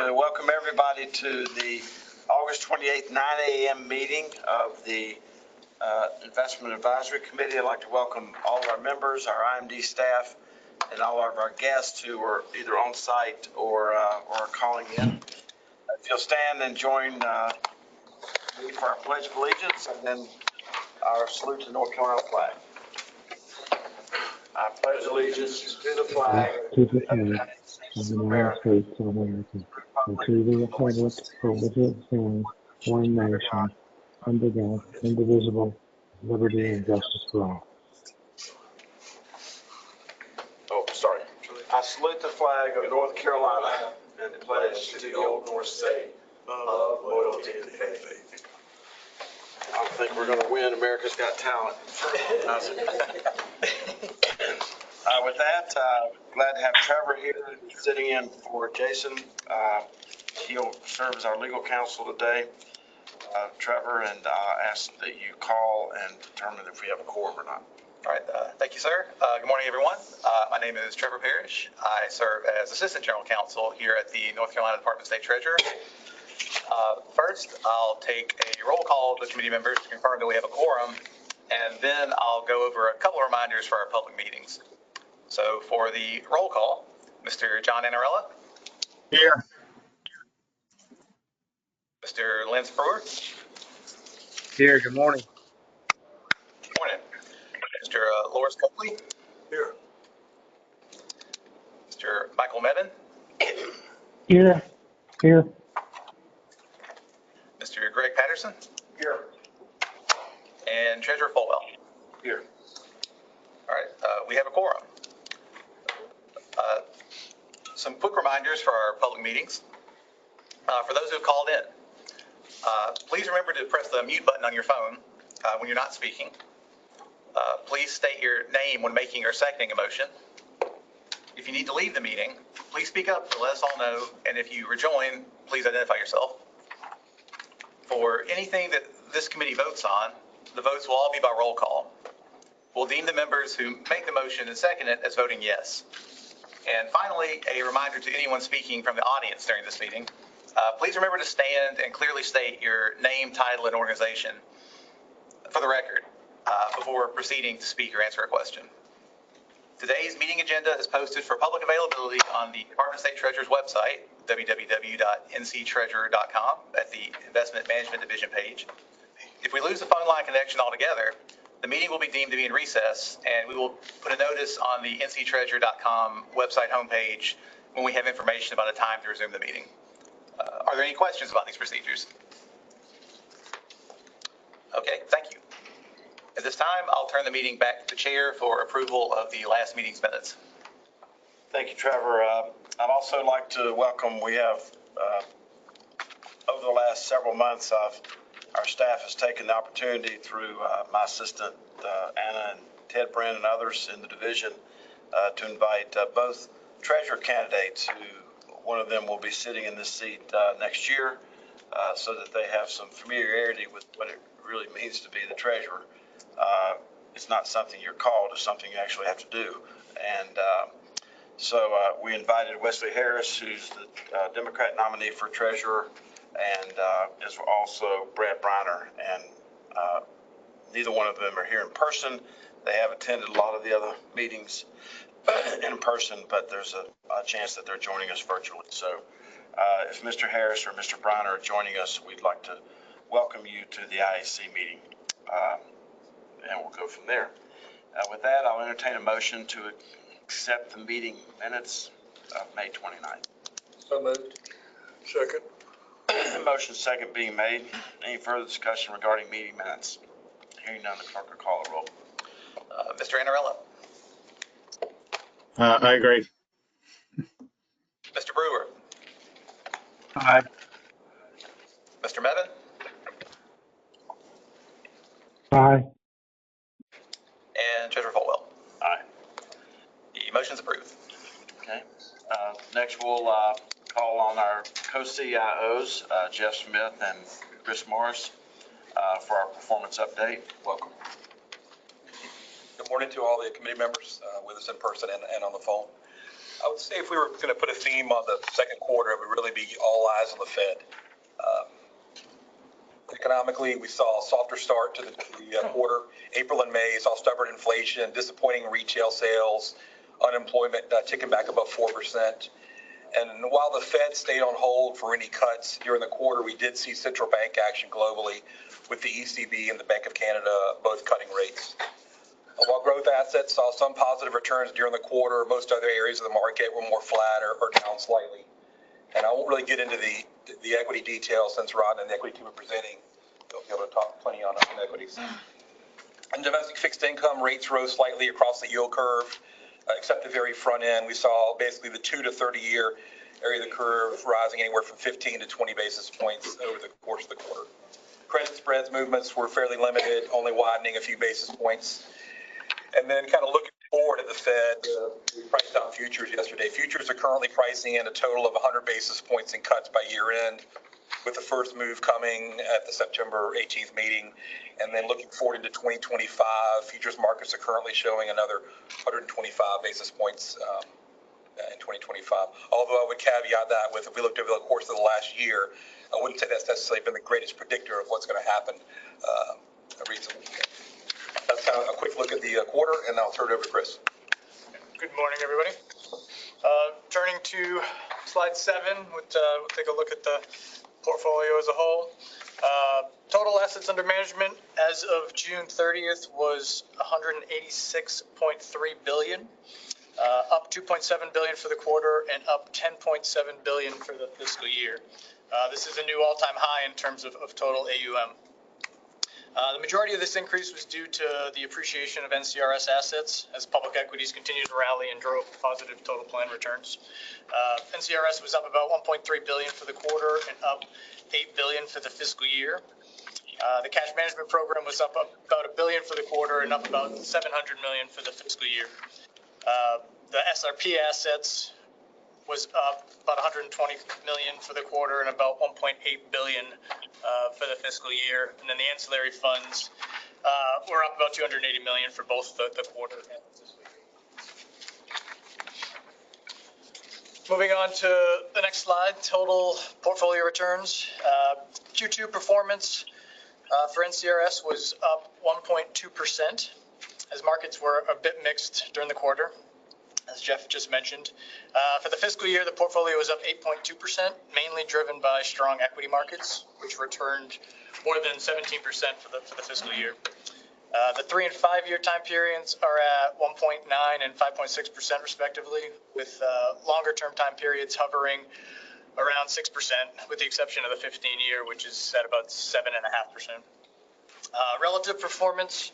to welcome everybody to the August 28th, 9 a.m. meeting of the Investment Advisory Committee. I'd like to welcome all of our members, our IMD staff, and all of our guests who are either on site or are calling in. If you'll stand and join me for our Pledge of Allegiance and then our salute to the North Carolina flag. I pledge allegiance to the flag to the flag of the United States of America, and to the republic for which it stands, one nation, under God, indivisible, liberty and justice for all. Oh, sorry. I salute the flag of North Carolina and pledge to the Old North State of loyalty to faith. I think we're going to win America's Got Talent. With that, glad to have Trevor here sitting in for Jason. He'll serve as our legal counsel today. Trevor, and ask that you call and determine if we have a quorum or not. All right. Thank you, sir. Good morning, everyone. My name is Trevor Parrish. I serve as Assistant General Counsel here at the North Carolina Department of State Treasurer. First, I'll take a roll call of the committee members to confirm that we have a quorum, and then I'll go over a couple of reminders for our public meetings. So for the roll call, Mr. John Annarella. Here. Mr. Lance Brewer. Here. Good morning. Good morning. Mr. Loris Copley. Here. Mr. Michael Mevin. Here. Mr. Greg Patterson. Here. And Treasurer Folwell. Here. All right. We have a quorum. Some quick reminders for our public meetings. For those who have called in, please remember to press the mute button on your phone when you're not speaking. Please state your name when making or seconding a motion. If you need to leave the meeting, please speak up to let us all know, and if you rejoin, please identify yourself. For anything that this committee votes on, the votes will all be by roll call. We'll deem the members who make the motion and second it as voting yes. And finally, a reminder to anyone speaking from the audience during this meeting, please remember to stand and clearly state your name, title, and organization for the record before proceeding to speak or answer a question. Today's meeting agenda is posted for public availability on the Department of State Treasurer's website, www.nctreasurer.com, at the Investment Management Division page. If we lose the phone line connection altogether, the meeting will be deemed to be in recess, and we will put a notice on the nctreasurer.com website homepage when we have information about a time to resume the meeting. Are there any questions about these procedures? Okay, thank you. At this time, I'll turn the meeting back to the chair for approval of the last meeting's minutes. Thank you, Trevor. I'd also like to welcome, we have, over the last several months, our staff has taken the opportunity through my assistant, Anna, and Ted Brand and others in the division to invite both treasurer candidates who one of them will be sitting in this seat next year so that they have some familiarity with what it really means to be the treasurer. It's not something you're called, it's something you actually have to do. And so we invited Wesley Harris, who's the Democrat nominee for treasurer, and is also Brad Briner. And neither one of them are here in person. They have attended a lot of the other meetings in person, but there's a chance that they're joining us virtually. So if Mr. Harris or Mr. Briner are joining us, we'd like to welcome you to the IAC meeting. And we'll go from there. With that, I'll entertain a motion to accept the meeting minutes of May 29th. So moved. Second. Motion second being made. Any further discussion regarding meeting minutes? Hearing none, the clerk will call the roll. Mr. Annarella. I agree. Mr. Brewer. Aye. Mr. Mevin. Aye. And Treasurer Folwell. Aye. The motion's approved. Okay. Next, we'll call on our co-CIOs, Jeff Smith and Chris Morris, for our performance update. Welcome. Good morning to all the committee members with us in person and on the phone. I would say if we were going to put a theme on the second quarter, it would really be all eyes on the Fed. Economically, we saw a softer start to the quarter. April and May saw stubborn inflation, disappointing retail sales, unemployment ticking back above 4%. And while the Fed stayed on hold for any cuts during the quarter, we did see central bank action globally with the ECB and the Bank of Canada both cutting rates. While growth assets saw some positive returns during the quarter, most other areas of the market were more flat or down slightly. And I won't really get into the equity details since Rod and the equity team are presenting. They'll be able to talk plenty on equities. And domestic fixed income rates rose slightly across the yield curve, except the very front end. We saw basically the 2 to 30 year area of the curve rising anywhere from 15 to 20 basis points over the course of the quarter. Credit spreads movements were fairly limited, only widening a few basis points. And then kind of looking forward at the Fed, we priced out futures yesterday. Futures are currently pricing in a total of 100 basis points in cuts by year end, with the first move coming at the September 18th meeting. And then looking forward into 2025, futures markets are currently showing another 125 basis points in 2025. Although I would caveat that with, if we looked over the course of the last year, I wouldn't say that's necessarily been the greatest predictor of what's going to happen recently. That's kind of a quick look at the quarter, and I'll turn it over to Chris. Good morning, everybody. Turning to slide 7, we'll take a look at the portfolio as a whole. Total assets under management as of June 30th was $186.3 billion, up $2.7 billion for the quarter and up $10.7 billion for the fiscal year. This is a new all-time high in terms of total AUM. The majority of this increase was due to the appreciation of NCRS assets as public equities continued to rally and drove positive total plan returns. NCRS was up about $1.3 billion for the quarter and up $8 billion for the fiscal year. The cash management program was up about $1 billion for the quarter and up about $700 million for the fiscal year. The SRP assets was up about $120 million for the quarter and about $1.8 billion for the fiscal year. And then the ancillary funds were up about $280 million for both the quarter and the fiscal year. Moving on to the next slide, total portfolio returns. Q2 performance for NCRS was up 1.2%, as markets were a bit mixed during the quarter, as Jeff just mentioned. For the fiscal year, the portfolio was up 8.2%, mainly driven by strong equity markets, which returned more than 17% for the fiscal year. The 3 and 5 year time periods are at 1.9 and 5.6% respectively, with longer term time periods hovering around 6%, with the exception of the 15-year, which is at about 7.5%. Relative performance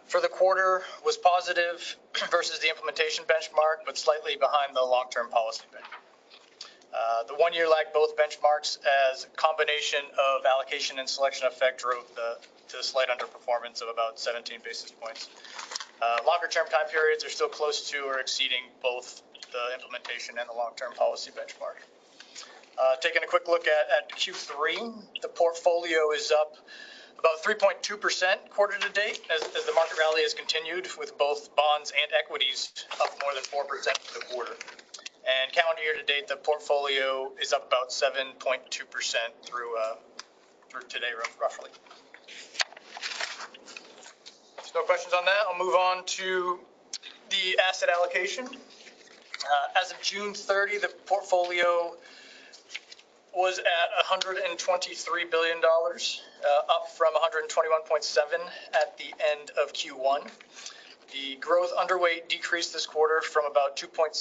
for the quarter was positive versus the implementation benchmark, but slightly behind the long-term policy benchmark. The 1 year lagged both benchmarks, as a combination of allocation and selection effect drove to the slight underperformance of about 17 basis points. Longer term time periods are still close to or exceeding both the implementation and the long-term policy benchmark. Taking a quick look at Q3, the portfolio is up about 3.2% quarter to date, as the market rally has continued, with both bonds and equities up more than 4% for the quarter. And calendar year to date, the portfolio is up about 7.2% through today, roughly. There's no questions on that. I'll move on to the asset allocation. As of June 30, the portfolio was at $123 billion, up from $121.7 at the end of Q1. The growth underweight decreased this quarter from about 2.6%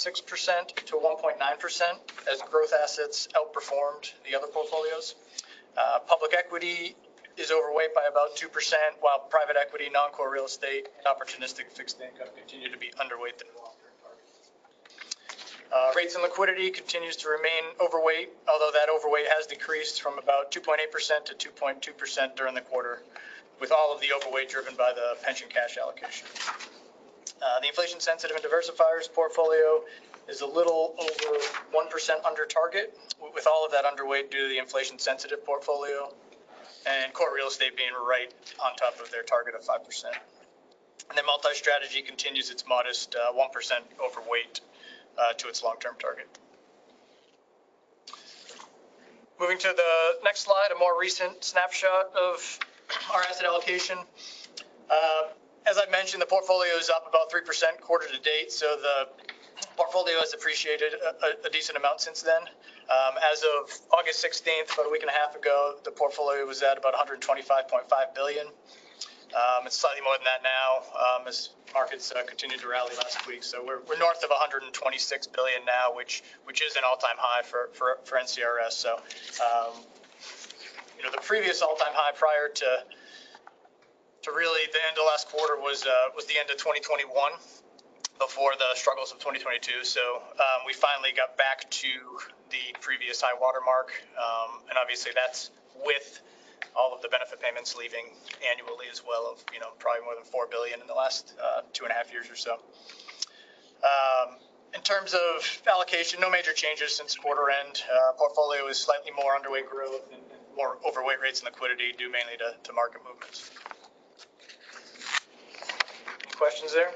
to 1.9%, as growth assets outperformed the other portfolios. Public equity is overweight by about 2%, while private equity, non-core real estate, and opportunistic fixed income continue to be underweight their long-term targets. Rates and liquidity continues to remain overweight, although that overweight has decreased from about 2.8% to 2.2% during the quarter, with all of the overweight driven by the pension cash allocation. The inflation-sensitive and diversifiers portfolio is a little over 1% under target, with all of that underweight due to the inflation-sensitive portfolio, and core real estate being right on top of their target of 5%. And then multi-strategy continues its modest 1% overweight to its long-term target. Moving to the next slide, a more recent snapshot of our asset allocation. As I mentioned, the portfolio is up about 3% quarter to date, so the portfolio has appreciated a decent amount since then. As of August 16th, about a week and a half ago, the portfolio was at about 125.5 billion. It's slightly more than that now, as markets continued to rally last week. So we're north of 126 billion now, which is an all-time high for NCRS. So, the previous all-time high prior to really the end of last quarter was the end of 2021, before the struggles of 2022. So we finally got back to the previous high water mark, and obviously that's with all of the benefit payments leaving annually as well of, probably more than 4 billion in the last 2.5 years or so. In terms of allocation, no major changes since quarter end. Portfolio is slightly more underweight growth and more overweight rates and liquidity due mainly to market movements. Any questions there?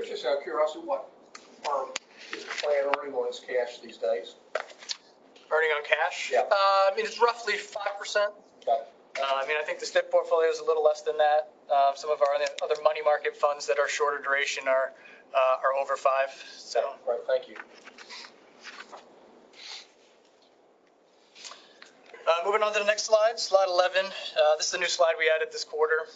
Just out of curiosity, what is the plan earning on its cash these days? Earning on cash? Yeah. It's roughly 5%. Okay. I think the STIP portfolio is a little less than that. Some of our other money market funds that are shorter duration are over 5. So. Right. Thank you. Moving on to the next slide, slide 11. This is a new slide we added this quarter.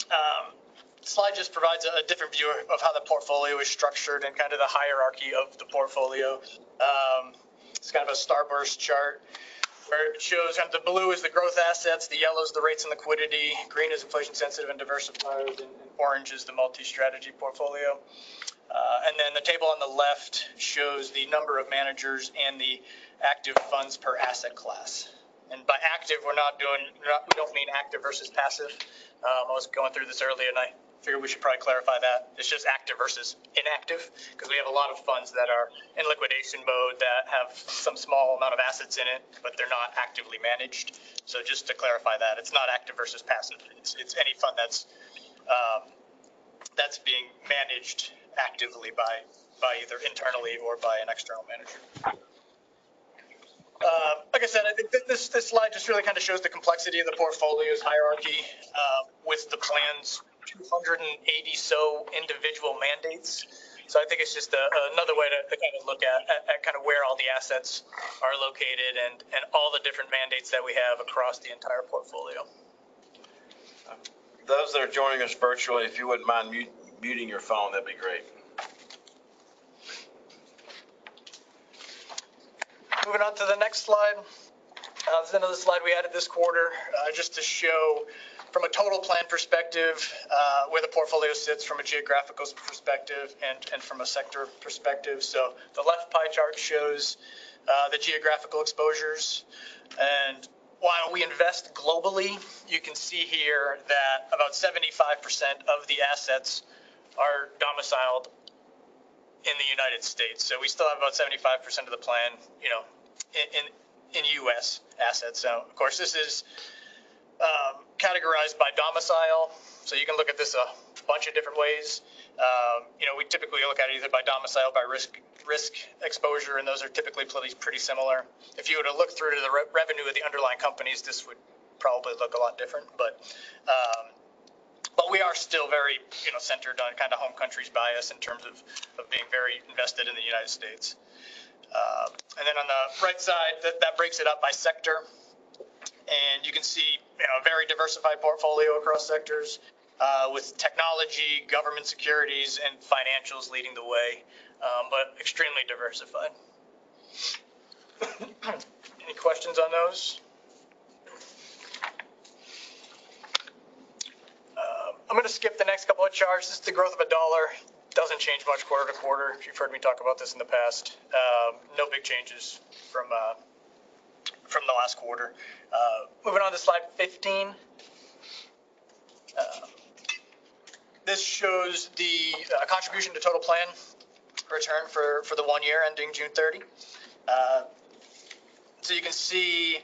The slide just provides a different view of how the portfolio is structured and kind of the hierarchy of the portfolio. It's kind of a starburst chart where it shows kind of the blue is the growth assets, the yellow is the rates and liquidity, green is inflation sensitive and diversifiers, and orange is the multi-strategy portfolio. And then the table on the left shows the number of managers and the active funds per asset class. And by active, we don't mean active versus passive. I was going through this earlier and I figured we should probably clarify that. It's just active versus inactive, because we have a lot of funds that are in liquidation mode that have some small amount of assets in it, but they're not actively managed. So just to clarify that, it's not active versus passive. It's any fund that's being managed actively by either internally or by an external manager. Like I said, I think this slide just really kind of shows the complexity of the portfolio's hierarchy with the plan's 280 so individual mandates. So I think it's just another way to kind of look at kind of where all the assets are located and all the different mandates that we have across the entire portfolio. Those that are joining us virtually, if you wouldn't mind muting your phone, that'd be great. Moving on to the next slide. This is another slide we added this quarter just to show from a total plan perspective where the portfolio sits from a geographical perspective and from a sector perspective. So the left pie chart shows the geographical exposures. And while we invest globally, you can see here that about 75% of the assets are domiciled in the United States. So we still have about 75% of the plan, in U.S. assets. So of course, this is categorized by domicile. So you can look at this a bunch of different ways. We typically look at it either by domicile, by risk exposure, and those are typically pretty similar. If you were to look through to the revenue of the underlying companies, this would probably look a lot different. But we are still very, centered on kind of home country's bias in terms of being very invested in the United States. And then on the right side, that breaks it up by sector. And you can see, a very diversified portfolio across sectors with technology, government securities, and financials leading the way, but extremely diversified. Any questions on those? I'm going to skip the next couple of charts. This is the growth of a dollar. Doesn't change much quarter to quarter. If you've heard me talk about this in the past, no big changes from the last quarter. Moving on to slide 15. This shows the contribution to total plan return for the 1 year ending June 30. So you can see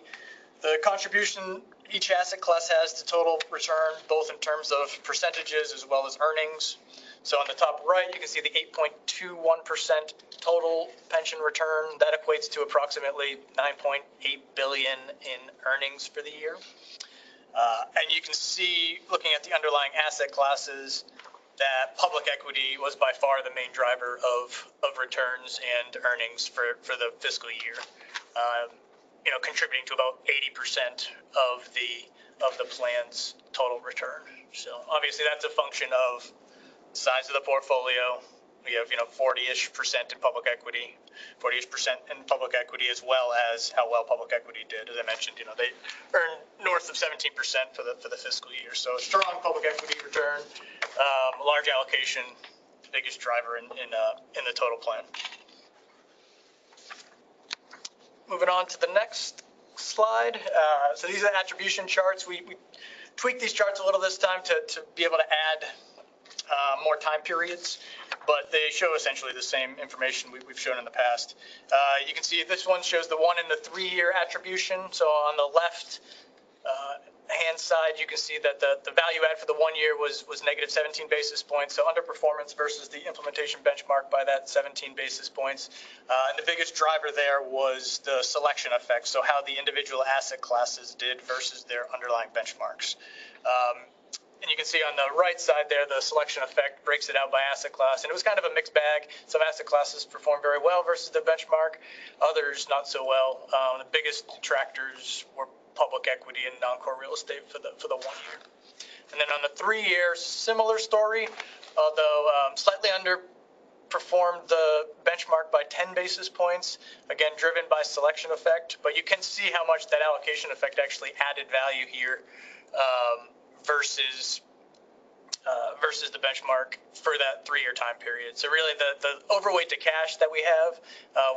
the contribution each asset class has to total return, both in terms of percentages as well as earnings. So on the top right, you can see the 8.21% total pension return. That equates to approximately 9.8 billion in earnings for the year. And you can see, looking at the underlying asset classes, that public equity was by far the main driver of returns and earnings for the fiscal year, contributing to about 80% of the plan's total return. So obviously that's a function of size of the portfolio. We have 40-ish% in public equity, 40-ish% in public equity, as well as how well public equity did. As I mentioned, they earned north of 17% for the fiscal year. So strong public equity return, large allocation, biggest driver in the total plan. Moving on to the next slide. So these are attribution charts. We tweaked these charts a little this time to be able to add more time periods, but they show essentially the same information we've shown in the past. You can see this one shows the 1 and the 3-year attribution. So on the left hand side, you can see that the value add for the 1 year was negative 17 basis points. So underperformance versus the implementation benchmark by that 17 basis points. And the biggest driver there was the selection effect. So how the individual asset classes did versus their underlying benchmarks. And you can see on the right side there, the selection effect breaks it out by asset class. And it was kind of a mixed bag. Some asset classes performed very well versus the benchmark, others not so well. The biggest detractors were public equity and non-core real estate for the 1 year. And then on the 3-year, similar story, although slightly underperformed the benchmark by 10 basis points, again, driven by selection effect. But you can see how much that allocation effect actually added value here. Versus the benchmark for that 3-year time period. So really the overweight to cash that we have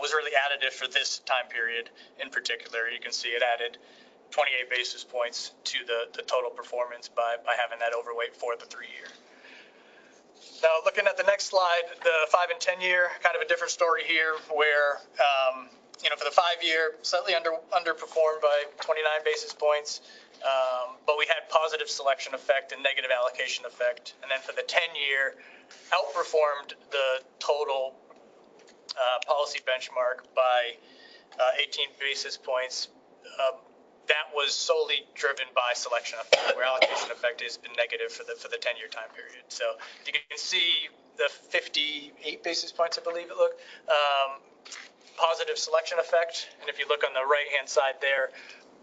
was really additive for this time period in particular. You can see it added 28 basis points to the total performance by having that overweight for the 3-year. Now looking at the next slide, the 5 and 10 year, kind of a different story here where, for the 5-year, slightly underperformed by 29 basis points. But we had positive selection effect and negative allocation effect. And then for the 10-year, outperformed the total policy benchmark by 18 basis points. That was solely driven by selection effect, where allocation effect has been negative for the 10-year time period. So you can see the 58 basis points, I believe it looked, positive selection effect. And if you look on the right-hand side there,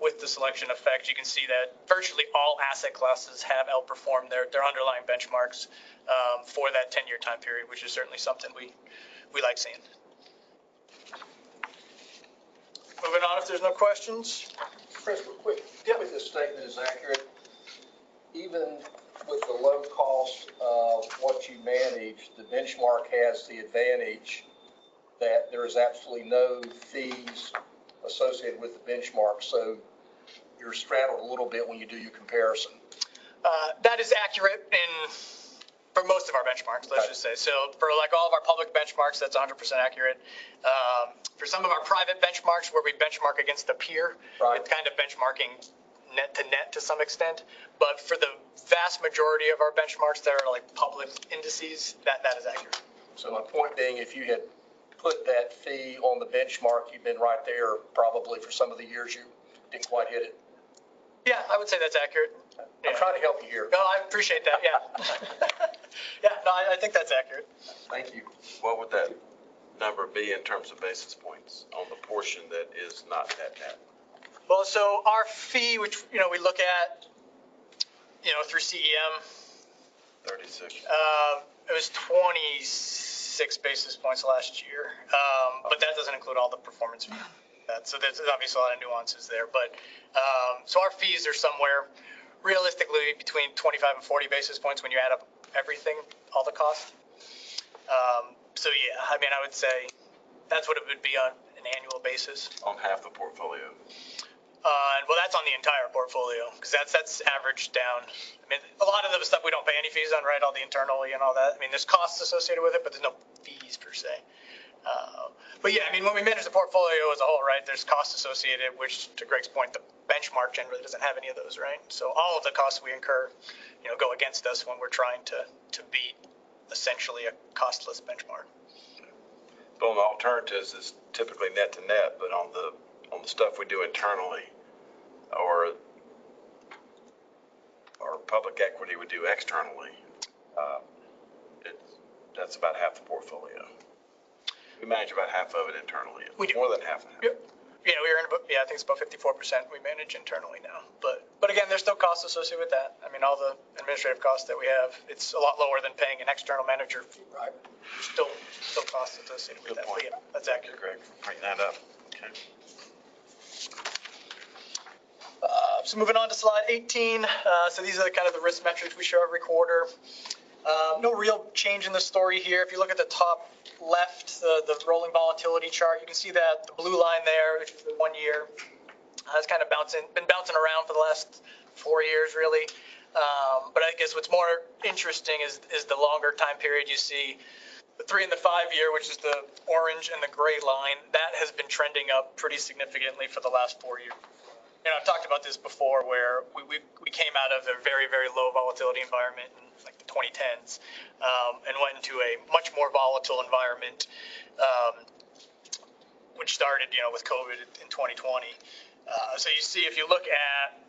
with the selection effect, you can see that virtually all asset classes have outperformed their underlying benchmarks for that 10-year time period, which is certainly something we like seeing. Moving on, if there's no questions. Chris, real quick, if this statement is accurate, even with the low cost of what you manage, the benchmark has the advantage that there is absolutely no fees associated with the benchmark, so you're straddled a little bit when you do your comparison. That is accurate for most of our benchmarks, let's just say. So for like all of our public benchmarks, that's 100% accurate. For some of our private benchmarks where we benchmark against the peer, Right. It's kind of benchmarking net to some extent. But for the vast majority of our benchmarks that are like public indices, that is accurate. So my point being, if you had put that fee on the benchmark, you've been right there probably for some of the years you didn't quite hit it. Yeah, I would say that's accurate. I'm trying to help you here. No, I appreciate that, yeah. Yeah, no, I think that's accurate. Thank you. What would that number be in terms of basis points on the portion that is not net? Well, so our fee, which, we look at, through CEM. 36. It was 26 basis points last year, but that doesn't include all the performance fee. So there's obviously a lot of nuances there. But so our fees are somewhere realistically between 25 and 40 basis points when you add up everything, all the costs. So yeah, I mean, I would say that's what it would be on an annual basis. On half the portfolio. Well, that's on the entire portfolio because that's averaged down. I mean, a lot of the stuff we don't pay any fees on, right? All the internally and all that. I mean, there's costs associated with it, but there's no fees per se. But yeah, I mean, when we manage the portfolio as a whole, right, there's costs associated, which to Greg's point, the benchmark generally doesn't have any of those, right? So all of the costs we incur, go against us when we're trying to beat essentially a costless benchmark. But on the alternatives, it's typically net to net, but on the stuff we do internally, or public equity we do externally, that's about half the portfolio. We manage about half of it internally. We do. More than half. Yep. Yeah, we're in about, I think it's about 54% we manage internally now. But again, there's still costs associated with that. I mean, all the administrative costs that we have, it's a lot lower than paying an external manager. Right. Still costs associated with Good that. point. But yeah, that's accurate. Greg, bring that up. Okay. So moving on to slide 18. So these are kind of the risk metrics we show every quarter. No real change in the story here. If you look at the top left, the rolling volatility chart, you can see that the blue line there, which is the 1 year, has kind of been bouncing around for the last 4 years, really. But I guess what's more interesting is the longer time period. You see the 3 and the 5 year, which is the orange and the gray line, that has been trending up pretty significantly for the last 4 years. You know, I've talked about this before, where we came out of a very, very low volatility environment in like the 2010s, and went into a much more volatile environment, which started, with COVID in 2020. So you see, if you look at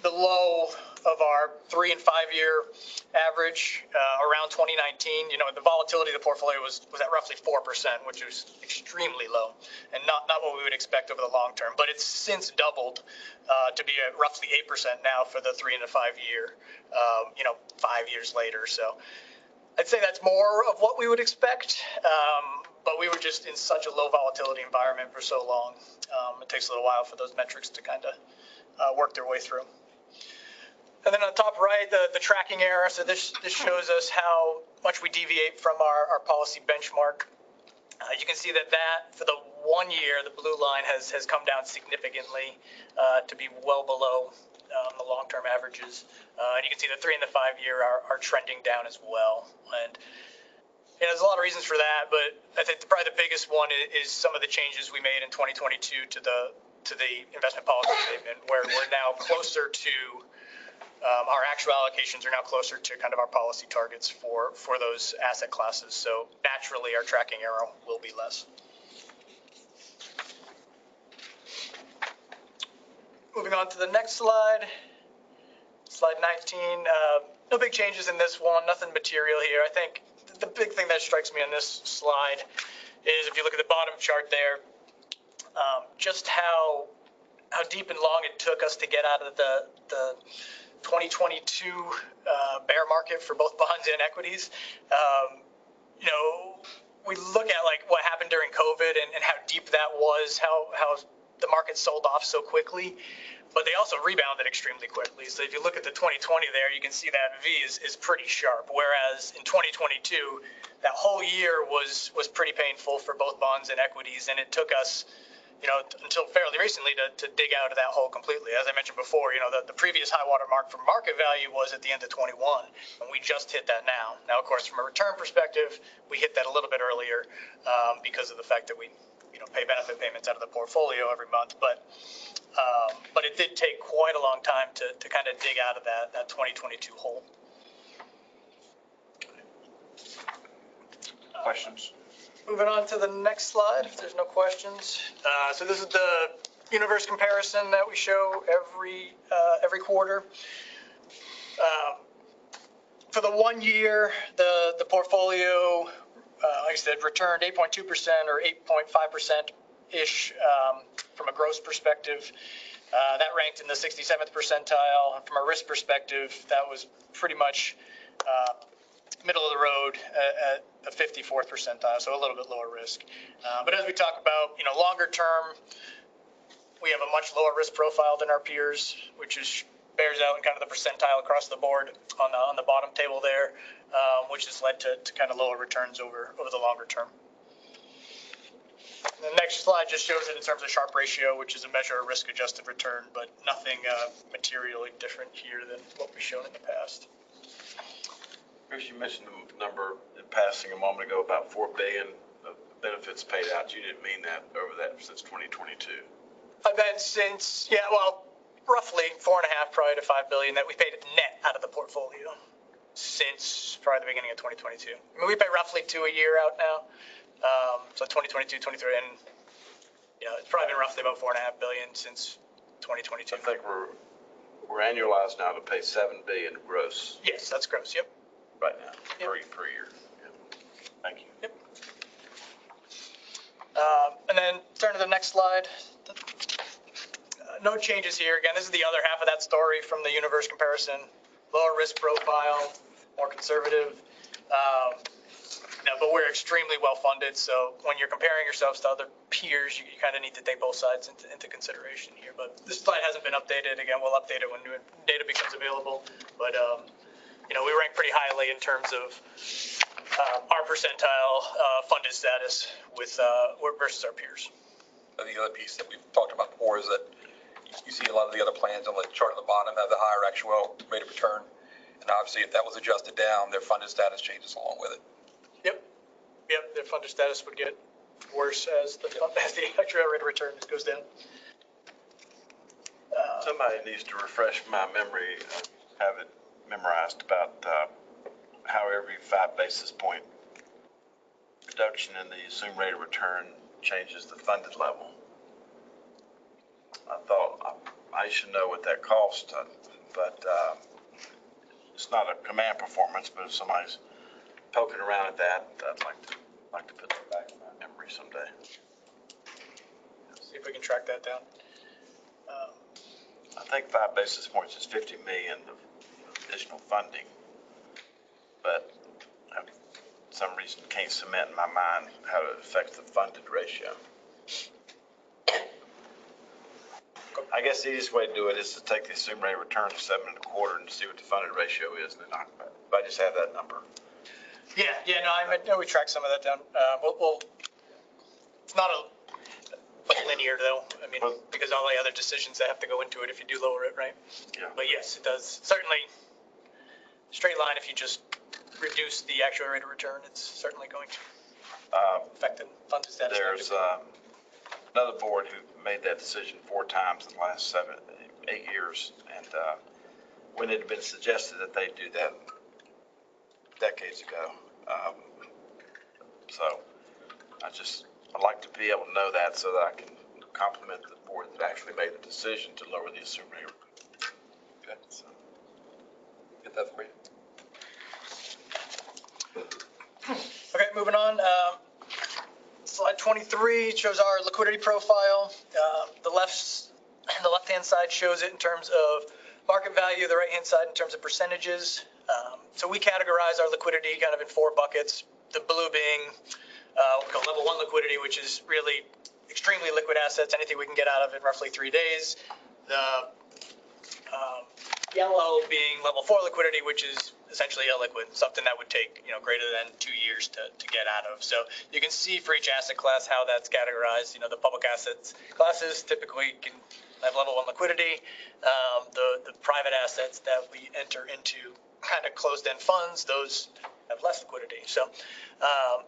the low of our 3 and 5 year average around 2019, the volatility of the portfolio was at roughly 4%, which is extremely low and not what we would expect over the long term. But it's since doubled to be at roughly 8% now for the 3 and the 5 year, 5 years later. So I'd say that's more of what we would expect. But we were just in such a low volatility environment for so long. It takes a little while for those metrics to kind of work their way through. And then on the top right, the tracking error. So this shows us how much we deviate from our policy benchmark. You can see that for the 1 year, the blue line has come down significantly to be well below the long-term averages. And you can see the 3 and the 5 year are trending down as well. And there's a lot of reasons for that, but I think probably the biggest one is some of the changes we made in 2022 to the investment policy statement, where we're now closer to our actual allocations are now closer to kind of our policy targets for those asset classes. So naturally, our tracking error will be less. Moving on to the next slide, slide 19. No big changes in this one, nothing material here. I think the big thing that strikes me on this slide is if you look at the bottom chart there, just how deep and long it took us to get out of the 2022 bear market for both bonds and equities. We look at like what happened during COVID and how deep that was, how the market sold off so quickly, but they also rebounded extremely quickly. So if you look at the 2020 there, you can see that V is pretty sharp, whereas in 2022, that whole year was pretty painful for both bonds and equities, and it took us until fairly recently to dig out of that hole completely. As I mentioned before, the previous high water mark for market value was at the end of 21, and we just hit that now. Now, of course, from a return perspective, we hit that a little bit earlier because of the fact that we pay benefit payments out of the portfolio every month. But it did take quite a long time to kind of dig out of that 2022 hole. Questions? Moving on to the next slide, if there's no questions. So this is the universe comparison that we show every quarter. For the 1 year, the portfolio, like I said, returned 8.2% or 8.5%-ish from a gross perspective. That ranked in the 67th percentile. From a risk perspective, that was pretty much middle of the road at the 54th percentile, so a little bit lower risk. But as we talk about, longer term, we have a much lower risk profile than our peers, which bears out in kind of the percentile across the board on the bottom table there, which has led to kind of lower returns over the longer term. And the next slide just shows it in terms of Sharpe ratio, which is a measure of risk-adjusted return, but nothing materially different here than what we've shown in the past. Chris, you mentioned the number in passing a moment ago, about $4 billion of benefits paid out. You didn't mean that over that since 2022. I've had roughly 4.5 probably to $5 billion that we paid net out of the portfolio. since probably the beginning of 2022. I mean, we pay roughly 2 a year out now. So 2022, 23, and it's probably been roughly about 4.5 billion since 2022. I think we're annualized now to pay 7 billion gross Yes, that's gross. Yep. right now, Yep. per year. Yeah. Thank you. Yep. And then turn to the next slide. No changes here. Again, this is the other half of that story from the universe comparison. Lower risk profile, more conservative. But we're extremely well funded. So when you're comparing yourselves to other peers, you kind of need to take both sides into consideration here. But this slide hasn't been updated. Again, we'll update it when new data becomes available. But we rank pretty highly in terms of our percentile funded status with versus our peers. The other piece that we've talked about before is that you see a lot of the other plans on the chart at the bottom have the higher actual rate of return. And obviously, if that was adjusted down, their funded status changes along with it. Yep, their funded status would get worse as the actual rate of return goes down. Somebody needs to refresh my memory, have it memorized about how every 5 basis point reduction in the assumed rate of return changes the funded level. I thought I should know what that cost, but it's not a command performance, but if somebody's poking around at that, I'd like to put that back in my memory someday. See if we can track that down. I think 5 basis points is 50 million of additional funding, but I, for some reason, can't cement in my mind how it affects the funded ratio. I guess the easiest way to do it is to take the assumed rate of return of 7.25 and see what the funded ratio is, and then I just have that number. Yeah, no, I know we track some of that down. We'll it's not a linear though. I mean, because all the other decisions that have to go into it if you do lower it, right? Yeah. But yes, it does. Certainly, straight line, if you just reduce the actual rate of return, it's certainly going to affect the funded status. There's another board who made that decision 4 times in the last 7, 8 years, and when it had been suggested that they do that decades ago. So I'd like to be able to know that so that I can compliment the board that actually made the decision to lower the assumed rate. Okay. So, get that for you. Okay, moving on. Slide 23 shows our liquidity profile. The left-hand side shows it in terms of market value. The right-hand side in terms of percentages. So we categorize our liquidity kind of in 4 buckets. The blue being what we call level 1 liquidity, which is really extremely liquid assets, anything we can get out of in roughly 3 days. The yellow being level 4 liquidity, which is essentially illiquid, something that would take greater than 2 years to get out of. So you can see for each asset class how that's categorized. The public assets classes typically can have level 1 liquidity. The private assets that we enter into kind of closed-end funds, those have less liquidity. So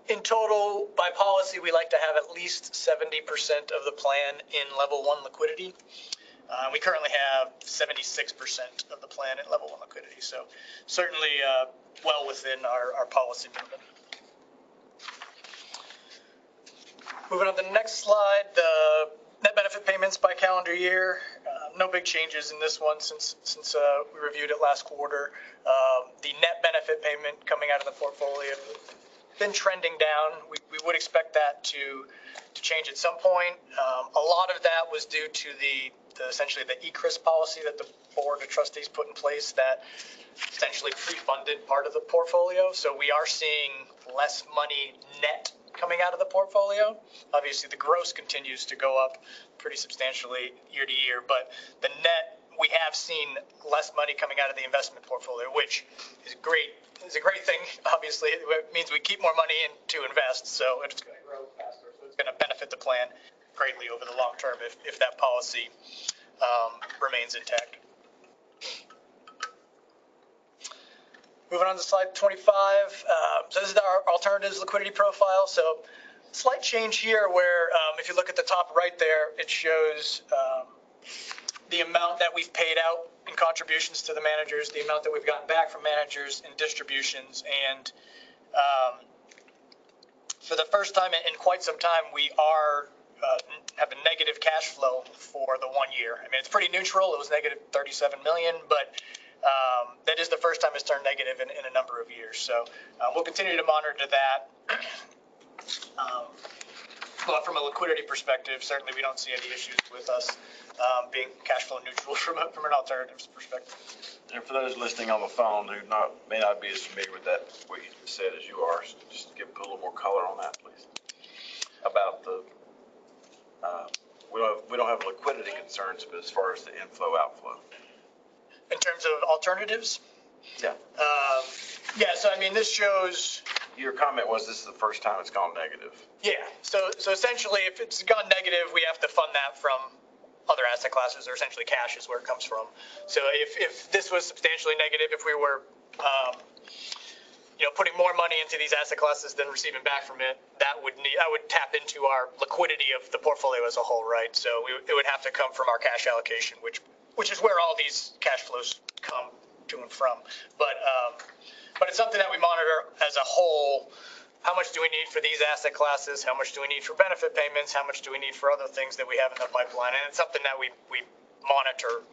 in total, by policy, we like to have at least 70% of the plan in level 1 liquidity. We currently have 76% of the plan at level 1 liquidity. So certainly well within our policy minimum. Moving on to the next slide, the net benefit payments by calendar year. No big changes in this one since we reviewed it last quarter. The net benefit payment coming out of the portfolio been trending down. We would expect that to change at some point. A lot of that was due to essentially the ECRIS policy that the board of trustees put in place that essentially pre-funded part of the portfolio. So we are seeing less money net coming out of the portfolio. Obviously, the gross continues to go up pretty substantially year to year, but the net, we have seen less money coming out of the investment portfolio, which is great. It's a great thing. Obviously, it means we keep more money in to invest, so it's going to grow faster. So it's going to benefit the plan greatly over the long term if that policy remains intact. Moving on to slide 25. So this is our alternatives liquidity profile. So slight change here where if you look at the top right there, it shows the amount that we've paid out in contributions to the managers, the amount that we've gotten back from managers in distributions, and for the first time in quite some time, we have a negative cash flow for the 1 year. I mean, it's pretty neutral. It was negative 37 million, but that is the first time it's turned negative in a number of years. So we'll continue to monitor that. But from a liquidity perspective, certainly we don't see any issues with us being cash flow neutral from an alternatives perspective. And for those listening on the phone who may not be as familiar with that, what you just said as you are, just give a little more color on that, please. About the, we don't have liquidity concerns, but as far as the inflow, outflow. In terms of alternatives? Yeah. Yeah, so I mean, this shows. Your comment was this is the first time it's gone negative. Yeah, so essentially, if it's gone negative, we have to fund that from other asset classes, or essentially cash is where it comes from. So if this was substantially negative, if we were, putting more money into these asset classes than receiving back from it, that would tap into our liquidity of the portfolio as a whole, right? So it would have to come from our cash allocation, which is where all these cash flows come to and from. But it's something that we monitor as a whole. How much do we need for these asset classes? How much do we need for benefit payments? How much do we need for other things that we have in the pipeline? And it's something that we monitor,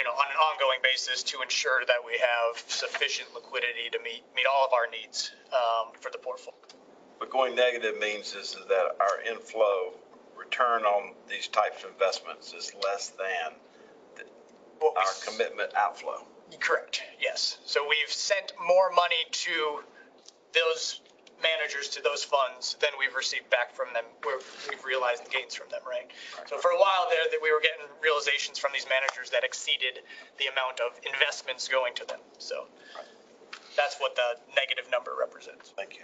on an ongoing basis to ensure that we have sufficient liquidity to meet all of our needs for the portfolio. But going negative means is that our inflow return on these types of investments is less than our commitment outflow. Correct. Yes. So we've sent more money to those managers, to those funds, than we've received back from them. We've realized the gains from them, right? So for a while there, that we were getting realizations from these managers that exceeded the amount of investments going to them. So that's what the negative number represents. Thank you.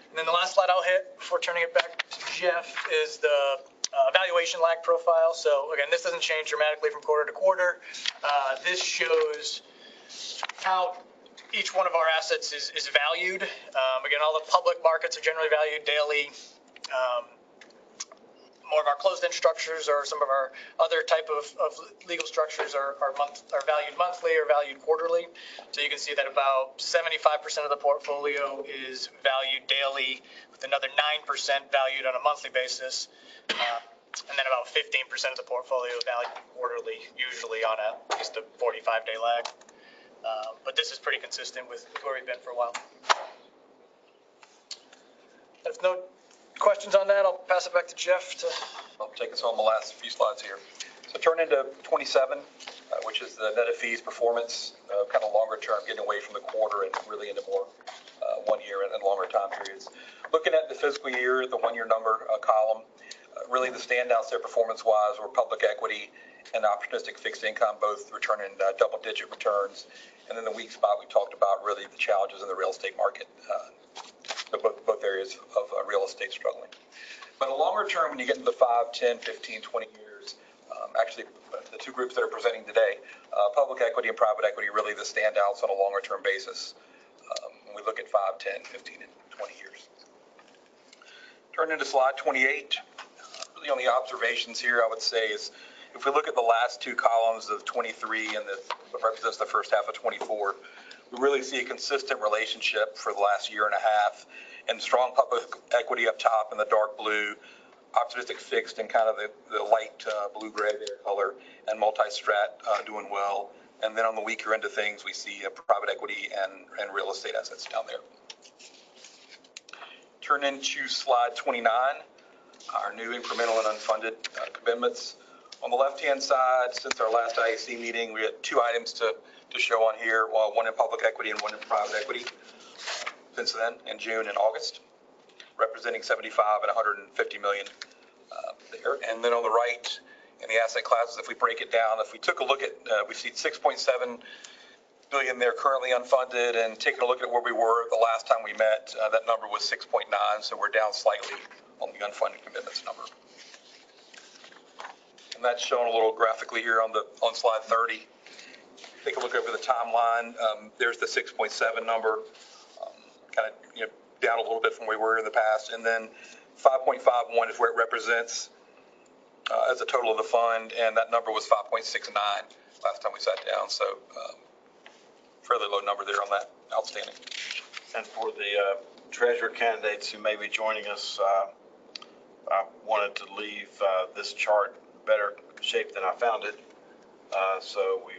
And then the last slide I'll hit before turning it back to Jeff is the valuation lag profile. So again, this doesn't change dramatically from quarter to quarter. This shows how each one of our assets is valued. Again, all the public markets are generally valued daily. More of our closed-end structures or some of our other type of legal structures are valued monthly or valued quarterly. So you can see that about 75% of the portfolio is valued daily, with another 9% valued on a monthly basis, and then about 15% of the portfolio valued quarterly, usually on at least a 45-day lag. But this is pretty consistent with where we've been for a while. If no questions on that, I'll pass it back to Jeff to. I'll take us on the last few slides here. So turn into 27, which is the net of fees performance, kind of longer term, getting away from the quarter and really into more 1 year and longer time periods. Looking at the fiscal year, the 1 year number column, really the standouts there performance-wise were public equity and opportunistic fixed income, both returning double-digit returns. And then the weak spot we talked about, really the challenges in the real estate market, both areas of real estate struggling. But a longer term, when you get into the 5, 10, 15, 20 years, actually the two groups that are presenting today, public equity and private equity, really the standouts on a longer term basis when we look at 5, 10, 15, and 20 years. Turn into slide 28. Really on the observations here, I would say is, if we look at the last two columns of 23 and what represents the first half of 24, we really see a consistent relationship for the last year and a half, and strong public equity up top in the dark blue, opportunistic fixed in kind of the light blue-gray there color, and multi-strat doing well. And then on the weaker end of things, we see private equity and real estate assets down there. Turn into slide 29, our new incremental and unfunded commitments. On the left-hand side, since our last IAC meeting, we had two items to show on here, one in public equity and one in private equity. Since then, in June and August, representing 75 and 150 million there. And then on the right, in the asset classes, if we break it down, if we took a look at, we see 6.7 billion there currently unfunded, and taking a look at where we were the last time we met, that number was 6.9, so we're down slightly on the unfunded commitments number. And that's shown a little graphically here on slide 30. Take a look over the timeline. There's the 6.7 number, kind of down a little bit from where we were in the past, and then 5.51 is where it represents as a total of the fund, and that number was 5.69 last time we sat down. So fairly low number there on that outstanding. And for the treasurer candidates who may be joining us, I wanted to leave this chart better shape than I found it. So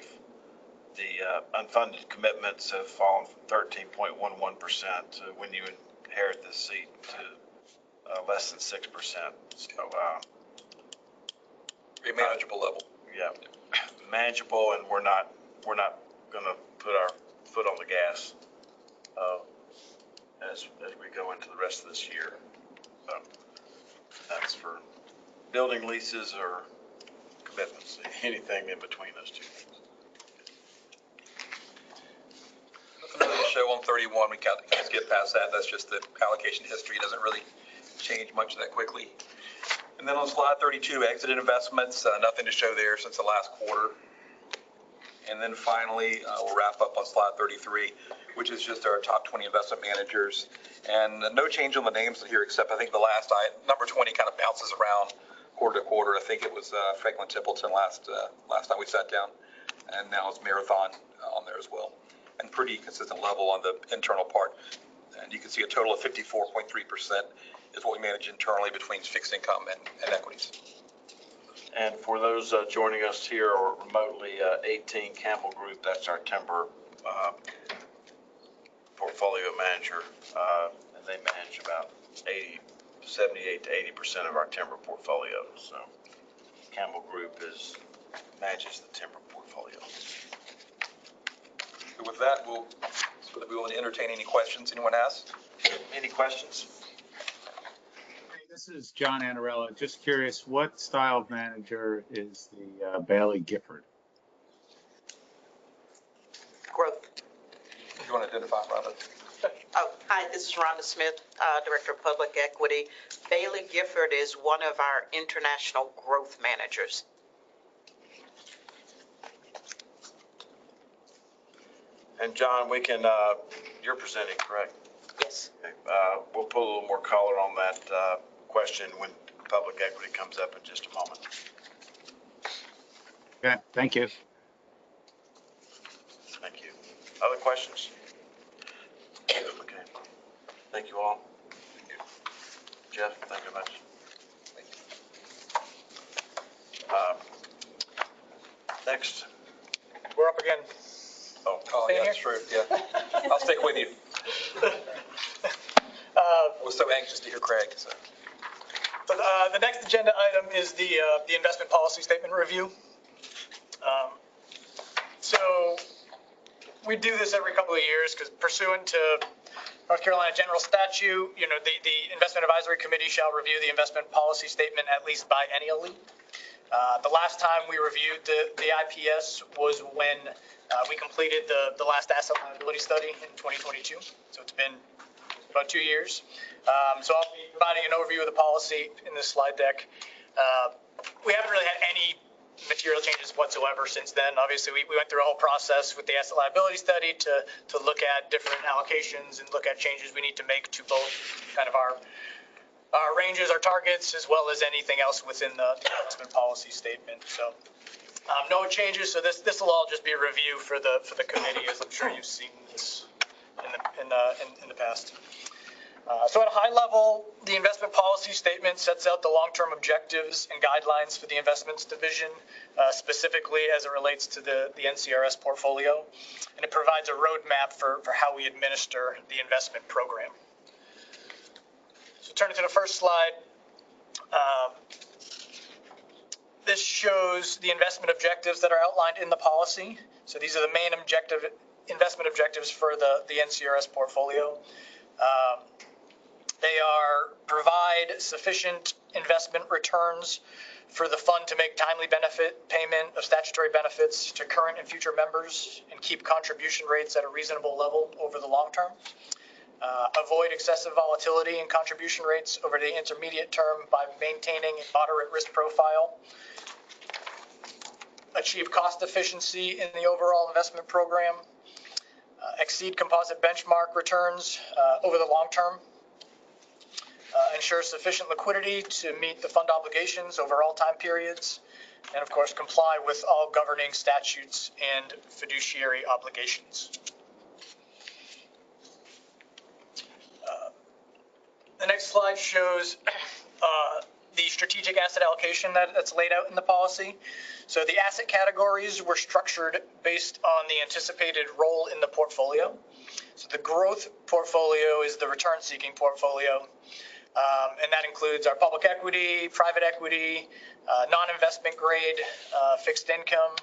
the unfunded commitments have fallen from 13.11% to, when you inherit this seat, to less than 6%. So A manageable level. yeah, manageable, and we're not going to put our foot on the gas as we go into the rest of this year. So that's for building leases or commitments, anything in between those two things. Nothing really to show on 31. We can't get past that. That's just the allocation history. It doesn't really change much that quickly. And then on slide 32, exited investments, nothing to show there since the last quarter. And then finally, we'll wrap up on slide 33, which is just our top 20 investment managers. And no change on the names here, except I think the last number 20 kind of bounces around quarter to quarter. I think it was Franklin Templeton last time we sat down, and now it's Marathon on there as well. And pretty consistent level on the internal part. And you can see a total of 54.3% is what we manage internally between fixed income and equities. And for those joining us here or remotely, 18 Campbell Group, that's our timber portfolio manager, and they manage about 78 to 80% of our timber portfolio. So Campbell Group manages the timber portfolio. So with that, we'll be willing to entertain any questions anyone has. Any questions? This is John Anarella. Just curious, what style of manager is the Bailey Gifford? Growth. If you want to identify, Rhonda. Oh, hi, this is Rhonda Smith, Director of Public Equity. Bailey Gifford is one of our international growth managers. And John, we can, you're presenting, correct? Yes. Okay. We'll put a little more color on that question when public equity comes up in just a moment. Okay, thank you. Thank you. Other questions? Okay. Thank you all. Thank you. Jeff, thank you very much. Next. We're up again. Oh, yeah, that's true. Yeah. I'll stick with you. I was so anxious to hear Craig. So. But the next agenda item is the investment policy statement review. So we do this every couple of years because pursuant to North Carolina General Statute, the Investment Advisory Committee shall review the investment policy statement at least biennially. The last time we reviewed the IPS was when we completed the last asset liability study in 2022. So it's been about 2 years. So I'll be providing an overview of the policy in this slide deck. We haven't really had any material changes whatsoever since then. Obviously, we went through a whole process with the asset liability study to look at different allocations and look at changes we need to make to both kind of our ranges, our targets, as well as anything else within the investment policy statement. So no changes. So this will all just be a review for the committee, as I'm sure you've seen this in the past. So at a high level, the investment policy statement sets out the long-term objectives and guidelines for the investments division, specifically as it relates to the NCRS portfolio, and it provides a roadmap for how we administer the investment program. So turning to the first slide, this shows the investment objectives that are outlined in the policy. So these are the main investment objectives for the NCRS portfolio. They are provide sufficient investment returns for the fund to make timely benefit payment of statutory benefits to current and future members and keep contribution rates at a reasonable level over the long term. Avoid excessive volatility in contribution rates over the intermediate term by maintaining a moderate risk profile. Achieve cost efficiency in the overall investment program. Exceed composite benchmark returns over the long term. ensure sufficient liquidity to meet the fund obligations over all time periods, and of course, comply with all governing statutes and fiduciary obligations. The next slide shows the strategic asset allocation that's laid out in the policy. So the asset categories were structured based on the anticipated role in the portfolio. So the growth portfolio is the return-seeking portfolio, and that includes our public equity, private equity, non-investment grade, fixed income,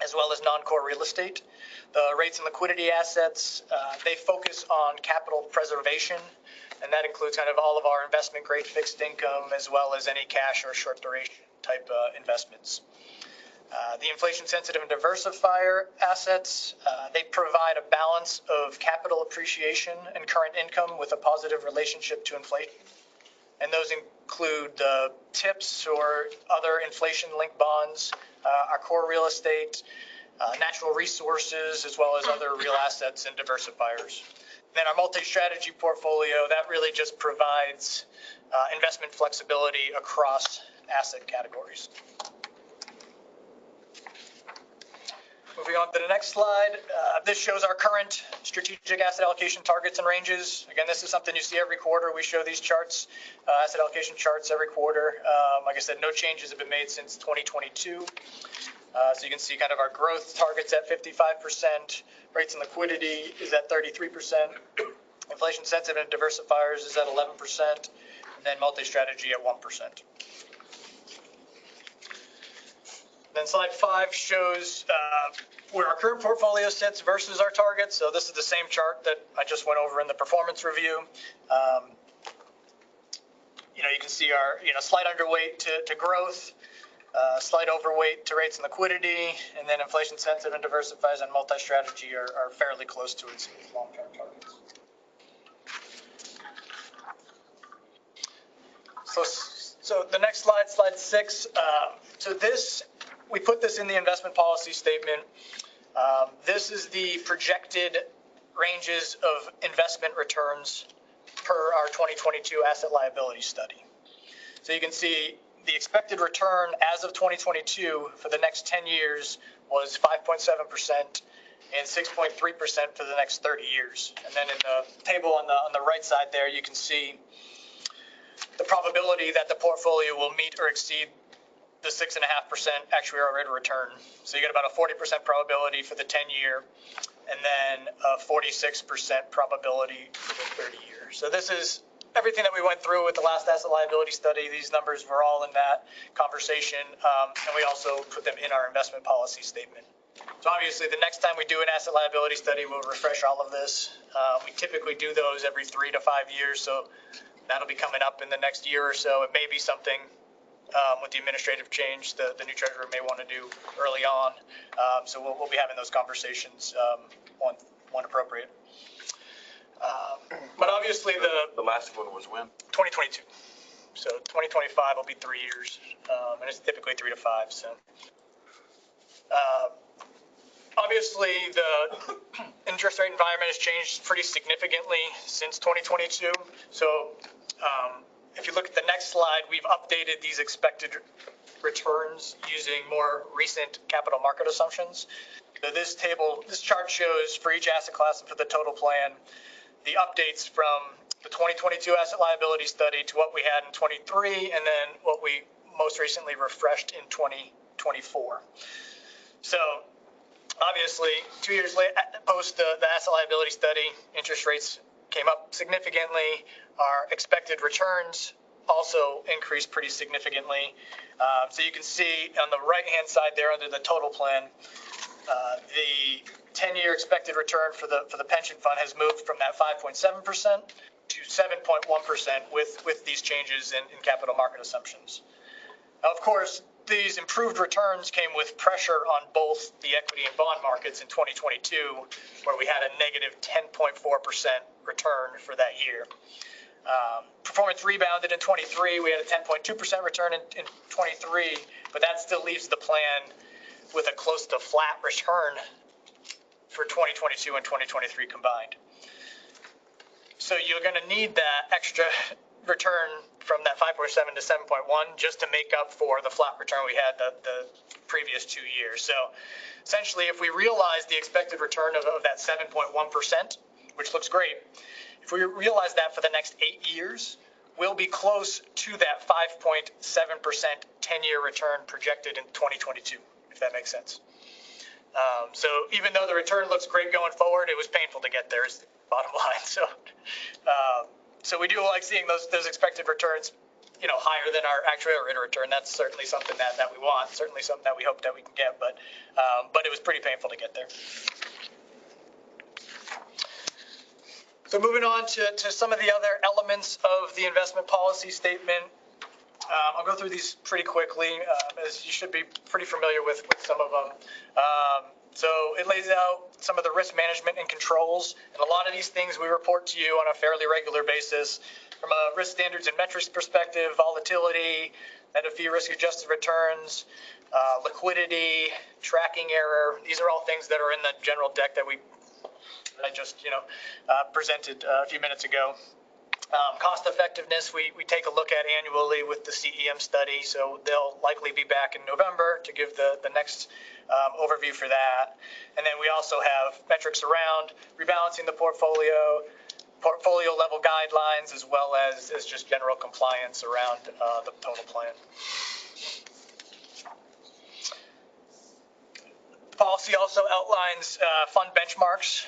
as well as non-core real estate. The rates and liquidity assets, they focus on capital preservation, and that includes kind of all of our investment grade fixed income, as well as any cash or short duration type investments. The inflation sensitive and diversifier assets, they provide a balance of capital appreciation and current income with a positive relationship to inflation. And those include the TIPS or other inflation linked bonds, our core real estate, natural resources, as well as other real assets and diversifiers. Then our multi-strategy portfolio, that really just provides investment flexibility across asset categories. Moving on to the next slide, this shows our current strategic asset allocation targets and ranges. Again, this is something you see every quarter. We show these charts, asset allocation charts every quarter. Like I said, no changes have been made since 2022. So you can see kind of our growth targets at 55%, rates and liquidity is at 33%, inflation sensitive and diversifiers is at 11%, and then multi-strategy at 1%. Then slide 5 shows where our current portfolio sits versus our targets. So this is the same chart that I just went over in the performance review. You can see our slight underweight to growth, slight overweight to rates and liquidity, and then inflation sensitive and diversifies and multi-strategy are fairly close to its long-term targets. So the next slide, slide 6. So this, we put this in the investment policy statement. This is the projected ranges of investment returns per our 2022 asset liability study. So you can see the expected return as of 2022 for the next 10 years was 5.7% and 6.3% for the next 30 years. And then in the table on the right side there, you can see the probability that the portfolio will meet or exceed the 6.5% actuarial rate of return. So you get about a 40% probability for the 10-year, and then a 46% probability for the 30-year. So this is everything that we went through with the last asset liability study. These numbers were all in that conversation, and we also put them in our investment policy statement. So obviously, the next time we do an asset liability study, we'll refresh all of this. We typically do those every 3 to 5 years, so that'll be coming up in the next year or so. It may be something with the administrative change the new treasurer may want to do early on. So we'll be having those conversations when appropriate. But obviously the last one was when? 2022. So 2025 will be 3 years, and it's typically 3 to 5. So obviously the interest rate environment has changed pretty significantly since 2022. So if you look at the next slide, we've updated these expected returns using more recent capital market assumptions. So this chart shows for each asset class and for the total plan, the updates from the 2022 asset liability study to what we had in 23, and then what we most recently refreshed in 2024. So obviously, 2 years later, post the asset liability study, interest rates came up significantly. Our expected returns also increased pretty significantly. So you can see on the right-hand side there under the total plan, the 10-year expected return for the pension fund has moved from that 5.7% to 7.1% with these changes in capital market assumptions. Now, of course, these improved returns came with pressure on both the equity and bond markets in 2022, where we had a negative 10.4% return for that year. Performance rebounded in 23. We had a 10.2% return in 23, but that still leaves the plan with a close to flat return for 2022 and 2023 combined. So you're going to need that extra return from that 5.7 to 7.1 just to make up for the flat return we had the previous 2 years. So essentially, if we realize the expected return of that 7.1%, which looks great, if we realize that for the next 8 years, we'll be close to that 5.7% 10-year return projected in 2022, if that makes sense. So even though the return looks great going forward, it was painful to get there is the bottom line. So we do like seeing those expected returns, higher than our actual rate of return. That's certainly something that we want, certainly something that we hope that we can get, but it was pretty painful to get there. So moving on to some of the other elements of the investment policy statement. I'll go through these pretty quickly, as you should be pretty familiar with some of them. So it lays out some of the risk management and controls, and a lot of these things we report to you on a fairly regular basis from a risk standards and metrics perspective: volatility, net of fee risk adjusted returns, liquidity, tracking error. These are all things that are in the general deck that I just presented a few minutes ago. Cost effectiveness, we take a look at annually with the CEM study, so they'll likely be back in November to give the next overview for that. And then we also have metrics around rebalancing the portfolio level guidelines, as well as just general compliance around the total plan. The policy also outlines fund benchmarks.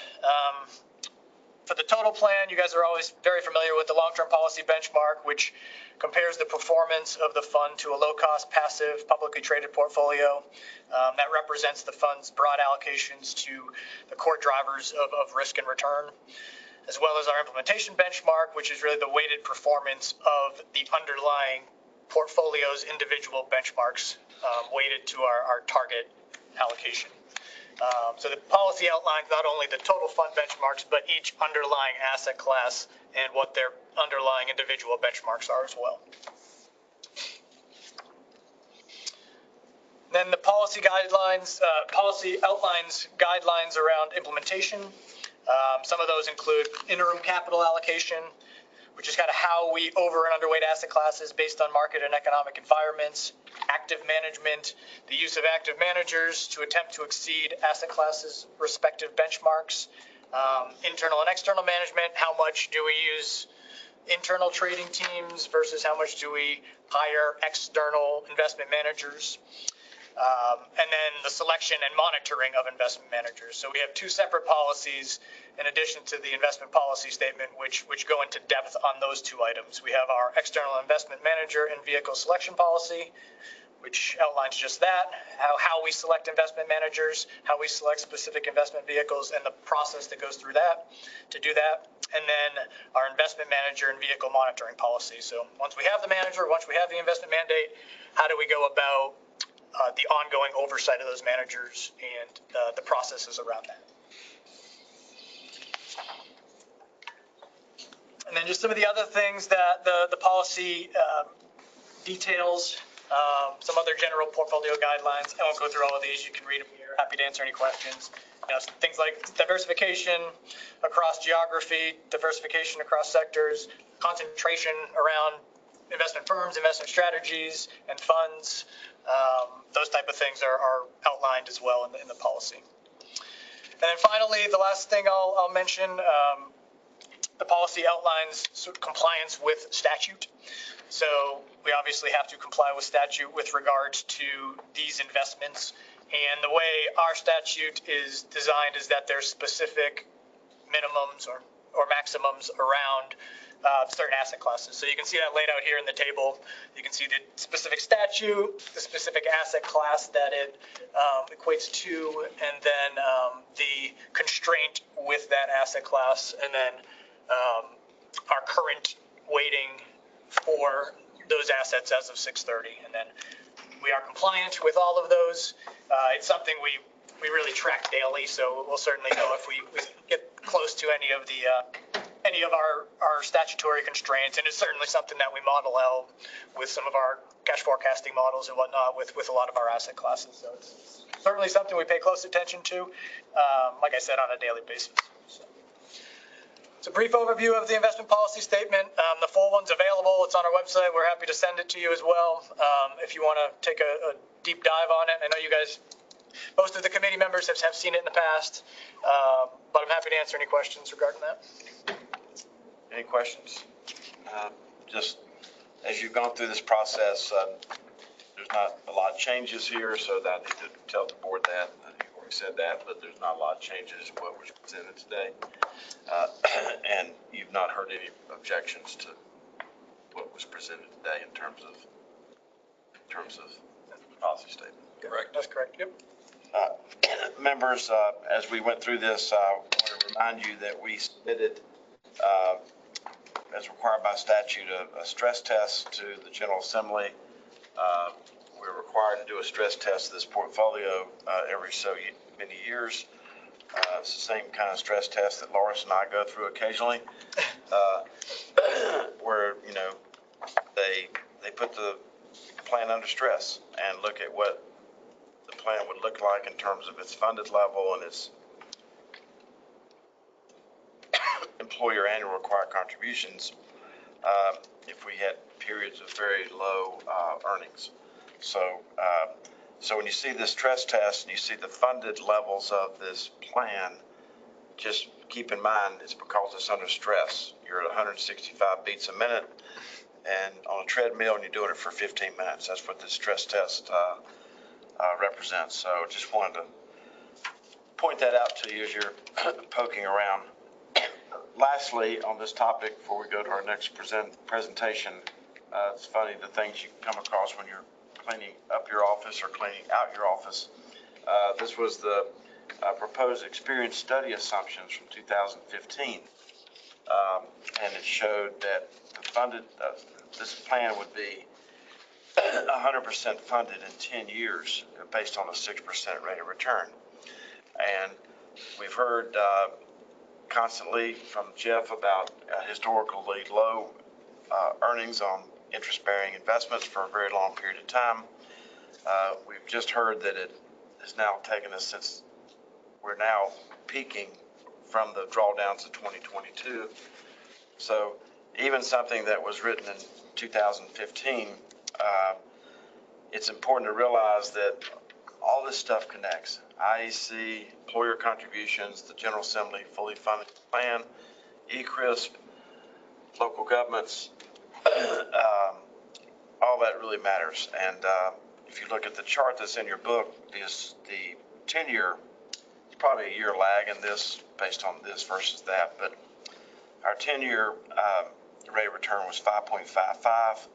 For the total plan, you guys are always very familiar with the long-term policy benchmark, which compares the performance of the fund to a low-cost, passive, publicly traded portfolio. That represents the fund's broad allocations to the core drivers of risk and return, as well as our implementation benchmark, which is really the weighted performance of the underlying portfolio's individual benchmarks weighted to our target allocation. So the policy outlines not only the total fund benchmarks, but each underlying asset class and what their underlying individual benchmarks are as well. Then the policy outlines guidelines around implementation. Some of those include interim capital allocation, which is kind of how we over and underweight asset classes based on market and economic environments. Active management, the use of active managers to attempt to exceed asset classes' respective benchmarks. Internal and external management, how much do we use internal trading teams versus how much do we hire external investment managers. And then the selection and monitoring of investment managers. So we have two separate policies in addition to the investment policy statement, which go into depth on those two items. We have our external investment manager and vehicle selection policy, which outlines just that, how we select investment managers, how we select specific investment vehicles, and the process that goes through that to do that. And then our investment manager and vehicle monitoring policy. So once we have the manager, once we have the investment mandate, how do we go about the ongoing oversight of those managers and the processes around that. And then just some of the other things that the policy details, some other general portfolio guidelines. I won't go through all of these. You can read them here. Happy to answer any questions. Things like diversification across geography, diversification across sectors, concentration around investment firms, investment strategies, and funds. Those type of things are outlined as well in the policy. And then finally, the last thing I'll mention, the policy outlines compliance with statute. So we obviously have to comply with statute with regards to these investments. And the way our statute is designed is that there's specific minimums or maximums around certain asset classes. So you can see that laid out here in the table. You can see the specific statute, the specific asset class that it equates to, and then the constraint with that asset class, and then our current weighting for those assets as of 6/30. And then we are compliant with all of those. It's something we really track daily, so we'll certainly know if we get close to any of our statutory constraints, and it's certainly something that we model out with some of our cash forecasting models and whatnot with a lot of our asset classes. So it's certainly something we pay close attention to, like I said, on a daily basis. So. It's a brief overview of the investment policy statement. The full one's available. It's on our website. We're happy to send it to you as well if you want to take a deep dive on it. I know you guys, most of the committee members have seen it in the past, but I'm happy to answer any questions regarding that. Any questions? Just as you've gone through this process, there's not a lot of changes here, so that I need to tell the board that. You already said that, but there's not a lot of changes to what was presented today. And you've not heard any objections to what was presented today in terms of the policy statement. Correct. That's correct. Yep. Members, as we went through this, I want to remind you that we submitted, as required by statute, a stress test to the General Assembly. We're required to do a stress test of this portfolio every so many years. It's the same kind of stress test that Loris and I go through occasionally, where, you know, they put the plan under stress and look at what the plan would look like in terms of its funded level and its employer annual required contributions if we had periods of very low earnings. So when you see this stress test and you see the funded levels of this plan, just keep in mind it's because it's under stress. You're at 165 beats a minute and on a treadmill and you're doing it for 15 minutes. That's what this stress test represents. So just wanted to point that out to you as you're poking around. Lastly, on this topic, before we go to our next presentation, it's funny the things you come across when you're cleaning up your office or cleaning out your office. This was the proposed experience study assumptions from 2015. And it showed that the funded, this plan would be 100% funded in 10 years based on a 6% rate of return. And we've heard constantly from Jeff about historically low earnings on interest-bearing investments for a very long period of time. We've just heard that it has now taken us since we're now peaking from the drawdowns of 2022. So even something that was written in 2015, it's important to realize that all this stuff connects. IEC, employer contributions, the General Assembly fully funded plan, ECRISP, local governments, all that really matters. And if you look at the chart that's in your book, the 10-year, it's probably a year lag in this based on this versus that, but our 10-year rate of return was 5.55.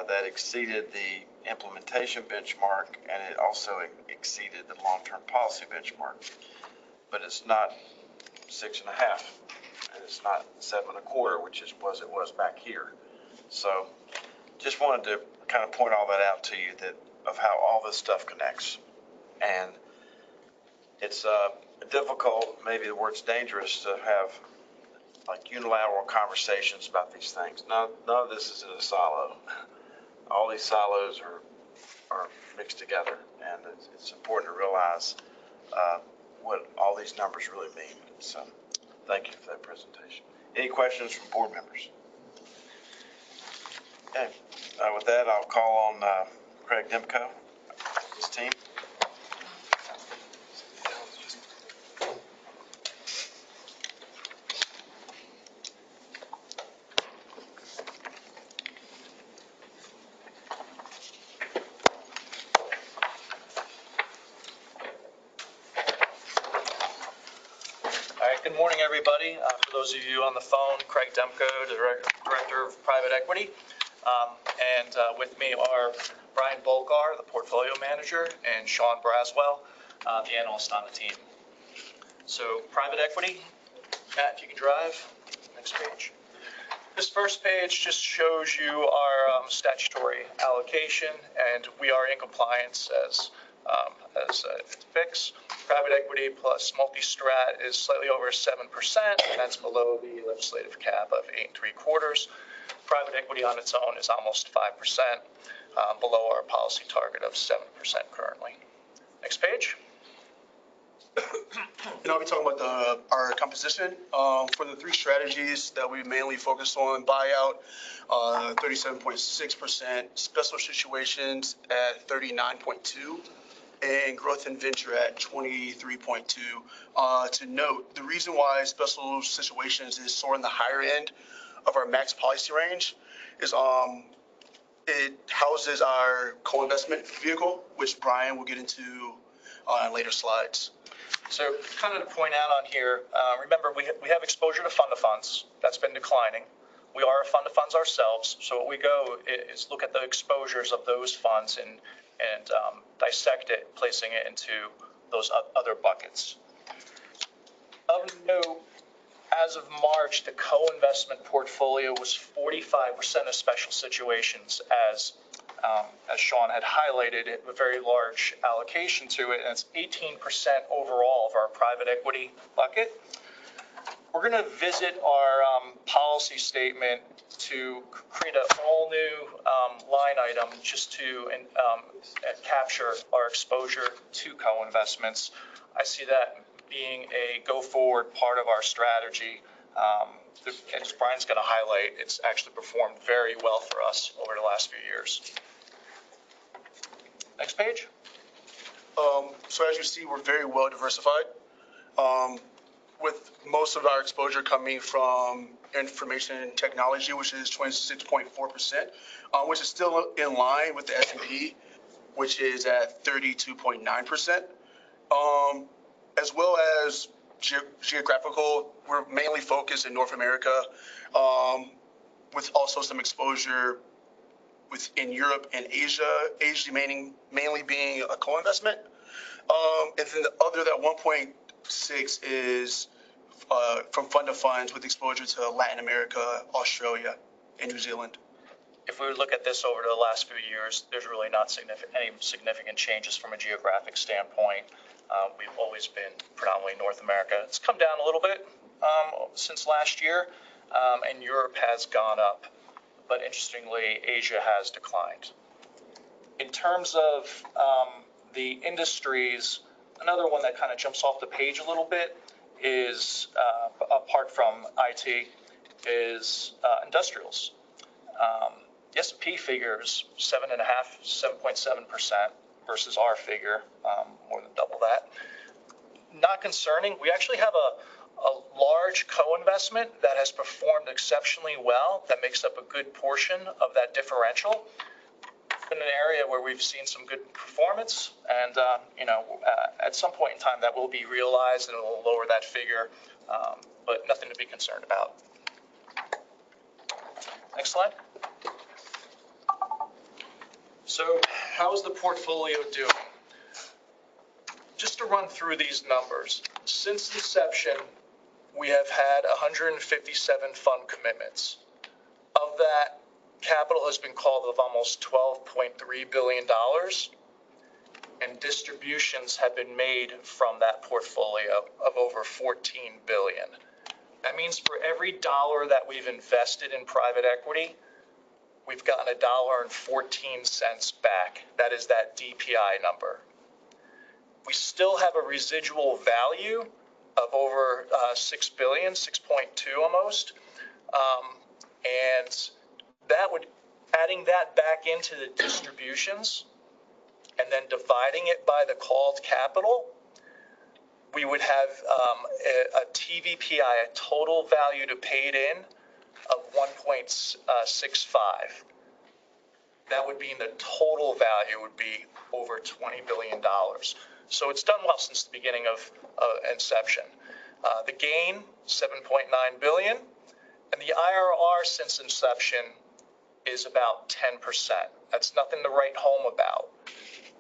That exceeded the implementation benchmark, and it also exceeded the long-term policy benchmark. But it's not 6.5, and it's not 7.25, which is was it was back here. So just wanted to kind of point all that out to you, that of how all this stuff connects. And it's difficult, maybe the word's dangerous, to have like unilateral conversations about these things. None of this is in a silo. All these silos are mixed together, and it's important to realize what all these numbers really mean. So thank you for that presentation. Any questions from board members? Okay, with that, I'll call on Craig Demko, his team. Good morning, everybody. For those of you on the phone, Craig Demko, Director of Private Equity. And with me are Brian Bolgar, the Portfolio Manager, and Sean Braswell, the analyst on the team. So private equity, Matt, if you can drive, next page. This first page just shows you our statutory allocation, and we are in compliance as fixed. Private equity plus multi-strat is slightly over 7%, and that's below the legislative cap of 8 3/4. Private equity on its own is almost 5%, below our policy target of 7% currently. Next page. And I'll be talking about our composition for the three strategies that we mainly focus on: buyout, 37.6%, special situations at 39.2%, and growth and venture at 23.2%. To note, the reason why special situations is soaring the higher end of our max policy range is it houses our co-investment vehicle, which Brian will get into in later slides. So kind of to point out on here, remember, we have exposure to fund of funds. That's been declining. We are a fund of funds ourselves. So what we go is look at the exposures of those funds and dissect it, placing it into those other buckets. Of note, as of March, the co-investment portfolio was 45% of special situations, as Sean had highlighted, a very large allocation to it, and it's 18% overall of our private equity bucket. We're going to visit our policy statement to create an all new line item just to capture our exposure to co-investments. I see that being a go-forward part of our strategy. As Brian's going to highlight, it's actually performed very well for us over the last few years. Next page. So as you see, we're very well diversified, with most of our exposure coming from information technology, which is 26.4%, which is still in line with the S&P, which is at 32.9%. As well as geographical, we're mainly focused in North America, with also some exposure in Europe and Asia. Asia mainly being a co-investment. And then the other, that 1.6 is from fund of funds with exposure to Latin America, Australia, and New Zealand. If we look at this over the last few years, there's really not any significant changes from a geographic standpoint. We've always been predominantly North America. It's come down a little bit since last year, and Europe has gone up. But interestingly, Asia has declined. In terms of the industries, another one that kind of jumps off the page a little bit is, apart from IT, is industrials. The S&P figures 7.7% versus our figure, more than double that. Not concerning. We actually have a large co-investment that has performed exceptionally well, that makes up a good portion of that differential. In an area where we've seen some good performance, and at some point in time that will be realized and it will lower that figure, but nothing to be concerned about. Next slide. So how's the portfolio doing? Just to run through these numbers, since inception, we have had 157 fund commitments. Of that, capital has been called of almost $12.3 billion, and distributions have been made from that portfolio of over $14 billion. That means for every dollar that we've invested in private equity, we've gotten $1.14 back. That is that DPI number. We still have a residual value of over $6 billion, 6.2 almost, and that would, adding that back into the distributions and then dividing it by the called capital, we would have a TVPI, a total value to paid in, of 1.65. That would mean the total value would be over $20 billion. So it's done well since the beginning of inception. The gain, $7.9 billion, and the IRR since inception is about 10%. That's nothing to write home about.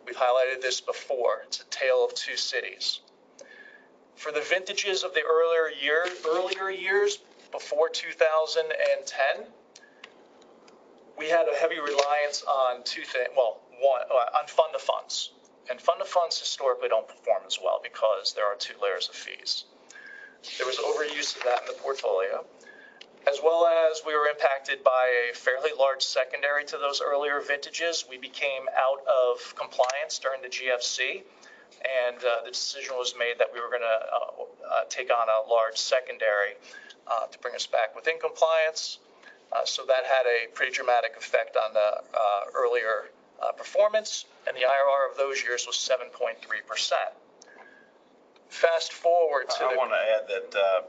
We've highlighted this before. It's a tale of two cities. For the vintages of the earlier years, before 2010, we had a heavy reliance on two things. Well, one, on fund of funds. And fund of funds historically don't perform as well because there are two layers of fees. There was overuse of that in the portfolio, as well as we were impacted by a fairly large secondary to those earlier vintages. We became out of compliance during the GFC. and the decision was made that we were going to take on a large secondary to bring us back within compliance. So that had a pretty dramatic effect on the earlier performance, and the IRR of those years was 7.3%. Fast forward to I want to add that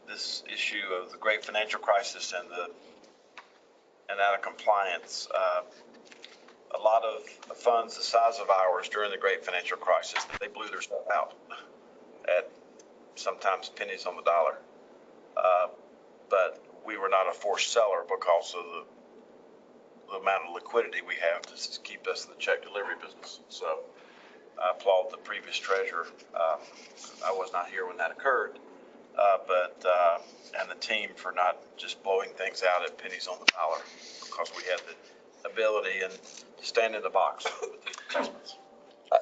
this issue of the great financial crisis and out of compliance, a lot of funds the size of ours during the great financial crisis, they blew their stuff out at sometimes pennies on the dollar. But we were not a forced seller because of the amount of liquidity we have to just keep us in the check delivery business. So I applaud the previous treasurer. I was not here when that occurred, and the team for not just blowing things out at pennies on the dollar, because we had the ability and stand in the box with these investments.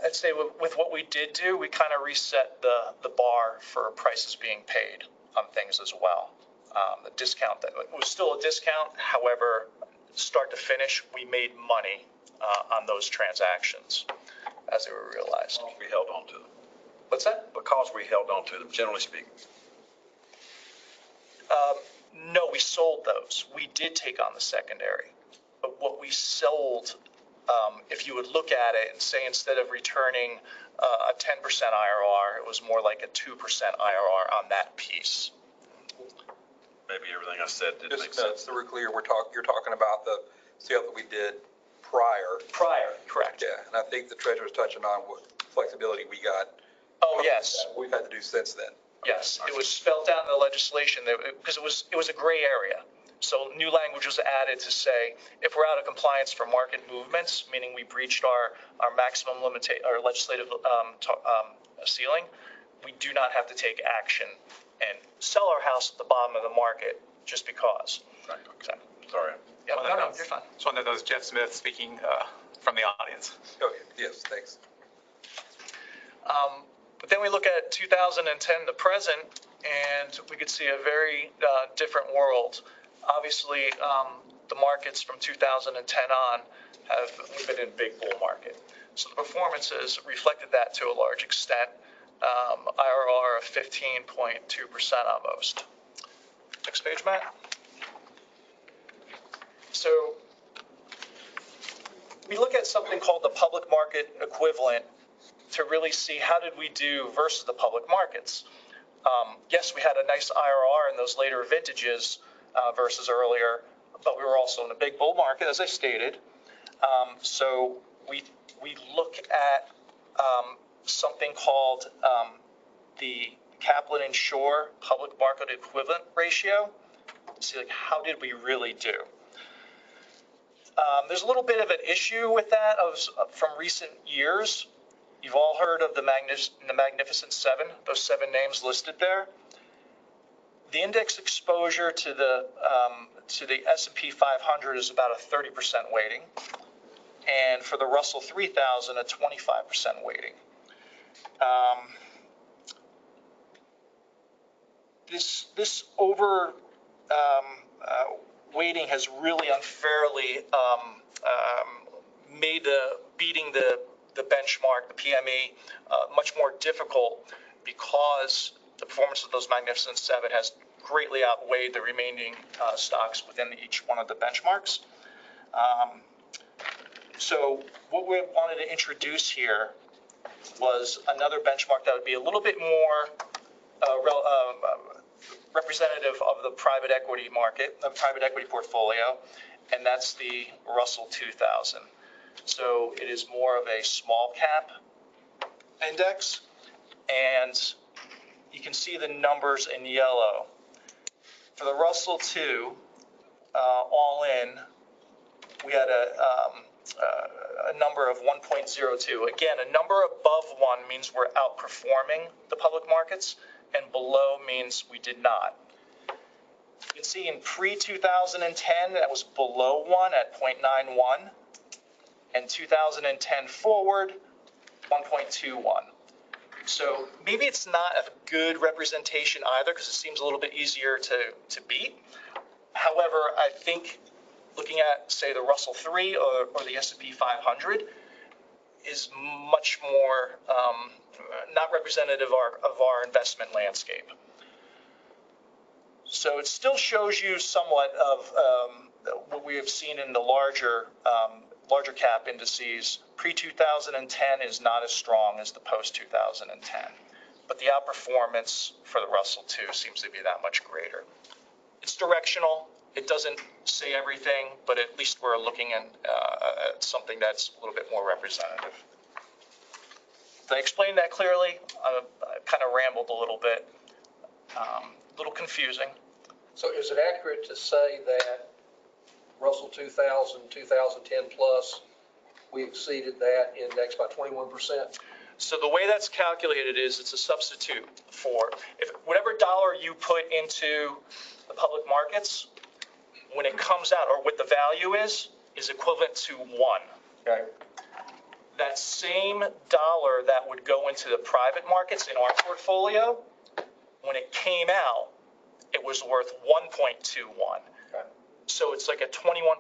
I'd say with what we did do, we kind of reset the bar for prices being paid on things as well. The discount, that it was still a discount. However, start to finish, we made money on those transactions as they were realized. We held on to them. What's that? Because we held on to them, generally speaking. No, we sold those. We did take on the secondary. But what we sold, if you would look at it and say instead of returning a 10% IRR, it was more like a 2% IRR on that piece. Maybe everything I said didn't make Just sense. so we're clear, you're talking about the sale that we did prior. Prior, correct. Yeah, and I think the treasurer's touching on what flexibility we got. Oh, yes. We've had to do since then. Yes, it was spelled out in the legislation because it was a gray area. So new language was added to say if we're out of compliance for market movements, meaning we breached our maximum our legislative ceiling, we do not have to take action and sell our house at the bottom of the market just because. Right. Okay. Sorry. Yeah, no, you're fine. Just wanted to know that was Jeff Smith speaking from the audience. Okay, yes, thanks. But then we look at 2010, the present, and we could see a very different world. Obviously, the markets from 2010 on we've been in a big bull market. So the performances reflected that to a large extent. IRR of 15.2% almost. Next page, Matt. So we look at something called the public market equivalent to really see how did we do versus the public markets. Yes, we had a nice IRR in those later vintages versus earlier, but we were also in a big bull market, as I stated. So we look at something called the Kaplan and Shore public market equivalent ratio. See, like, how did we really do? There's a little bit of an issue with that from recent years. You've all heard of the Magnificent Seven, those 7 names listed there. The index exposure to the S&P 500 is about a 30% weighting, and for the Russell 3000, a 25% weighting. This over weighting has really unfairly made beating the benchmark, the PME, much more difficult because the performance of those Magnificent Seven has greatly outweighed the remaining stocks within each one of the benchmarks. So what we wanted to introduce here was another benchmark that would be a little bit more representative of the private equity market, the private equity portfolio, and that's the Russell 2000. So it is more of a small cap index, and you can see the numbers in yellow. For the Russell 2, all in, we had a number of 1.02. Again, a number above 1 means we're outperforming the public markets, and below means we did not. You can see in pre-2010, that was below 1 at 0.91. And 2010 forward, 1.21. So maybe it's not a good representation either, because it seems a little bit easier to beat. However, I think looking at, say, the Russell 3 or the S&P 500, is much more not representative of our investment landscape. So it still shows you somewhat of what we have seen in the larger cap indices. Pre-2010 is not as strong as the post-2010, but the outperformance for the Russell 2 seems to be that much greater. It's directional. It doesn't say everything, but at least we're looking at something that's a little bit more representative. Did I explain that clearly? I kind of rambled a little bit. A little confusing. So is it accurate to say that Russell 2000, 2010 plus, we exceeded that index by 21%? So the way that's calculated is it's a substitute for whatever dollar you put into the public markets, when it comes out, or what the value is equivalent to 1. Okay. That same dollar that would go into the private markets in our portfolio, when it came out, it was worth 1.21. Okay. So it's like a 21%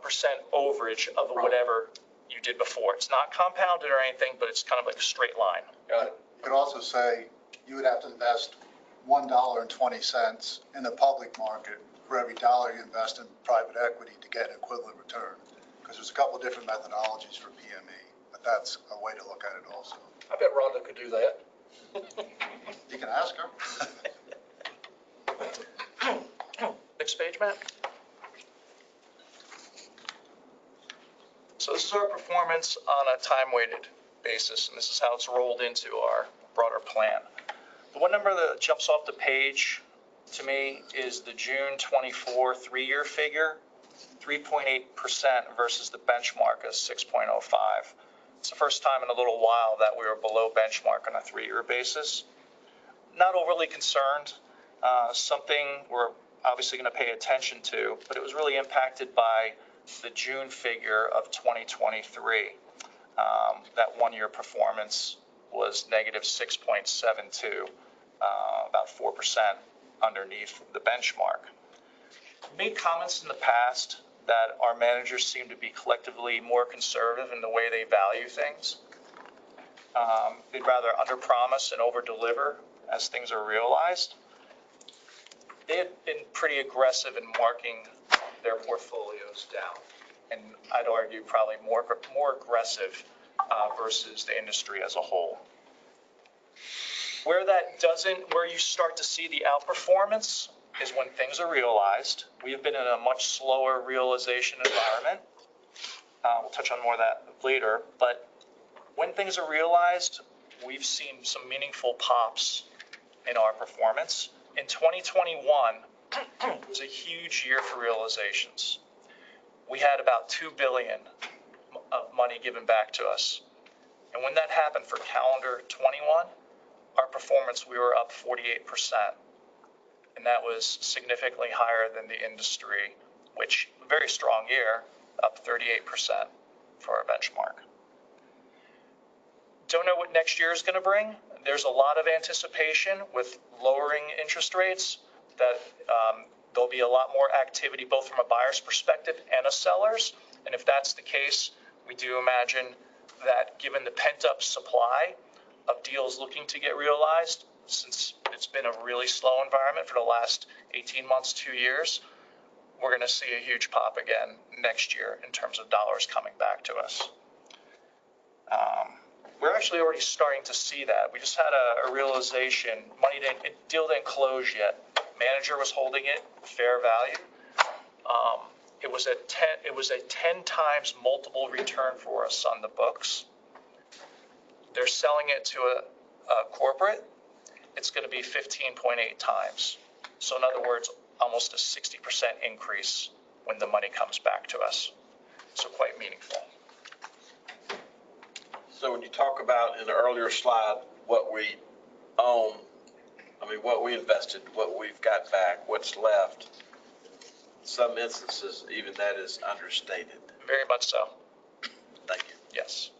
overage of whatever you did before. It's not compounded or anything, but it's kind of like a straight line. Got it. You could also say you would have to invest $1.20 in the public market for every dollar you invest in private equity to get an equivalent return. Because there's a couple of different methodologies for PME, but that's a way to look at it also. I bet Rhonda could do that. You can ask her. Next page, Matt. So this is our performance on a time-weighted basis, and this is how it's rolled into our broader plan. The one number that jumps off the page to me is the June 24 3-year figure, 3.8% versus the benchmark of 6.05. It's the first time in a little while that we were below benchmark on a 3-year basis. Not overly concerned. Something we're obviously going to pay attention to, but it was really impacted by the June figure of 2023. That 1-year performance was negative 6.72, about 4% underneath the benchmark. We made comments in the past that our managers seem to be collectively more conservative in the way they value things. They'd rather underpromise and overdeliver as things are realized. They had been pretty aggressive in marking their portfolios down, and I'd argue probably more aggressive versus the industry as a whole. Where you start to see the outperformance is when things are realized. We have been in a much slower realization environment. We'll touch on more of that later, but when things are realized, we've seen some meaningful pops in our performance. In 2021, it was a huge year for realizations. We had about $2 billion of money given back to us. And when that happened for calendar 21, our performance, we were up 48%. And that was significantly higher than the industry, which, a very strong year, up 38% for our benchmark. Don't know what next year is going to bring. There's a lot of anticipation with lowering interest rates that there'll be a lot more activity both from a buyer's perspective and a seller's. And if that's the case, we do imagine that given the pent-up supply of deals looking to get realized, since it's been a really slow environment for the last 18 months, 2 years, we're going to see a huge pop again next year in terms of dollars coming back to us. We're actually already starting to see that. We just had a realization, deal didn't close yet. Manager was holding it fair value. It was a 10 times multiple return for us on the books. They're selling it to a corporate. It's going to be 15.8 times. So in other words, almost a 60% increase when the money comes back to us. So quite meaningful. So when you talk about in the earlier slide, what we own, what we invested, what we've got back, what's left, in some instances, even that is understated. Very much so. Thank you. Yes.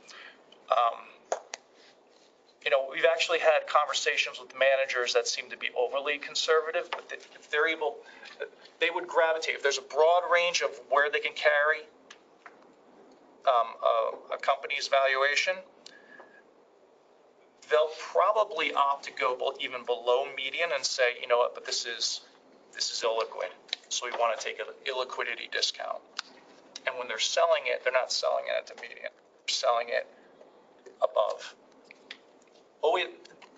We've actually had conversations with managers that seem to be overly conservative, but if they're able, they would gravitate. If there's a broad range of where they can carry a company's valuation, they'll probably opt to go even below median and say, you know what, but this is illiquid, so we want to take an illiquidity discount. And when they're selling it, they're not selling it at the median, they're selling it above.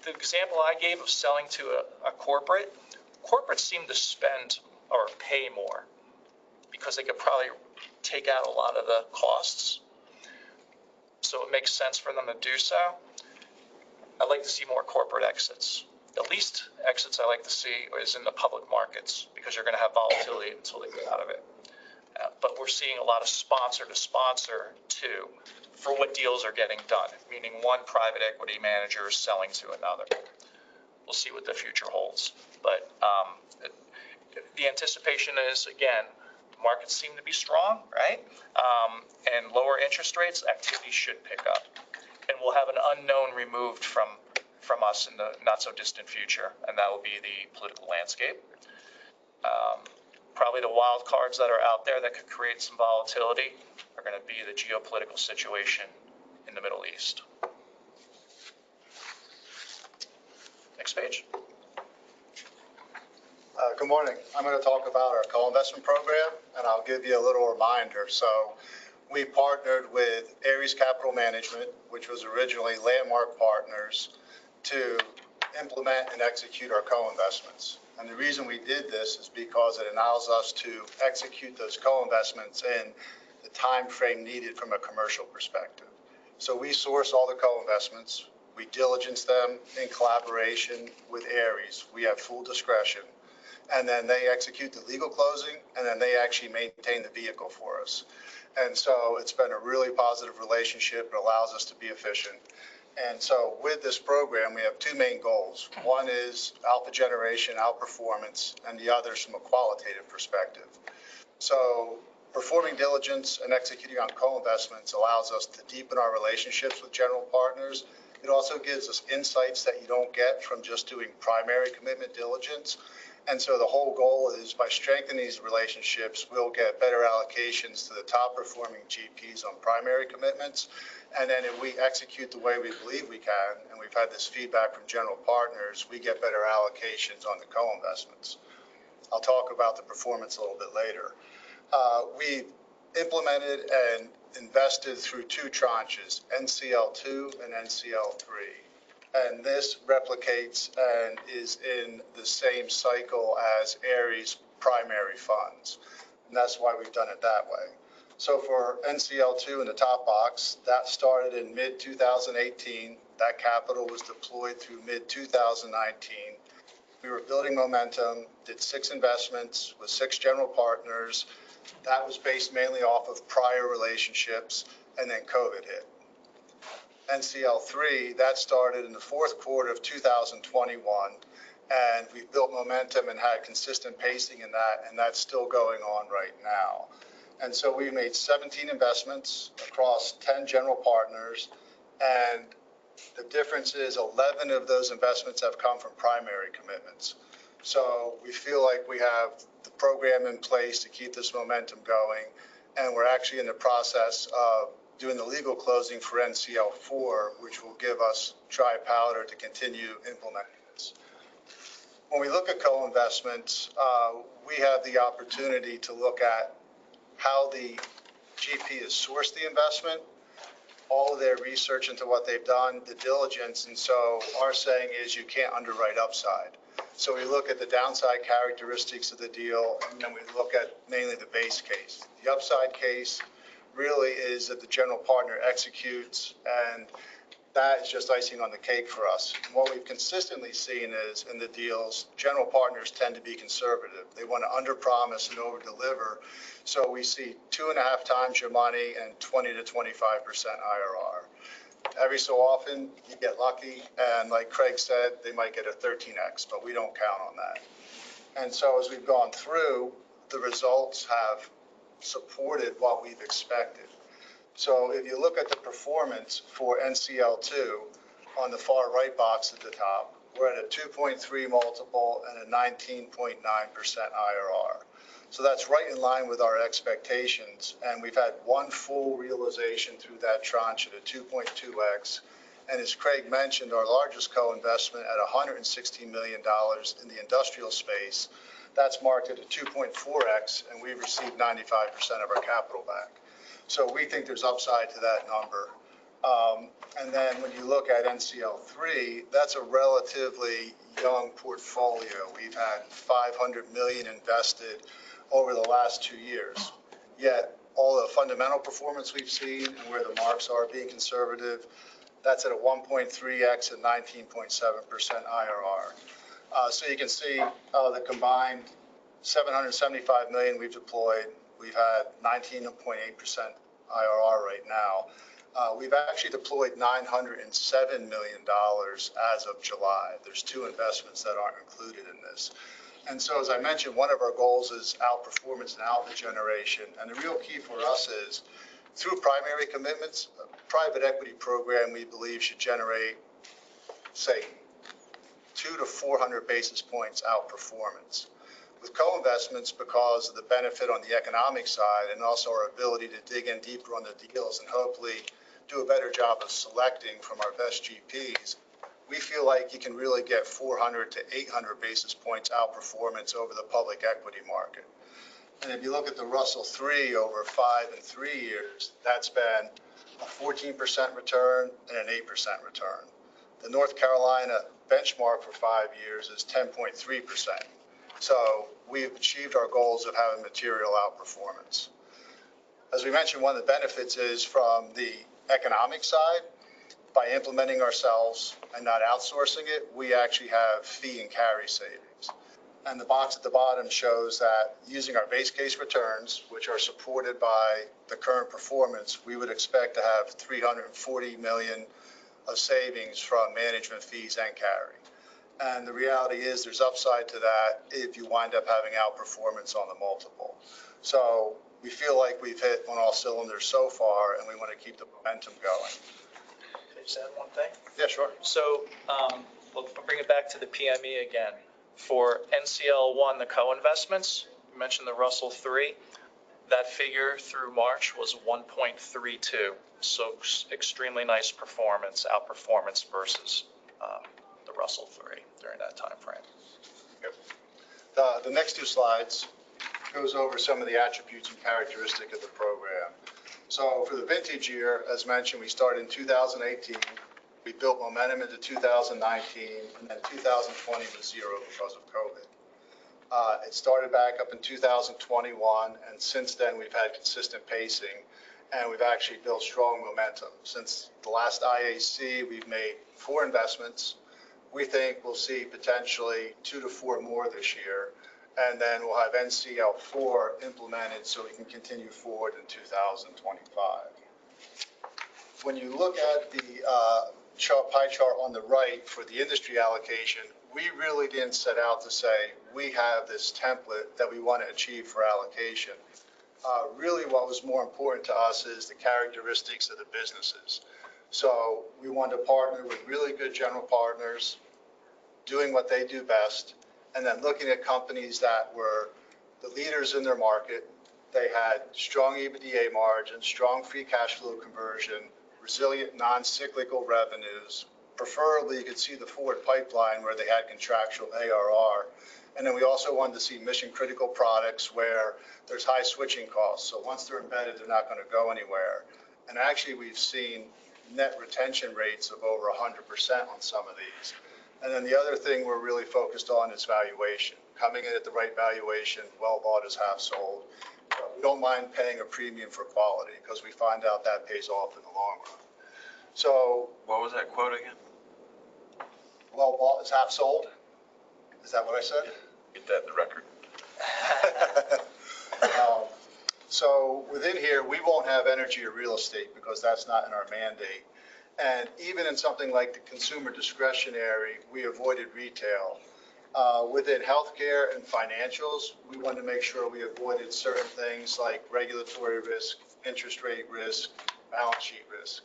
The example I gave of selling to a corporate, corporates seem to spend or pay more because they could probably take out a lot of the costs. So it makes sense for them to do so. I'd like to see more corporate exits. The least exits I like to see is in the public markets because you're going to have volatility until they get out of it. But we're seeing a lot of sponsor to sponsor too for what deals are getting done, meaning one private equity manager is selling to another. We'll see what the future holds. But the anticipation is, again, markets seem to be strong, right? And lower interest rates, activity should pick up. And we'll have an unknown removed from us in the not so distant future, and that will be the political landscape. Probably the wild cards that are out there that could create some volatility are going to be the geopolitical situation in the Middle East. Next page. Good morning. I'm going to talk about our co-investment program, and I'll give you a little reminder. So we partnered with Ares Capital Management, which was originally Landmark Partners, to implement and execute our co-investments. And the reason we did this is because it allows us to execute those co-investments in the time frame needed from a commercial perspective. So we source all the co-investments. We diligence them in collaboration with Ares. We have full discretion. And then they execute the legal closing, and then they actually maintain the vehicle for us. And so it's been a really positive relationship. It allows us to be efficient. And so with this program, we have two main goals. One is alpha generation, outperformance, and the other is from a qualitative perspective. So performing diligence and executing on co-investments allows us to deepen our relationships with general partners. It also gives us insights that you don't get from just doing primary commitment diligence. And so the whole goal is by strengthening these relationships, we'll get better allocations to the top performing GPs on primary commitments. And then if we execute the way we believe we can, and we've had this feedback from general partners, we get better allocations on the co-investments. I'll talk about the performance a little bit later. We implemented and invested through two tranches, NCL2 and NCL3. And this replicates and is in the same cycle as Ares primary funds. And that's why we've done it that way. So for NCL2 in the top box, that started in mid-2018. That capital was deployed through mid-2019. We were building momentum, did 6 investments with 6 general partners. That was based mainly off of prior relationships, and then COVID hit. NCL3, that started in the fourth quarter of 2021, and we've built momentum and had consistent pacing in that, and that's still going on right now. And so we made 17 investments across 10 general partners, and the difference is 11 of those investments have come from primary commitments. So we feel like we have the program in place to keep this momentum going, and we're actually in the process of doing the legal closing for NCL4, which will give us dry powder to continue implementing this. When we look at co-investments, we have the opportunity to look at how the GP has sourced the investment, all of their research into what they've done, the diligence, and so our saying is you can't underwrite upside. So we look at the downside characteristics of the deal, and then we look at mainly the base case. The upside case really is that the general partner executes, and that is just icing on the cake for us. And what we've consistently seen is in the deals, general partners tend to be conservative. They want to underpromise and overdeliver. So we see 2.5 times your money and 20 to 25% IRR. Every so often you get lucky, and like Craig said, they might get a 13x, but we don't count on that. And so as we've gone through, the results have supported what we've expected. So if you look at the performance for NCL2 on the far right box at the top, we're at a 2.3 multiple and a 19.9% IRR. So that's right in line with our expectations. And we've had one full realization through that tranche at a 2.2x. And as Craig mentioned, our largest co-investment at $116 million in the industrial space, that's marked at a 2.4x, and we've received 95% of our capital back. So we think there's upside to that number. And then when you look at NCL3, that's a relatively young portfolio. We've had $500 million invested over the last 2 years. Yet all the fundamental performance we've seen and where the marks are being conservative, that's at a 1.3x and 19.7% IRR. So you can see the combined $775 million we've deployed. We've had 19.8% IRR right now. We've actually deployed $907 million as of July. There's 2 investments that aren't included in this. And so, as I mentioned, one of our goals is outperformance and alpha generation. And the real key for us is through primary commitments, a private equity program we believe should generate, say, 200 to 400 basis points outperformance. With co-investments, because of the benefit on the economic side and also our ability to dig in deeper on the deals and hopefully do a better job of selecting from our best GPs, we feel like you can really get 400 to 800 basis points outperformance over the public equity market. And if you look at the Russell 3 over 5 and 3 years, that's been a 14% return and an 8% return. The North Carolina benchmark for 5 years is 10.3%. So we've achieved our goals of having material outperformance. As we mentioned, one of the benefits is from the economic side. By implementing ourselves and not outsourcing it, we actually have fee and carry savings. And the box at the bottom shows that using our base case returns, which are supported by the current performance, we would expect to have $340 million of savings from management fees and carry. And the reality is there's upside to that if you wind up having outperformance on the multiple. So we feel like we've hit on all cylinders so far, and we want to keep the momentum going. Can I just add one thing? Yeah, sure. So we'll bring it back to the PME again. For NCL1, the co-investments, you mentioned the Russell 3. That figure through March was 1.32. So extremely nice performance, outperformance versus the Russell 3 during that time frame. Yep. The next 2 slides goes over some of the attributes and characteristics of the program. So for the vintage year, as mentioned, we started in 2018. We built momentum into 2019, and then 2020 was 0 because of COVID. It started back up in 2021, and since then we've had consistent pacing, and we've actually built strong momentum. Since the last IAC, we've made 4 investments. We think we'll see potentially 2 to 4 more this year, and then we'll have NCL4 implemented so we can continue forward in 2025. When you look at the pie chart on the right for the industry allocation, we really didn't set out to say we have this template that we want to achieve for allocation. Really what was more important to us is the characteristics of the businesses. So we wanted to partner with really good general partners, doing what they do best, and then looking at companies that were the leaders in their market. They had strong EBITDA margins, strong free cash flow conversion, resilient non-cyclical revenues. Preferably, you could see the forward pipeline where they had contractual ARR. And then we also wanted to see mission-critical products where there's high switching costs. So once they're embedded, they're not going to go anywhere. And actually, we've seen net retention rates of over 100% on some of these. And then the other thing we're really focused on is valuation. Coming in at the right valuation, well bought is half sold. We don't mind paying a premium for quality because we find out that pays off in the long run. So What was that quote again? well bought is half sold. Is that what I said? Get that in the record. So within here, we won't have energy or real estate because that's not in our mandate. And even in something like the consumer discretionary, we avoided retail. Within healthcare and financials, we wanted to make sure we avoided certain things like regulatory risk, interest rate risk, balance sheet risk.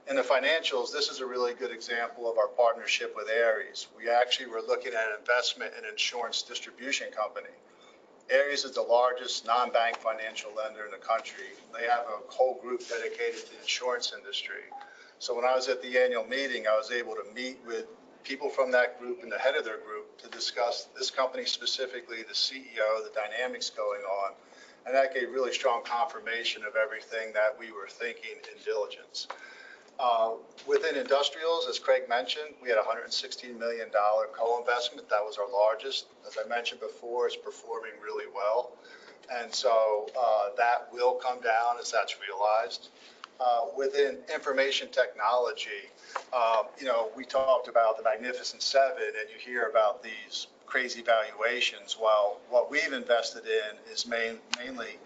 In the financials, this is a really good example of our partnership with Ares. We actually were looking at an investment in an insurance distribution company. Ares is the largest non-bank financial lender in the country. They have a whole group dedicated to the insurance industry. So when I was at the annual meeting, I was able to meet with people from that group and the head of their group to discuss this company specifically, the CEO, the dynamics going on. And that gave really strong confirmation of everything that we were thinking in diligence. Within industrials, as Craig mentioned, we had a $116 million co-investment. That was our largest. As I mentioned before, it's performing really well. And so that will come down as that's realized. Within information technology, we talked about the Magnificent Seven, and you hear about these crazy valuations. While what we've invested in is mainly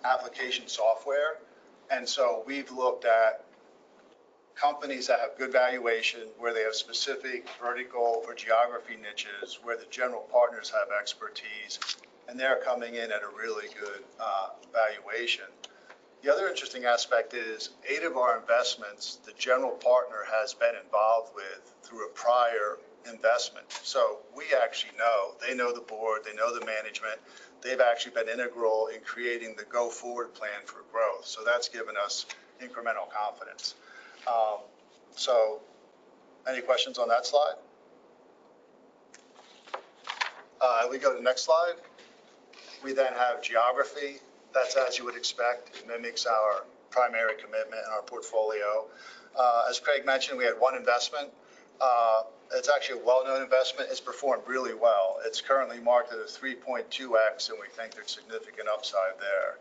application software. And so we've looked at companies that have good valuation, where they have specific vertical or geography niches, where the general partners have expertise, and they're coming in at a really good valuation. The other interesting aspect is 8 of our investments, the general partner has been involved with through a prior investment. So we actually know, they know the board, they know the management, they've actually been integral in creating the go forward plan for growth. So that's given us incremental confidence. So any questions on that slide? We go to the next slide. We then have geography. That's as you would expect. It mimics our primary commitment in our portfolio. As Craig mentioned, we had one investment. It's actually a well-known investment. It's performed really well. It's currently marked at a 3.2x, and we think there's significant upside there.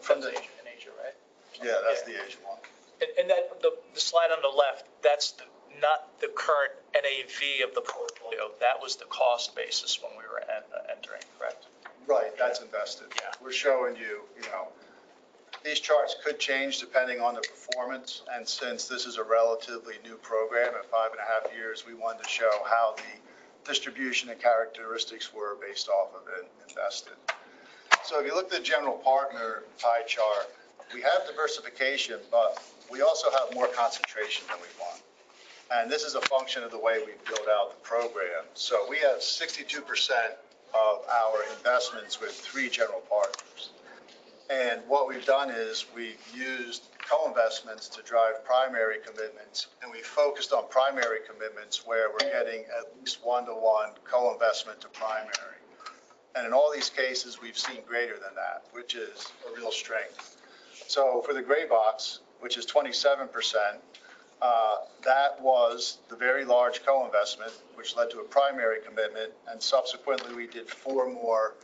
From the Asia, right? Yeah, that's the Asian one. And that the slide on the left, that's not the current NAV of the portfolio. That was the cost basis when we were entering, correct? Right, that's invested. Yeah. We're showing you, these charts could change depending on the performance. And since this is a relatively new program at 5.5 years, we wanted to show how the distribution and characteristics were based off of it invested. So if you look at the general partner pie chart, we have diversification, but we also have more concentration than we want. And this is a function of the way we build out the program. So we have 62% of our investments with 3 general partners. And what we've done is we've used co-investments to drive primary commitments, and we focused on primary commitments where we're getting at least 1-to-1 co-investment to primary. And in all these cases, we've seen greater than that, which is a real strength. So for the gray box, which is 27%, that was the very large co-investment, which led to a primary commitment, and subsequently we did 4 more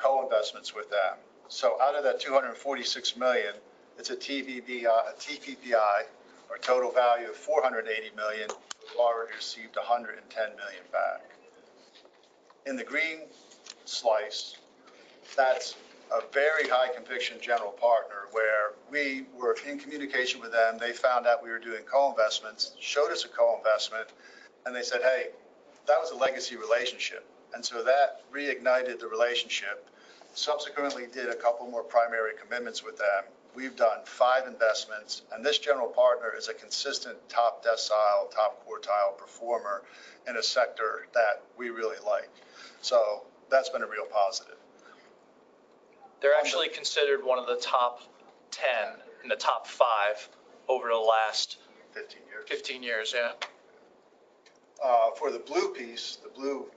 co-investments with them. So out of that $246 million, it's a TVPI, or total value of $480 million. We've already received $110 million back. In the green slice, that's a very high conviction general partner where we were in communication with them. They found out we were doing co-investments, showed us a co-investment, and they said, hey, that was a legacy relationship. And so that reignited the relationship. Subsequently did a couple more primary commitments with them. We've done 5 investments, and this general partner is a consistent top decile, top quartile performer in a sector that we really like. So that's been a real positive. They're actually considered one of the top 10 and the top 5 over the last 15 years, yeah. For the blue piece, the blue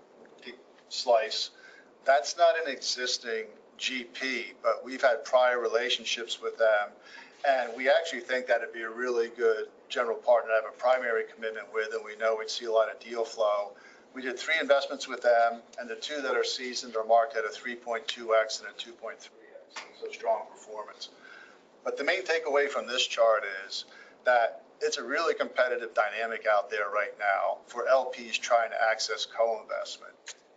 slice, that's not an existing GP, but we've had prior relationships with them, and we actually think that it'd be a really good general partner to have a primary commitment with, and we know we'd see a lot of deal flow. We did 3 investments with them, and the 2 that are seasoned are marked at a 3.2x and a 2.3x, so strong performance. But the main takeaway from this chart is that it's a really competitive dynamic out there right now for LPs trying to access co-investment.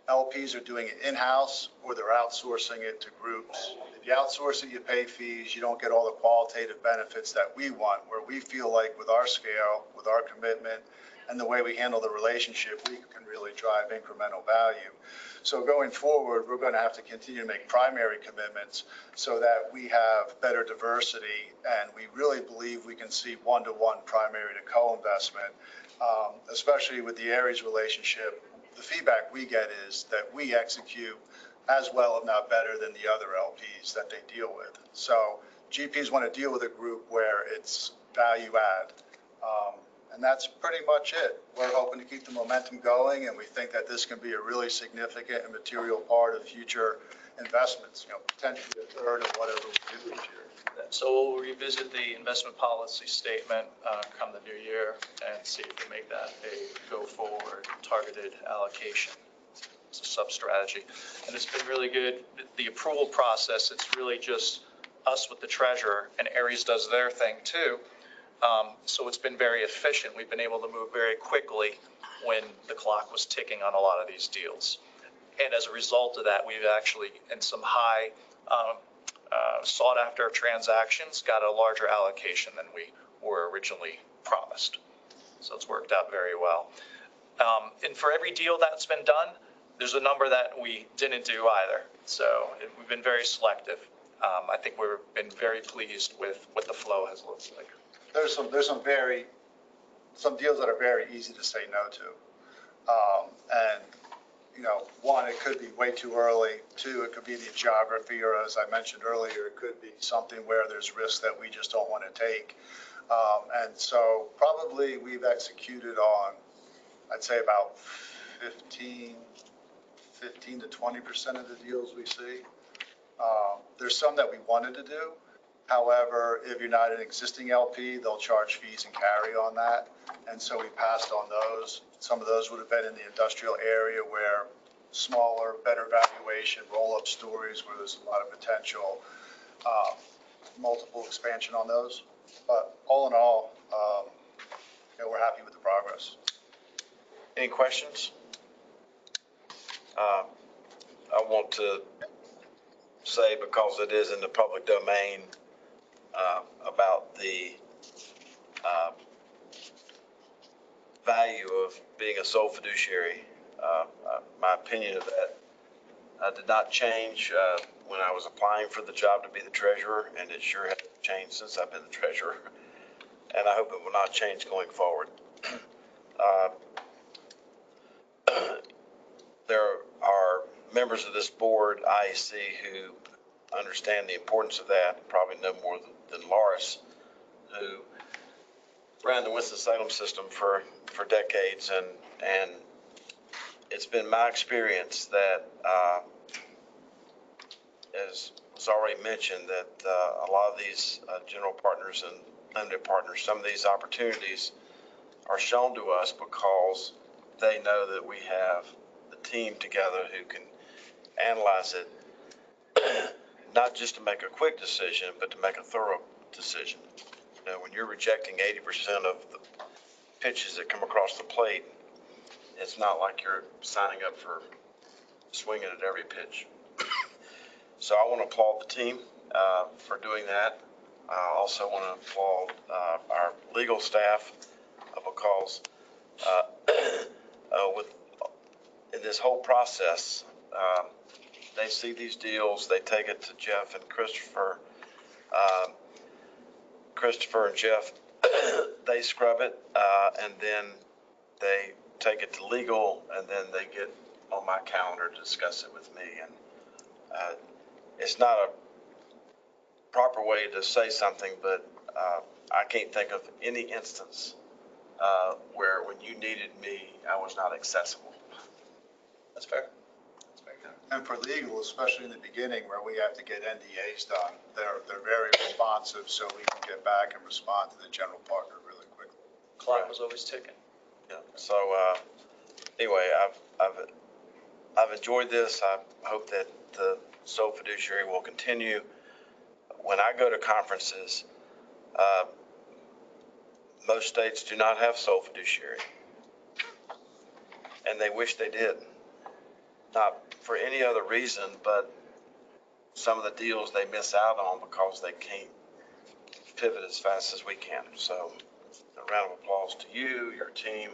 LPs are doing it in-house or they're outsourcing it to groups. If you outsource it, you pay fees. You don't get all the qualitative benefits that we want, where we feel like with our scale, with our commitment, and the way we handle the relationship, we can really drive incremental value. So going forward, we're going to have to continue to make primary commitments so that we have better diversity, and we really believe we can see 1-to-1 primary to co-investment, especially with the Ares relationship. The feedback we get is that we execute as well, if not better, than the other LPs that they deal with. So GPs want to deal with a group where it's value add. And that's pretty much it. We're hoping to keep the momentum going, and we think that this can be a really significant and material part of future investments, potentially a third of whatever we do each year. So we'll revisit the investment policy statement come the new year and see if we make that a go-forward targeted allocation. It's a sub-strategy. And it's been really good. The approval process, it's really just us with the treasurer, and Aries does their thing too. So it's been very efficient. We've been able to move very quickly when the clock was ticking on a lot of these deals. And as a result of that, we've actually, in some high sought after transactions, got a larger allocation than we were originally promised. So it's worked out very well. And for every deal that's been done, there's a number that we didn't do either. So we've been very selective. I think we've been very pleased with what the flow has looked like. There's some deals that are very easy to say no to. And, one, it could be way too early. Two, it could be the geography, or as I mentioned earlier, it could be something where there's risk that we just don't want to take. And so probably we've executed on, I'd say about 15 to 20% of the deals we see. There's some that we wanted to do. However, if you're not an existing LP, they'll charge fees and carry on that. And so we passed on those. Some of those would have been in the industrial area where smaller, better valuation, roll-up stories where there's a lot of potential, multiple expansion on those. But all in all, we're happy with the progress. Any questions? I want to say, because it is in the public domain, about the value of being a sole fiduciary. My opinion of that did not change when I was applying for the job to be the treasurer, and it sure hasn't changed since I've been the treasurer. And I hope it will not change going forward. There are members of this board, IEC, who understand the importance of that, probably no more than Loris, who ran the Winston-Salem system for decades, and it's been my experience that, as was already mentioned, that a lot of these general partners and limited partners, some of these opportunities are shown to us because they know that we have the team together who can analyze it, not just to make a quick decision, but to make a thorough decision. When you're rejecting 80% of the pitches that come across the plate, it's not like you're signing up for swinging at every pitch. So I want to applaud the team for doing that. I also want to applaud our legal staff because in this whole process, they see these deals, they take it to Jeff and Christopher. Christopher and Jeff, they scrub it, and then they take it to legal, and then they get on my calendar to discuss it with me. And it's not a proper way to say something, but I can't think of any instance where when you needed me, I was not accessible. That's fair. And for legal, especially in the beginning where we have to get NDAs done, they're very responsive, so we can get back and respond to the general partner really quickly. Clock was always ticking. Yeah. So anyway, I've enjoyed this. I hope that the sole fiduciary will continue. When I go to conferences, most states do not have sole fiduciary, and they wish they did. Not for any other reason, but some of the deals they miss out on because they can't pivot as fast as we can. So a round of applause to you, your team,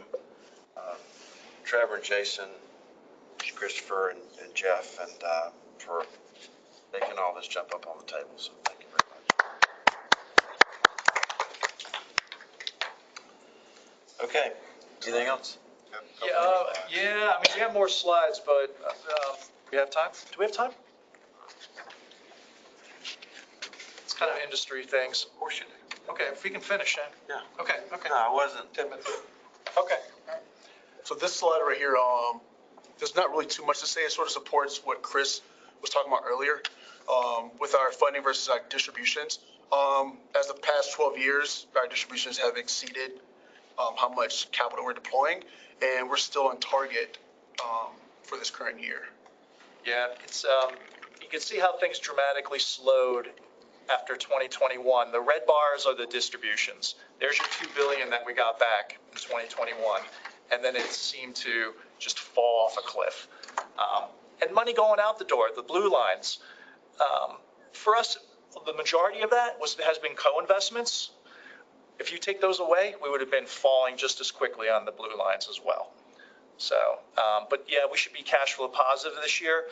Trevor and Jason, Christopher and Jeff, and for making all this jump up on the table. So thank you very much. Okay, anything else? Yeah, I mean, we have more slides, but we have time? Do we have time? It's kind of industry things. Of course you do. Okay, if we can finish, then. Yeah. Okay, okay. No, I wasn't. 10 minutes. Okay. So this slide right here, there's not really too much to say. It sort of supports what Chris was talking about earlier, with our funding versus our distributions. As the past 12 years, our distributions have exceeded how much capital we're deploying, and we're still on target for this current year. Yeah, it's, you can see how things dramatically slowed after 2021. The red bars are the distributions. There's your 2 billion that we got back in 2021. And then it seemed to just fall off a cliff. And money going out the door, the blue lines. For us, the majority of that has been co-investments. If you take those away, we would have been falling just as quickly on the blue lines as well. So, but yeah, we should be cash flow positive this year.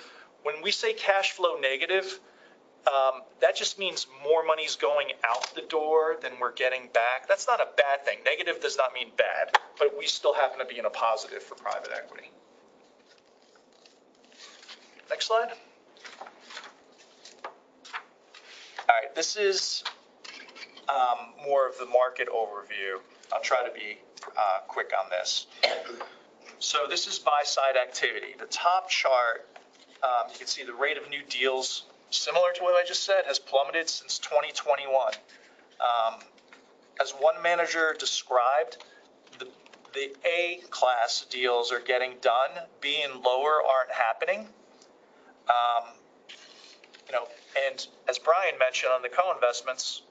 When we say cash flow negative, that just means more money's going out the door than we're getting back. That's not a bad thing. Negative does not mean bad, but we still happen to be in a positive for private equity. Next slide. All right, this is more of the market overview. I'll try to be quick on this. So this is buy-side activity. The top chart, you can see the rate of new deals, similar to what I just said, has plummeted since 2021. As one manager described, the A-class deals are getting done. B and lower aren't happening. You know, and as Brian mentioned on the co-investments,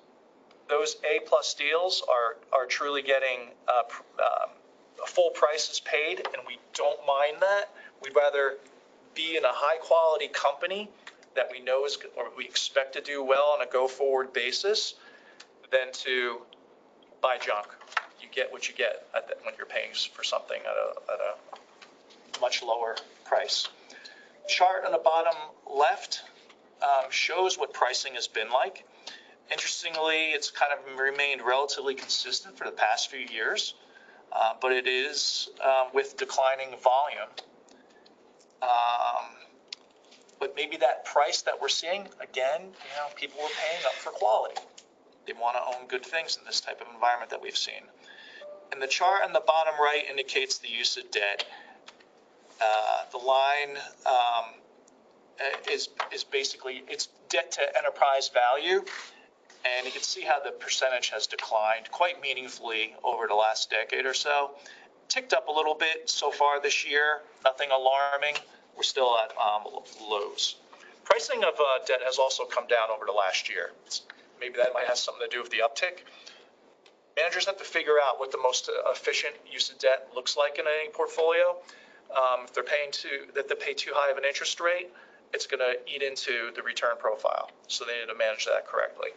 those A-plus deals are truly getting full prices paid, and we don't mind that. We'd rather be in a high-quality company that we know is, or we expect to do well on a go-forward basis, than to buy junk. You get what you get when you're paying for something at a much lower price. Chart on the bottom left shows what pricing has been like. Interestingly, it's kind of remained relatively consistent for the past few years, but it is with declining volume. But maybe that price that we're seeing, again, you know, people are paying up for quality. They want to own good things in this type of environment that we've seen. And the chart on the bottom right indicates the use of debt. The line is basically, it's debt to enterprise value. And you can see how the percentage has declined quite meaningfully over the last decade or so. Ticked up a little bit so far this year, nothing alarming. We're still at lows. Pricing of debt has also come down over the last year. Maybe that might have something to do with the uptick. Managers have to figure out what the most efficient use of debt looks like in any portfolio. If they're paying they pay too high of an interest rate, it's going to eat into the return profile. So they need to manage that correctly.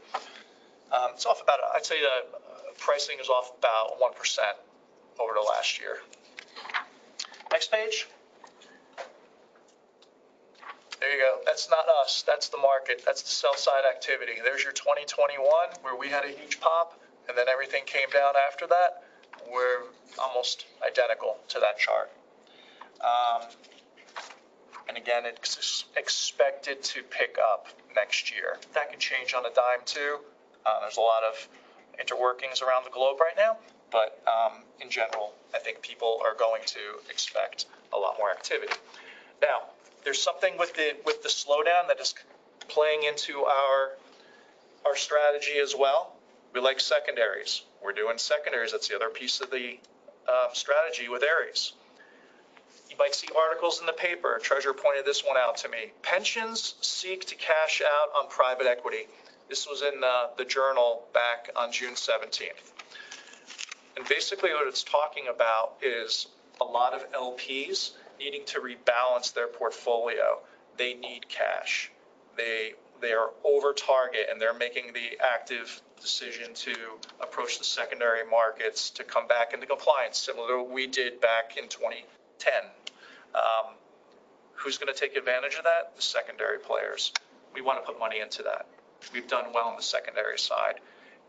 It's off about, I'd say pricing is off about 1% over the last year. Next page. There you go. That's not us. That's the market. That's the sell side activity. There's your 2021 where we had a huge pop and then everything came down after that. We're almost identical to that chart. And again, it's expected to pick up next year. That can change on a dime too. There's a lot of interworkings around the globe right now, but in general, I think people are going to expect a lot more activity. Now, there's something with the slowdown that is playing into our strategy as well. We like secondaries. We're doing secondaries. That's the other piece of the strategy with Ares. You might see articles in the paper. Treasurer pointed this one out to me. Pensions seek to cash out on private equity. This was in the journal back on June 17th. And basically what it's talking about is a lot of LPs needing to rebalance their portfolio. They need cash. They are over target and they're making the active decision to approach the secondary markets to come back into compliance, similar to what we did back in 2010. Who's going to take advantage of that? The secondary players. We want to put money into that. We've done well on the secondary side.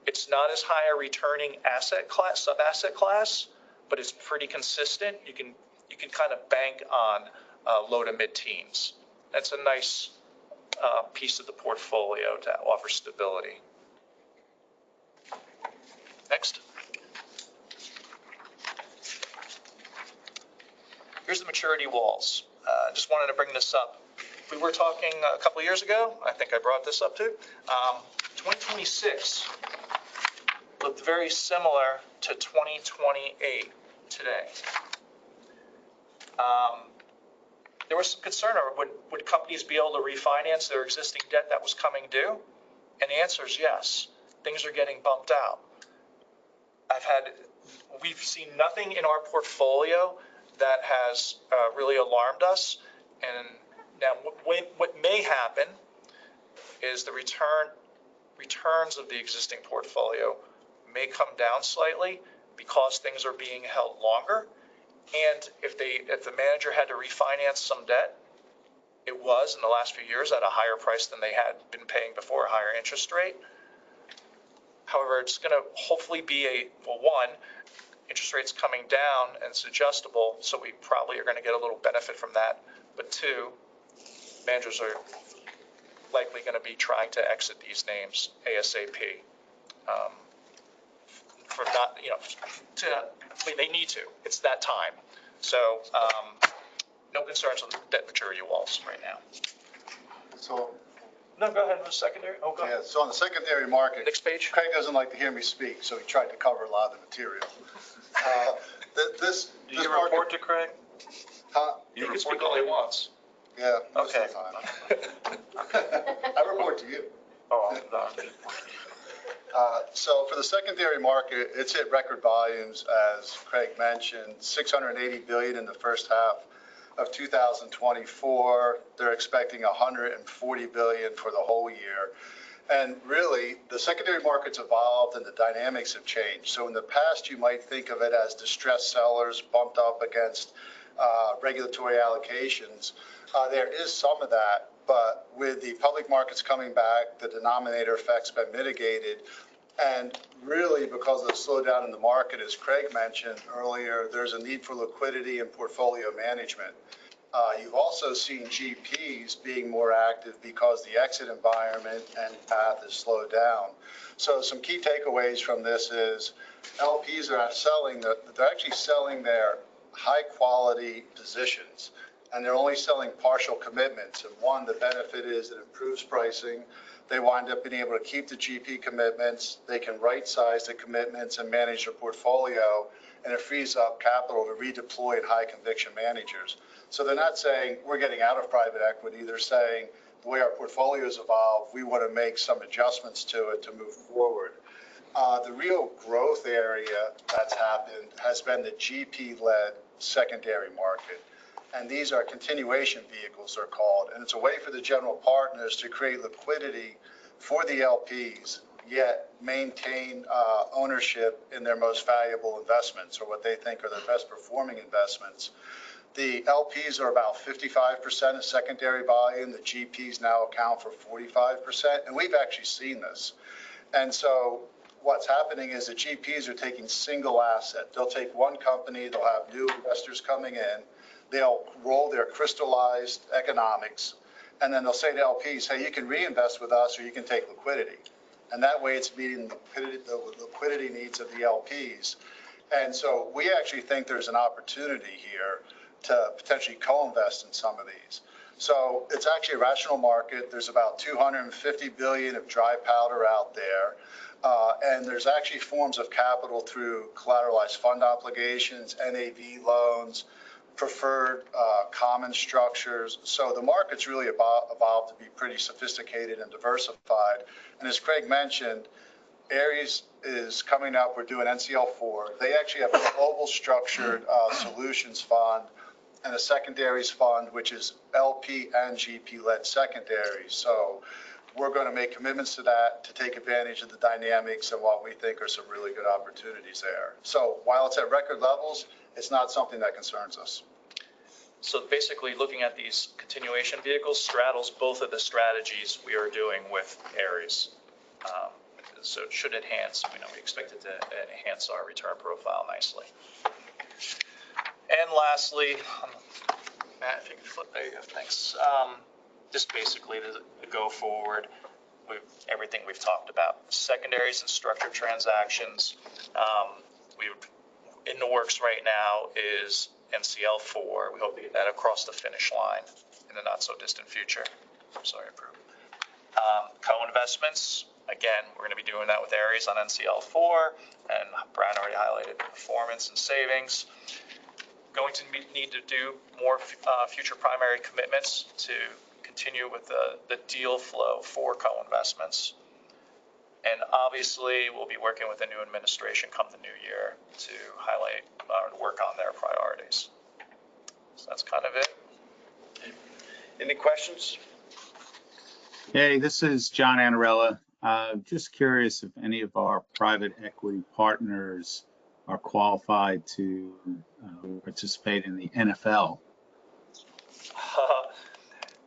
It's not as high a returning asset class, sub-asset class, but it's pretty consistent. You can kind of bank on low to mid-teens. That's a nice piece of the portfolio to offer stability. here's the maturity walls. Just wanted to bring this up. We were talking a couple of years ago, I think I brought this up too. 2026 looked very similar to 2028 today. There was some concern, or would companies be able to refinance their existing debt that was coming due? And the answer is yes. Things are getting bumped out. We've seen nothing in our portfolio that has really alarmed us. And now what may happen is the returns of the existing portfolio may come down slightly because things are being held longer. And if the manager had to refinance some debt, it was in the last few years at a higher price than they had been paying before, a higher interest rate. However, it's going to hopefully be one, interest rates coming down and it's adjustable, so we probably are going to get a little benefit from that. But two, managers are likely going to be trying to exit these names ASAP. For not, they need to. It's that time. So no concerns on debt maturity walls right now. So, No, go ahead with the secondary. Oh, go ahead. yeah, so on the secondary market, Next page. Craig doesn't like to hear me speak, so he tried to cover a lot of the material. This Do you market- report to Craig? Huh? He can speak all he wants. Yeah, most Okay. of the time. I report to you. Oh, I'm done. So for the secondary market, it's hit record volumes, as Craig mentioned, $680 billion in the first half of 2024. They're expecting $140 billion for the whole year. And really, the secondary market's evolved and the dynamics have changed. So in the past, you might think of it as distressed sellers bumped up against regulatory allocations. There is some of that, but with the public markets coming back, the denominator effect's been mitigated. And really, because of the slowdown in the market, as Craig mentioned earlier, there's a need for liquidity and portfolio management. You've also seen GPs being more active because the exit environment and path has slowed down. So some key takeaways from this is LPs are they're actually selling their high quality positions, and they're only selling partial commitments. And one, the benefit is it improves pricing. They wind up being able to keep the GP commitments. They can right size the commitments and manage their portfolio, and it frees up capital to redeploy in high conviction managers. So they're not saying we're getting out of private equity. They're saying the way our portfolios evolve, we want to make some adjustments to it to move forward. The real growth area that's happened has been the GP-led secondary market. And these are continuation vehicles, they're called. And it's a way for the general partners to create liquidity for the LPs, yet maintain ownership in their most valuable investments, or what they think are their best performing investments. The LPs are about 55% of secondary volume. The GPs now account for 45%. And we've actually seen this. And so what's happening is the GPs are taking single asset. They'll take one company, they'll have new investors coming in, they'll roll their crystallized economics, and then they'll say to LPs, hey, you can reinvest with us or you can take liquidity. And that way it's meeting the liquidity needs of the LPs. And so we actually think there's an opportunity here to potentially co-invest in some of these. So it's actually a rational market. There's about 250 billion of dry powder out there. And there's actually forms of capital through collateralized fund obligations, NAV loans, preferred common structures. So the market's really evolved to be pretty sophisticated and diversified. And as Craig mentioned, Ares is coming up. We're doing NCL4. They actually have a global structured solutions fund and a secondaries fund, which is LP and GP led secondaries. So we're going to make commitments to that to take advantage of the dynamics and what we think are some really good opportunities there. So while it's at record levels, it's not something that concerns us. So basically, looking at these continuation vehicles straddles both of the strategies we are doing with Ares. So it should enhance, we expect it to enhance our return profile nicely. And lastly, Matt, if you could flip, there you go, thanks. Just basically the go forward, everything we've talked about. Secondaries and structured transactions. In the works right now is NCL 4. We hope to get that across the finish line in the not so distant future. Sorry, approved. Co-investments, again, we're going to be doing that with Ares on NCL 4, and Brian already highlighted performance and savings. Going to need to do more future primary commitments to continue with the deal flow for co-investments. And obviously, we'll be working with the new administration come the new year to highlight or work on their priorities. So that's kind of it. Any questions? Hey, this is John Anarella. Just curious if any of our private equity partners are qualified to participate in the NFL.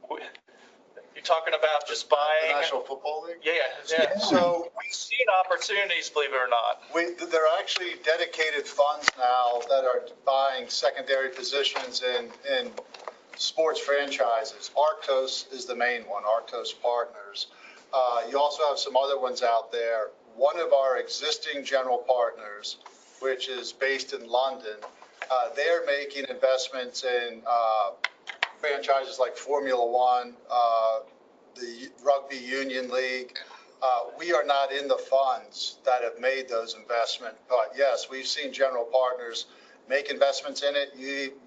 You're talking about just buying? The National Football League? Yeah. So we've seen opportunities, believe it or not. there are actually dedicated funds now that are buying secondary positions in sports franchises. Arctos is the main one, Arctos Partners. You also have some other ones out there. One of our existing general partners, which is based in London, they're making investments in franchises like Formula One, the Rugby Union League. We are not in the funds that have made those investments, but yes, we've seen general partners make investments in it.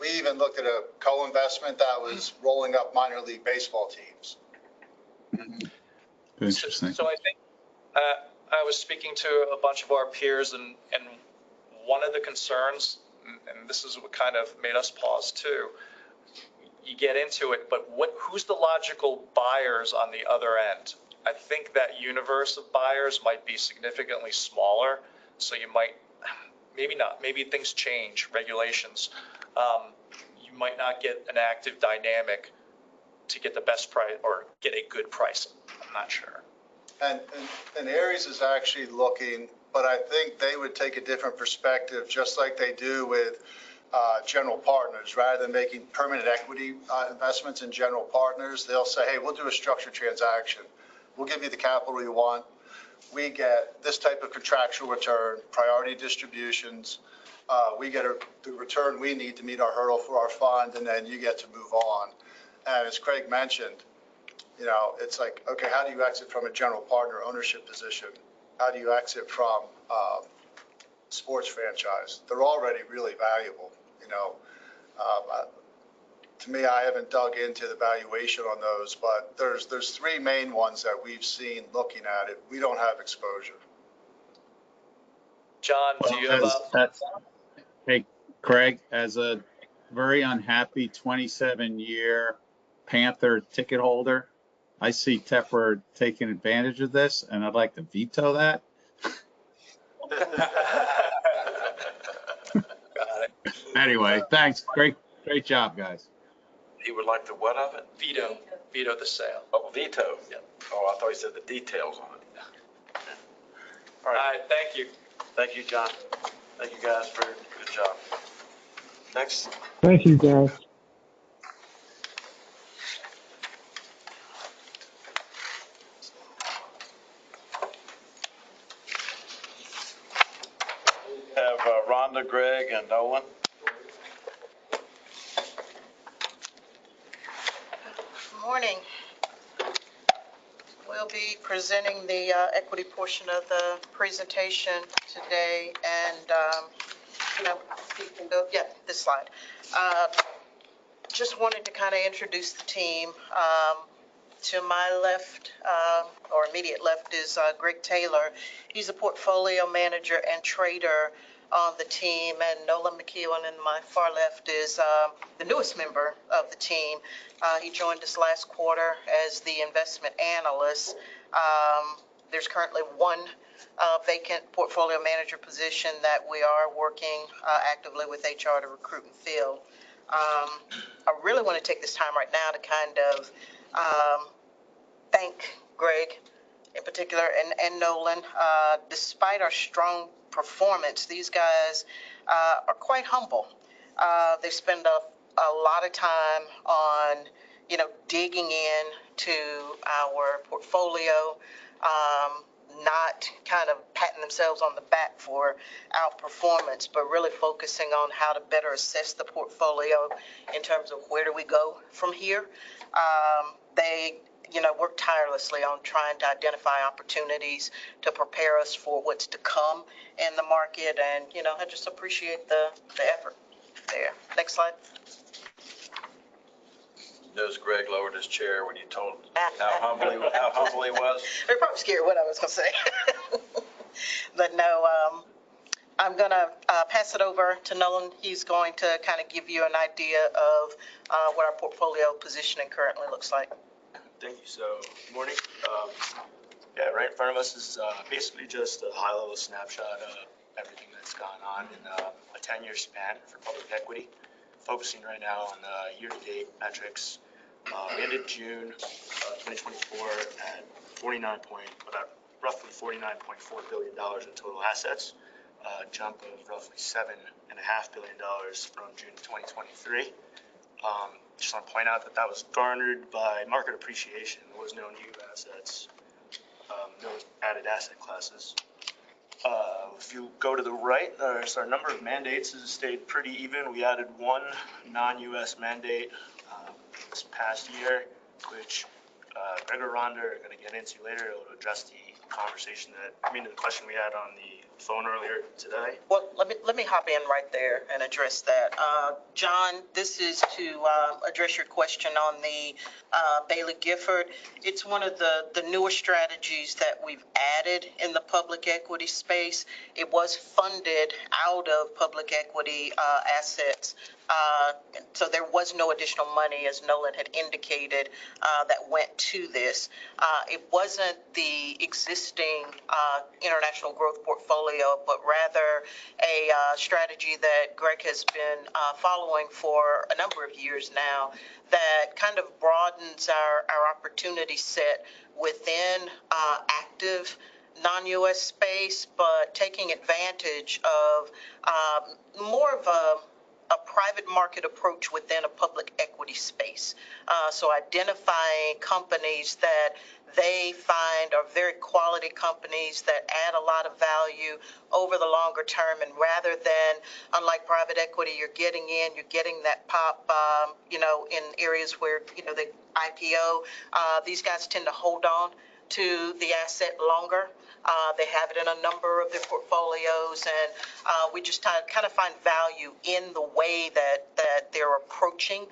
We even looked at a co-investment that was rolling up minor league baseball teams. Interesting. So I think I was speaking to a bunch of our peers, and one of the concerns, and this is what kind of made us pause too, you get into it, but who's the logical buyers on the other end? I think that universe of buyers might be significantly smaller, so you might, maybe not, maybe things change, regulations. You might not get an active dynamic to get the best price or get a good price. I'm not sure. And Ares is actually looking, but I think they would take a different perspective, just like they do with general partners. Rather than making permanent equity investments in general partners, they'll say, hey, we'll do a structured transaction. We'll give you the capital you want. We get this type of contractual return, priority distributions. We get the return we need to meet our hurdle for our fund, and then you get to move on. And as Craig mentioned, you know, it's like, okay, how do you exit from a general partner ownership position? How do you exit from sports franchise? They're already really valuable, you know. To me, I haven't dug into the valuation on those, but there's three main ones that we've seen looking at it. We don't have exposure. John, do you have Hey, Craig, as a very unhappy 27-year Panther ticket holder, I see Tepper taking advantage of this, and I'd like to veto that. Anyway, thanks. Great job, guys. He would like the what of it? veto the sale? Oh, veto. Yeah. Oh, I thought he said the details on it. All right, thank you. Thank you, John. Thank you guys for good job. Next. Thank you, guys. Have Rhonda, Greg, and Nolan. Morning. We'll be presenting the equity portion of the presentation today, and you can go, yeah, this slide. Just wanted to kind of introduce the team. To my left, or immediate left, is Greg Taylor. He's a portfolio manager and trader on the team, and Nolan McKeown in my far left is the newest member of the team. He joined us last quarter as the investment analyst. There's currently one vacant portfolio manager position that we are working actively with HR to recruit and fill. I really want to take this time right now to kind of thank Greg in particular and Nolan. Despite our strong performance, these guys are quite humble. They spend a lot of time on, digging in to our portfolio. not kind of patting themselves on the back for outperformance, but really focusing on how to better assess the portfolio in terms of where do we go from here. They work tirelessly on trying to identify opportunities to prepare us for what's to come in the market. And, I just appreciate the effort there. Next slide. Notice Greg lowered his chair when you told how humble he was. They're probably scared what I was going to say. But no, I'm going to pass it over to Nolan. He's going to kind of give you an idea of what our portfolio positioning currently looks like. Thank you. So, good morning. Yeah, right in front of us is basically just a high-level snapshot of everything that's gone on in a 10-year span for public equity. Focusing right now on year-to-date metrics. We ended June 2024 at roughly $49.4 billion in total assets, a jump of roughly $7.5 billion from June 2023. Just want to point out that was garnered by market appreciation. There was no new assets, no added asset classes. If you go to the right, our number of mandates has stayed pretty even. We added one non-U.S. mandate this past year, which Greg or Rhonda are going to get into later. It'll address the question we had on the phone earlier today. Well, let me hop in right there and address that. John, this is to address your question on the Bailey Gifford. It's one of the newer strategies that we've added in the public equity space. It was funded out of public equity assets. So there was no additional money, as Nolan had indicated, that went to this. It wasn't the existing international growth portfolio, but rather a strategy that Greg has been following for a number of years now that kind of broadens our opportunity set within active non-U.S. space, but taking advantage of more of a private market approach within a public equity space. So identifying companies that they find are very quality companies that add a lot of value over the longer term. And rather than, unlike private equity, you're getting that pop, in areas where, they IPO, these guys tend to hold on to the asset longer. They have it in a number of their portfolios, and we just kind of find value in the way that they're approaching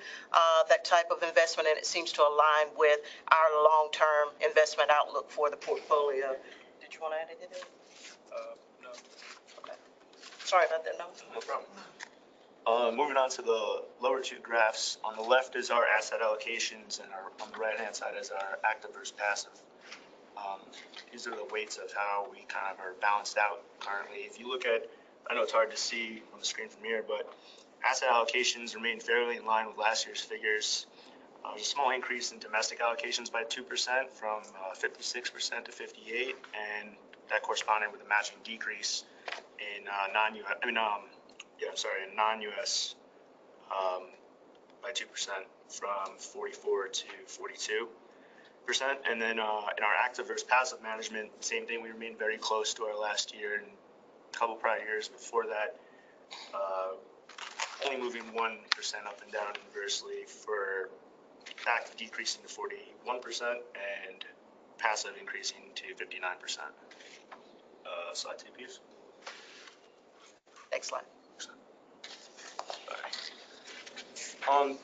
that type of investment, and it seems to align with our long-term investment outlook for the portfolio. Did you want to add anything? No. Okay. Sorry about that, no? No problem. Moving on to the lower two graphs. On the left is our asset allocations, and on the right-hand side is our active versus passive. These are the weights of how we kind of are balanced out currently. If you look at, I know it's hard to see on the screen from here, but asset allocations remain fairly in line with last year's figures. There's a small increase in domestic allocations by 2% from 56% to 58%, and that corresponded with a matching decrease in non-US by 2% from 44 to 42%. And then in our active versus passive management, same thing. We remain very close to our last year and a couple prior years before that, only moving 1% up and down inversely, for active decreasing to 41% and passive increasing to 59%. Slide 2, please. Next slide.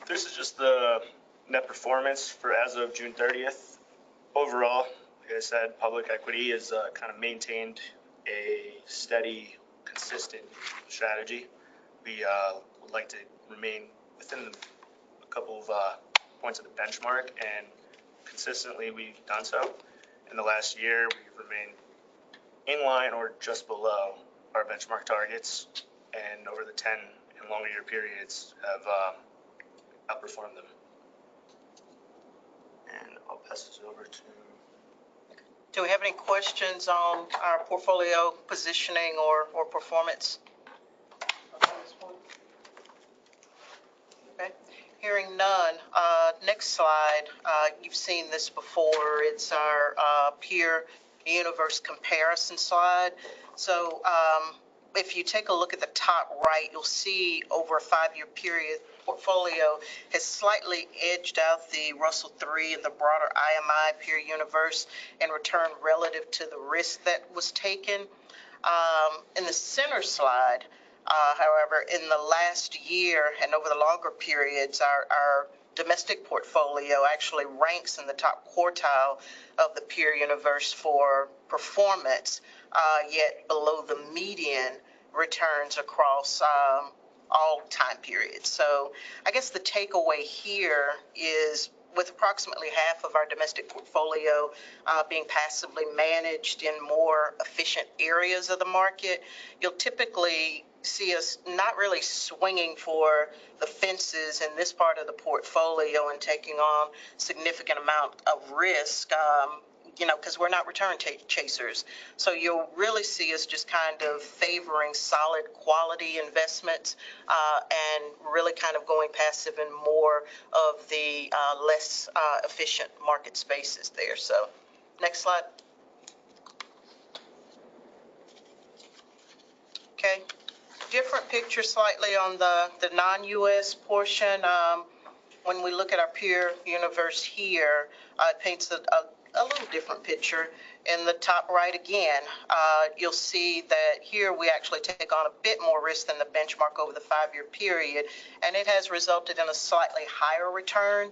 This is just the net performance for as of June 30th. Overall, like I said, public equity has kind of maintained a steady, consistent strategy. We would like to remain within a couple of points of the benchmark, and consistently we've done so. In the last year, we've remained in line or just below our benchmark targets, and over the 10 and longer year periods have outperformed them. And I'll pass this over to. Do we have any questions on our portfolio positioning or performance? Okay. Hearing none. Next slide. You've seen this before. It's our peer universe comparison slide. So if you take a look at the top right, you'll see over a 5-year period, portfolio has slightly edged out the Russell 3 and the broader IMI peer universe in return relative to the risk that was taken. In the center slide, however, in the last year and over the longer periods, our domestic portfolio actually ranks in the top quartile of the peer universe for performance, yet below the median returns across all time periods. So I guess the takeaway here is with approximately half of our domestic portfolio being passively managed in more efficient areas of the market, you'll typically see us not really swinging for the fences in this part of the portfolio and taking on significant amount of risk, because we're not return chasers. So you'll really see us just kind of favoring solid quality investments and really kind of going passive in more of the less efficient market spaces there. So next slide. Okay. Different picture slightly on the non-U.S. portion. When we look at our peer universe here, it paints a little different picture. In the top right again, you'll see that here we actually take on a bit more risk than the benchmark over the 5-year period, and it has resulted in a slightly higher return.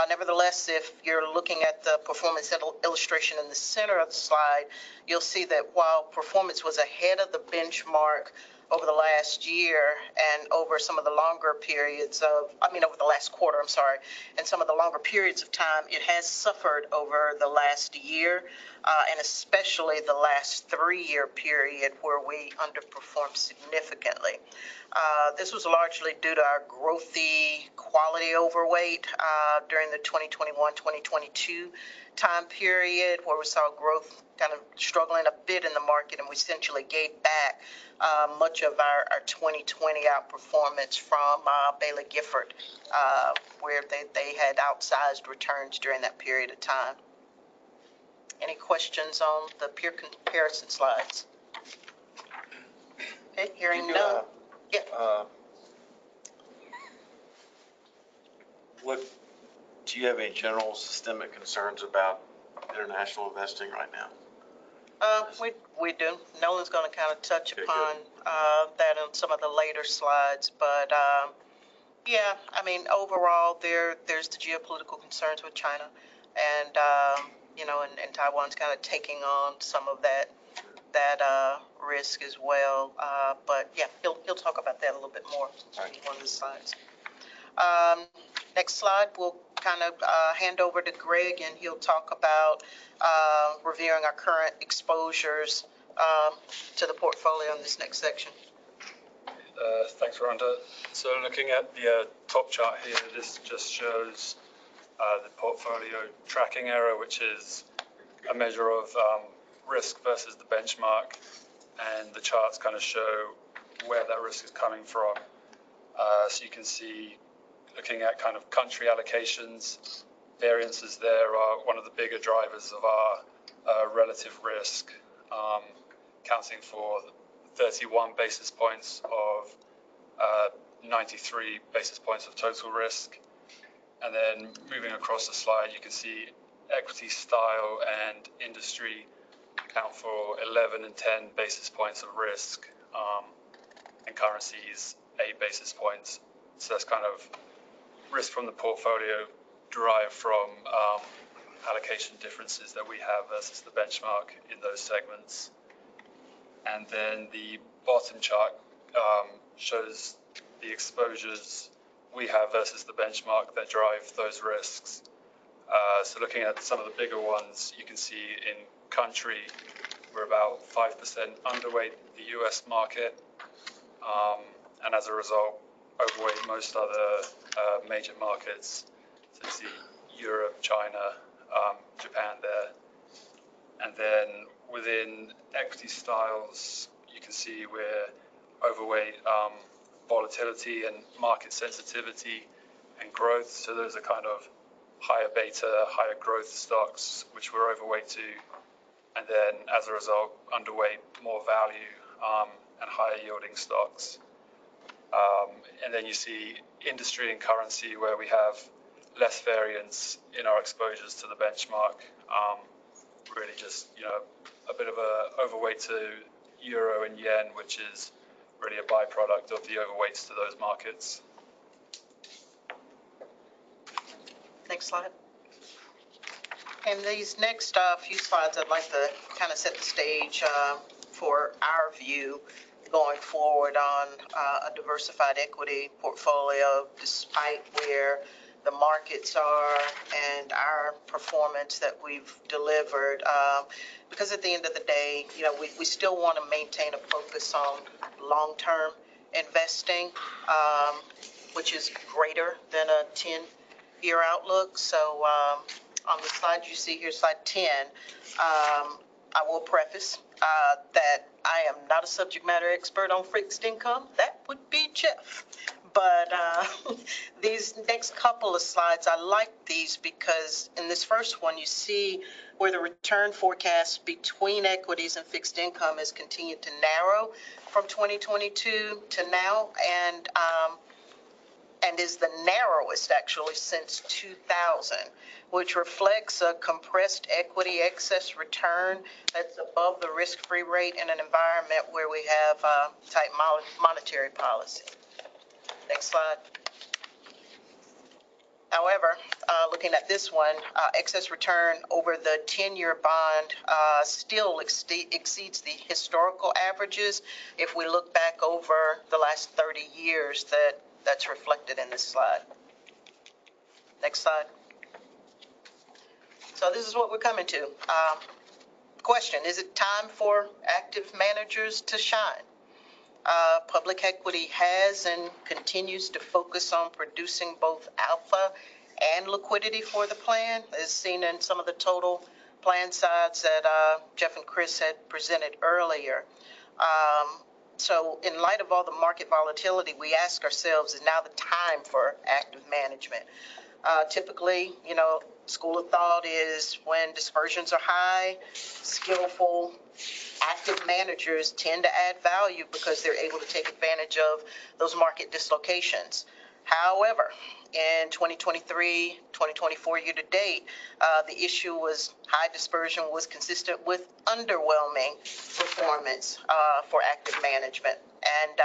Nevertheless, if you're looking at the performance illustration in the center of the slide, you'll see that while performance was ahead of the benchmark over the last year and over some of the longer periods over the last quarter, and some of the longer periods of time, it has suffered over the last year, and especially the last 3-year period where we underperformed significantly. This was largely due to our growthy quality overweight during the 2021-2022 time period, where we saw growth kind of struggling a bit in the market, and we essentially gave back much of our 2020 outperformance from Baillie Gifford, where they had outsized returns during that period of time. Any questions on the peer comparison slides? Okay, hearing none. Yeah. Do you have any general systemic concerns about international investing right now? We do. Nolan's going to kind of touch upon that on some of the later slides, but yeah, I mean, overall, there's the geopolitical concerns with China, and and Taiwan's kind of taking on some of that risk as well. But yeah, he'll talk about that a little bit more on one of the slides. Next slide, we'll kind of hand over to Greg, and he'll talk about reviewing our current exposures to the portfolio in this next section. Thanks, Rhonda. So looking at the top chart here, this just shows the portfolio tracking error, which is a measure of risk versus the benchmark, and the charts kind of show where that risk is coming from. So you can see, looking at kind of country allocations, variances there are one of the bigger drivers of our relative risk, accounting for 31 basis points of 93 basis points of total risk. And then moving across the slide, you can see equity style and industry account for 11 and 10 basis points of risk, and currencies 8 basis points. So that's kind of risk from the portfolio derived from allocation differences that we have versus the benchmark in those segments. And then the bottom chart shows the exposures we have versus the benchmark that drive those risks. So looking at some of the bigger ones, you can see in country, we're about 5% underweight the US market, and as a result, overweight most other major markets. So you see Europe, China, Japan there. And then within equity styles, you can see we're overweight volatility and market sensitivity and growth. So those are kind of higher beta, higher growth stocks, which we're overweight to. and then as a result, underweight more value and higher yielding stocks. And then you see industry and currency where we have less variance in our exposures to the benchmark. Really just, a bit of a overweight to euro and yen, which is really a byproduct of the overweights to those markets. Next slide. In these next few slides, I'd like to kind of set the stage for our view going forward on a diversified equity portfolio, despite where the markets are and our performance that we've delivered. Because at the end of the day, we still want to maintain a focus on long-term investing, which is greater than a 10-year outlook. So on the slide you see here, slide 10, I will preface that I am not a subject matter expert on fixed income. That would be Jeff. But these next couple of slides, I like these because in this first one, you see where the return forecast between equities and fixed income has continued to narrow from 2022 to now, and is the narrowest actually since 2000, which reflects a compressed equity excess return that's above the risk-free rate in an environment where we have tight monetary policy. Next slide. However, looking at this one, excess return over the 10-year bond still exceeds the historical averages. If we look back over the last 30 years, that's reflected in this slide. Next slide. So this is what we're coming to. Question, is it time for active managers to shine? Public equity has and continues to focus on producing both alpha and liquidity for the plan, as seen in some of the total plan sides that Jeff and Chris had presented earlier. So in light of all the market volatility, we ask ourselves, is now the time for active management? Typically, school of thought is when dispersions are high, skillful, active managers tend to add value because they're able to take advantage of those market dislocations. However, in 2023, 2024 year to date, the issue was high dispersion was consistent with underwhelming performance for active management. And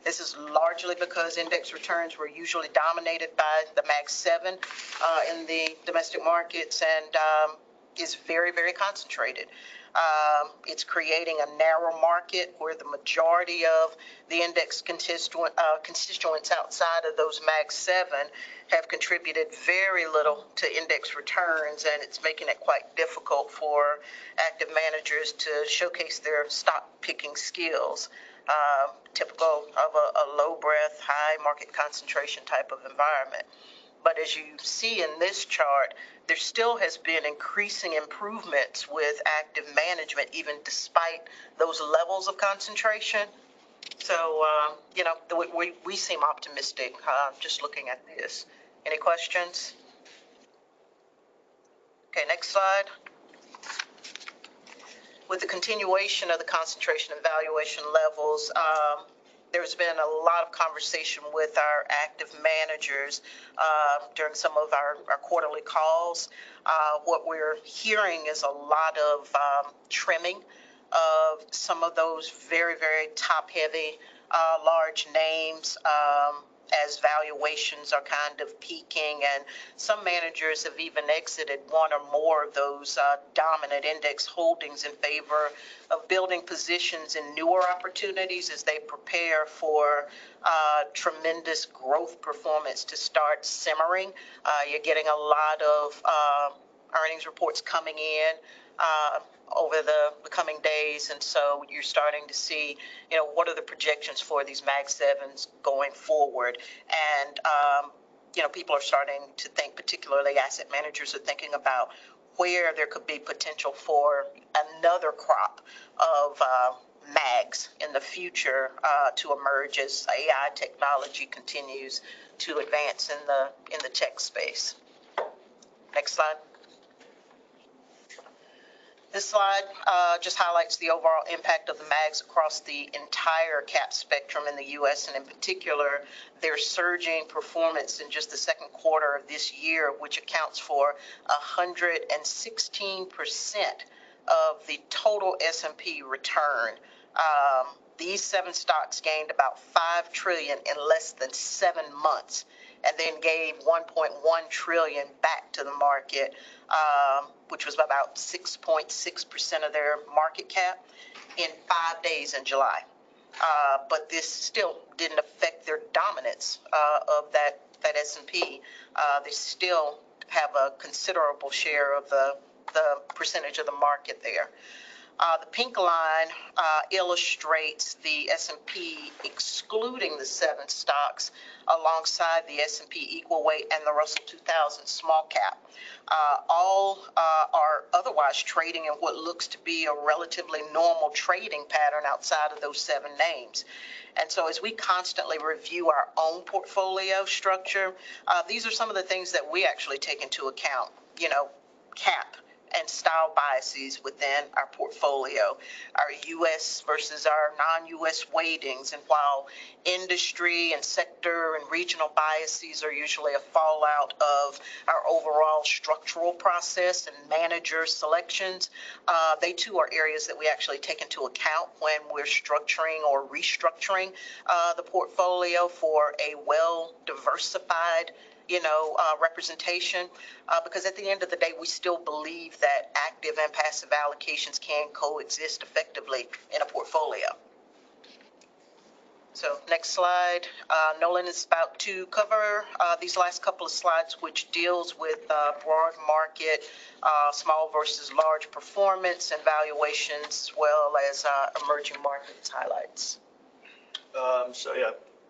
this is largely because index returns were usually dominated by the Mag 7 in the domestic markets and is very, very concentrated. It's creating a narrow market where the majority of the index constituents outside of those Mag 7 have contributed very little to index returns, and it's making it quite difficult for active managers to showcase their stock picking skills, typical of a low breath, high market concentration type of environment. But as you see in this chart, there still has been increasing improvements with active management, even despite those levels of concentration. So, we seem optimistic just looking at this. Any questions? Okay, next slide. With the continuation of the concentration and valuation levels, there's been a lot of conversation with our active managers during some of our quarterly calls. What we're hearing is a lot of trimming of some of those very, very top-heavy large names as valuations are kind of peaking, and some managers have even exited one or more of those dominant index holdings in favor of building positions in newer opportunities as they prepare for tremendous growth performance to start simmering. You're getting a lot of earnings reports coming in over the coming days, and so you're starting to see, what are the projections for these Mag 7s going forward, and people are starting to think, particularly asset managers are thinking about where there could be potential for another crop of MAGs in the future to emerge as AI technology continues to advance in the tech space. Next slide. This slide just highlights the overall impact of the MAGs across the entire cap spectrum in the U.S. and in particular their surging performance in just the second quarter of this year, which accounts for 116% of the total S&P return. These 7 stocks gained about $5 trillion in less than 7 months, and then gave 1.1 trillion back to the market, which was about 6.6% of their market cap in 5 days in July. But this still didn't affect their dominance of that S&P. They still have a considerable share of the percentage of the market there. The pink line illustrates the S&P excluding the 7 stocks alongside the S&P equal weight and the Russell 2000 small cap. All are otherwise trading in what looks to be a relatively normal trading pattern outside of those 7 names. And so as we constantly review our own portfolio structure, these are some of the things that we actually take into account, cap and style biases within our portfolio, our U.S. versus our non-U.S. weightings. And while industry and sector and regional biases are usually a fallout of our overall structural process and manager selections, they too are areas that we actually take into account when we're structuring or restructuring the portfolio for a well-diversified representation, because at the end of the day, we still believe that active and passive allocations can coexist effectively in a portfolio. So next slide. Nolan is about to cover these last couple of slides, which deals with broad market, small versus large performance and valuations, as well as emerging markets highlights.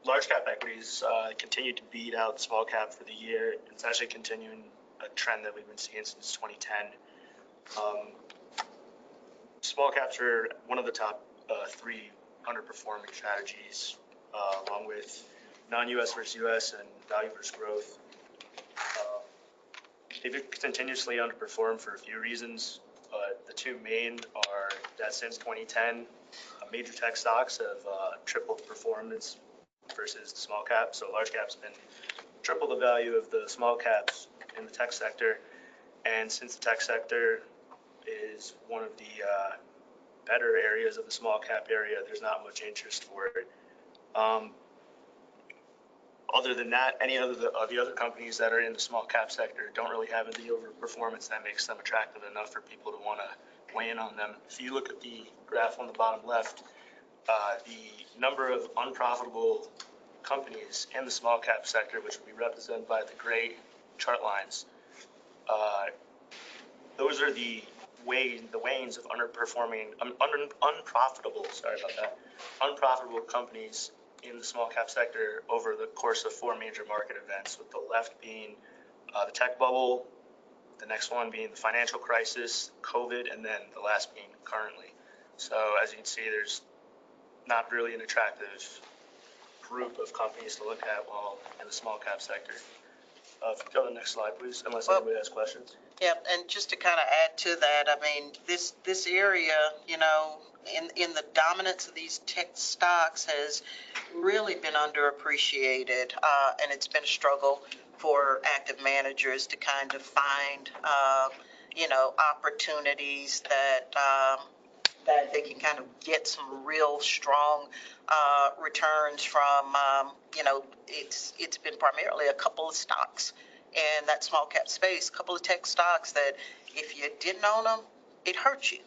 Large cap equities continue to beat out small cap for the year. It's actually continuing a trend that we've been seeing since 2010. Small caps are one of the top 3 underperforming strategies, along with non-US versus US and value versus growth. They've continuously underperformed for a few reasons, but the 2 main are that since 2010, major tech stocks have tripled performance versus the small cap. So large cap's been triple the value of the small caps in the tech sector. And since the tech sector is one of the better areas of the small cap area, there's not much interest for it. Other than that, any of the other companies that are in the small cap sector don't really have the overperformance that makes them attractive enough for people to want to weigh in on them. If you look at the graph on the bottom left, the number of unprofitable companies in the small cap sector, which will be represented by the gray chart lines, those are the wanes of underperforming, unprofitable companies in the small cap sector over the course of 4 major market events, with the left being the tech bubble, the next one being the financial crisis, COVID, and then the last being currently. So as you can see, there's not really an attractive group of companies to look at while in the small cap sector. Go to the next slide, please, unless anybody has questions. Yeah, and just to kind of add to that, I mean, this area, in the dominance of these tech stocks has really been underappreciated, and it's been a struggle for active managers to kind of find, opportunities that they can kind of get some real strong returns from. It's been primarily a couple of stocks in that small cap space, a couple of tech stocks that if you didn't own them, it hurt you.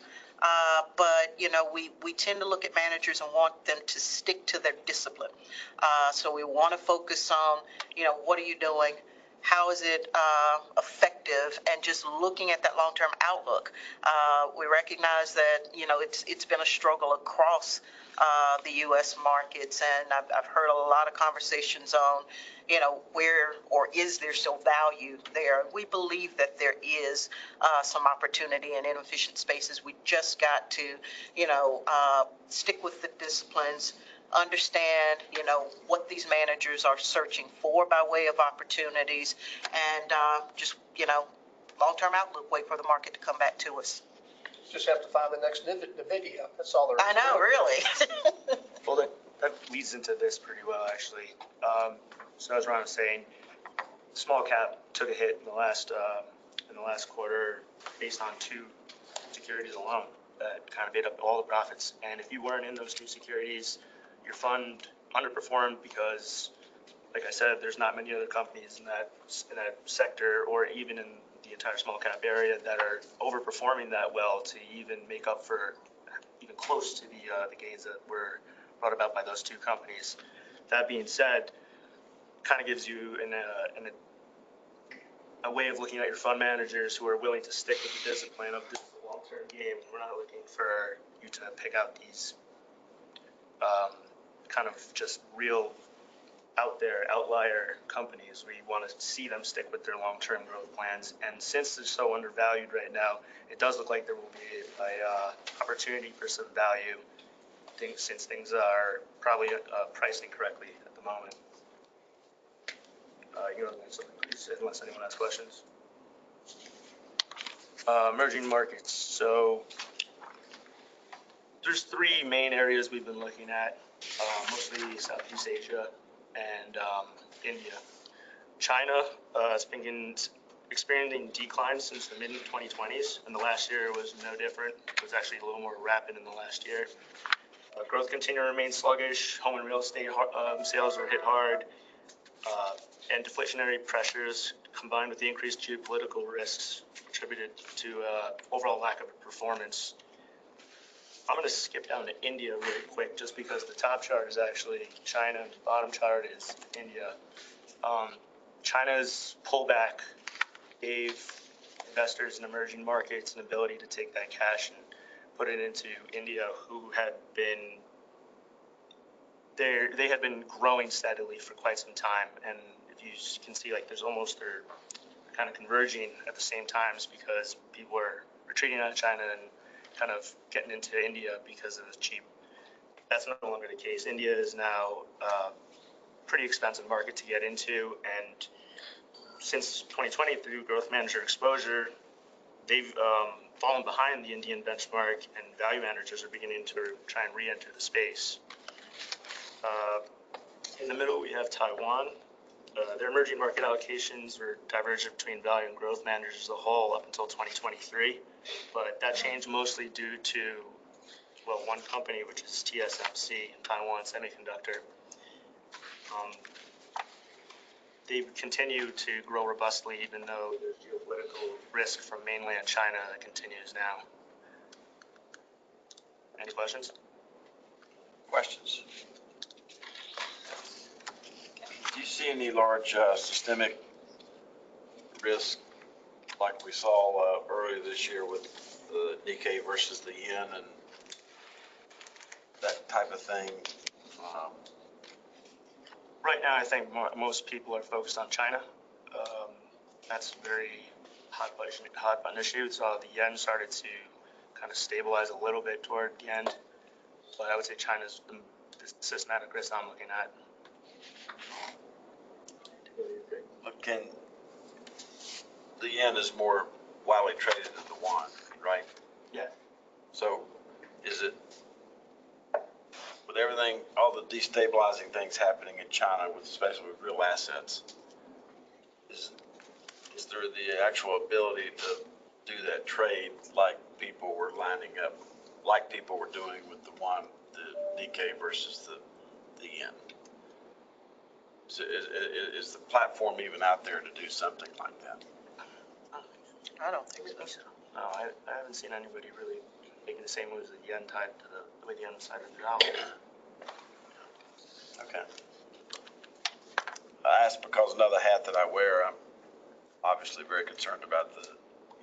But we tend to look at managers and want them to stick to their discipline. So we want to focus on, what are you doing? How is it effective? And just looking at that long-term outlook. We recognize that, it's been a struggle across the U.S. markets, and I've heard a lot of conversations on, where or is there still value there? We believe that there is some opportunity in inefficient spaces. We just got to, stick with the disciplines, understand, what these managers are searching for by way of opportunities, and just, long-term outlook, wait for the market to come back to us. just have to find the next NVIDIA. That's all there is. I know, really. Well, that leads into this pretty well, actually. So as Ron was saying, small cap took a hit in the last quarter based on two securities alone that kind of made up all the profits. And if you weren't in those two securities, your fund underperformed because, like I said, there's not many other companies in that sector or even in the entire small cap area that are overperforming that well to even make up for even close to the gains that were brought about by those two companies. That being said, kind of gives you a way of looking at your fund managers who are willing to stick with the discipline of this long-term game. We're not looking for you to pick out these kind of just real out there outlier companies. We want to see them stick with their long-term growth plans. And since they're so undervalued right now, it does look like there will be a opportunity for some value since things are probably priced incorrectly at the moment. You know, please, unless anyone has questions. Emerging markets. So there's three main areas we've been looking at, mostly Southeast Asia and India. China has been experiencing declines since the mid-2020s, and the last year was no different. It was actually a little more rapid in the last year. Growth continued to remain sluggish. Home and real estate sales were hit hard, and deflationary pressures combined with the increased geopolitical risks contributed to overall lack of performance. I'm going to skip down to India really quick just because the top chart is actually China and the bottom chart is India. China's pullback gave investors in emerging markets an ability to take that cash and put it into India, who had been there. They had been growing steadily for quite some time, and if you can see, like, there's almost they're kind of converging at the same times because people were retreating out of China and kind of getting into India because it was cheap. That's no longer the case. India is now a pretty expensive market to get into, and since 2020 through growth manager exposure, they've fallen behind the Indian benchmark, and value managers are beginning to try and re-enter the space. In the middle, we have Taiwan. Their emerging market allocations were divergent between value and growth managers as a whole up until 2023, but that changed mostly due to, well, one company, which is TSMC, Taiwan Semiconductor. They continue to grow robustly, even though there's geopolitical risk from mainland China that continues now. Any questions? Questions? Do you see any large systemic risk like we saw earlier this year with the Nikkei versus the yen and that type of thing? Right now, I think most people are focused on China. That's a very hot button issue. So the yen started to kind of stabilize a little bit toward the end, but I would say China's the systematic risk I'm looking at. Look, the yen is more widely traded than the yuan, right? Yeah. So is it, with everything, all the destabilizing things happening in China, especially with real assets, is there the actual ability to do that trade like people were lining up, like people were doing with the Nikkei versus the yen? So is the platform even out there to do something like that? I don't think so. No, I haven't seen anybody really making the same moves as the yen tied to the way the yen was tied to the dollar. Okay. I asked because another hat that I wear, I'm obviously very concerned about the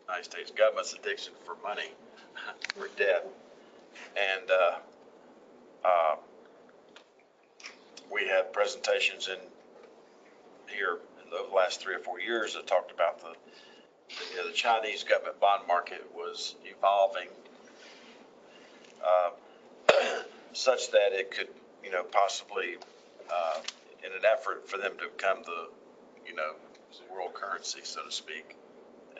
United States government's addiction for money, for debt. And we had presentations in here in the last 3 or 4 years that talked about the Chinese government bond market was evolving such that it could, possibly, in an effort for them to become the, world currency, so to speak,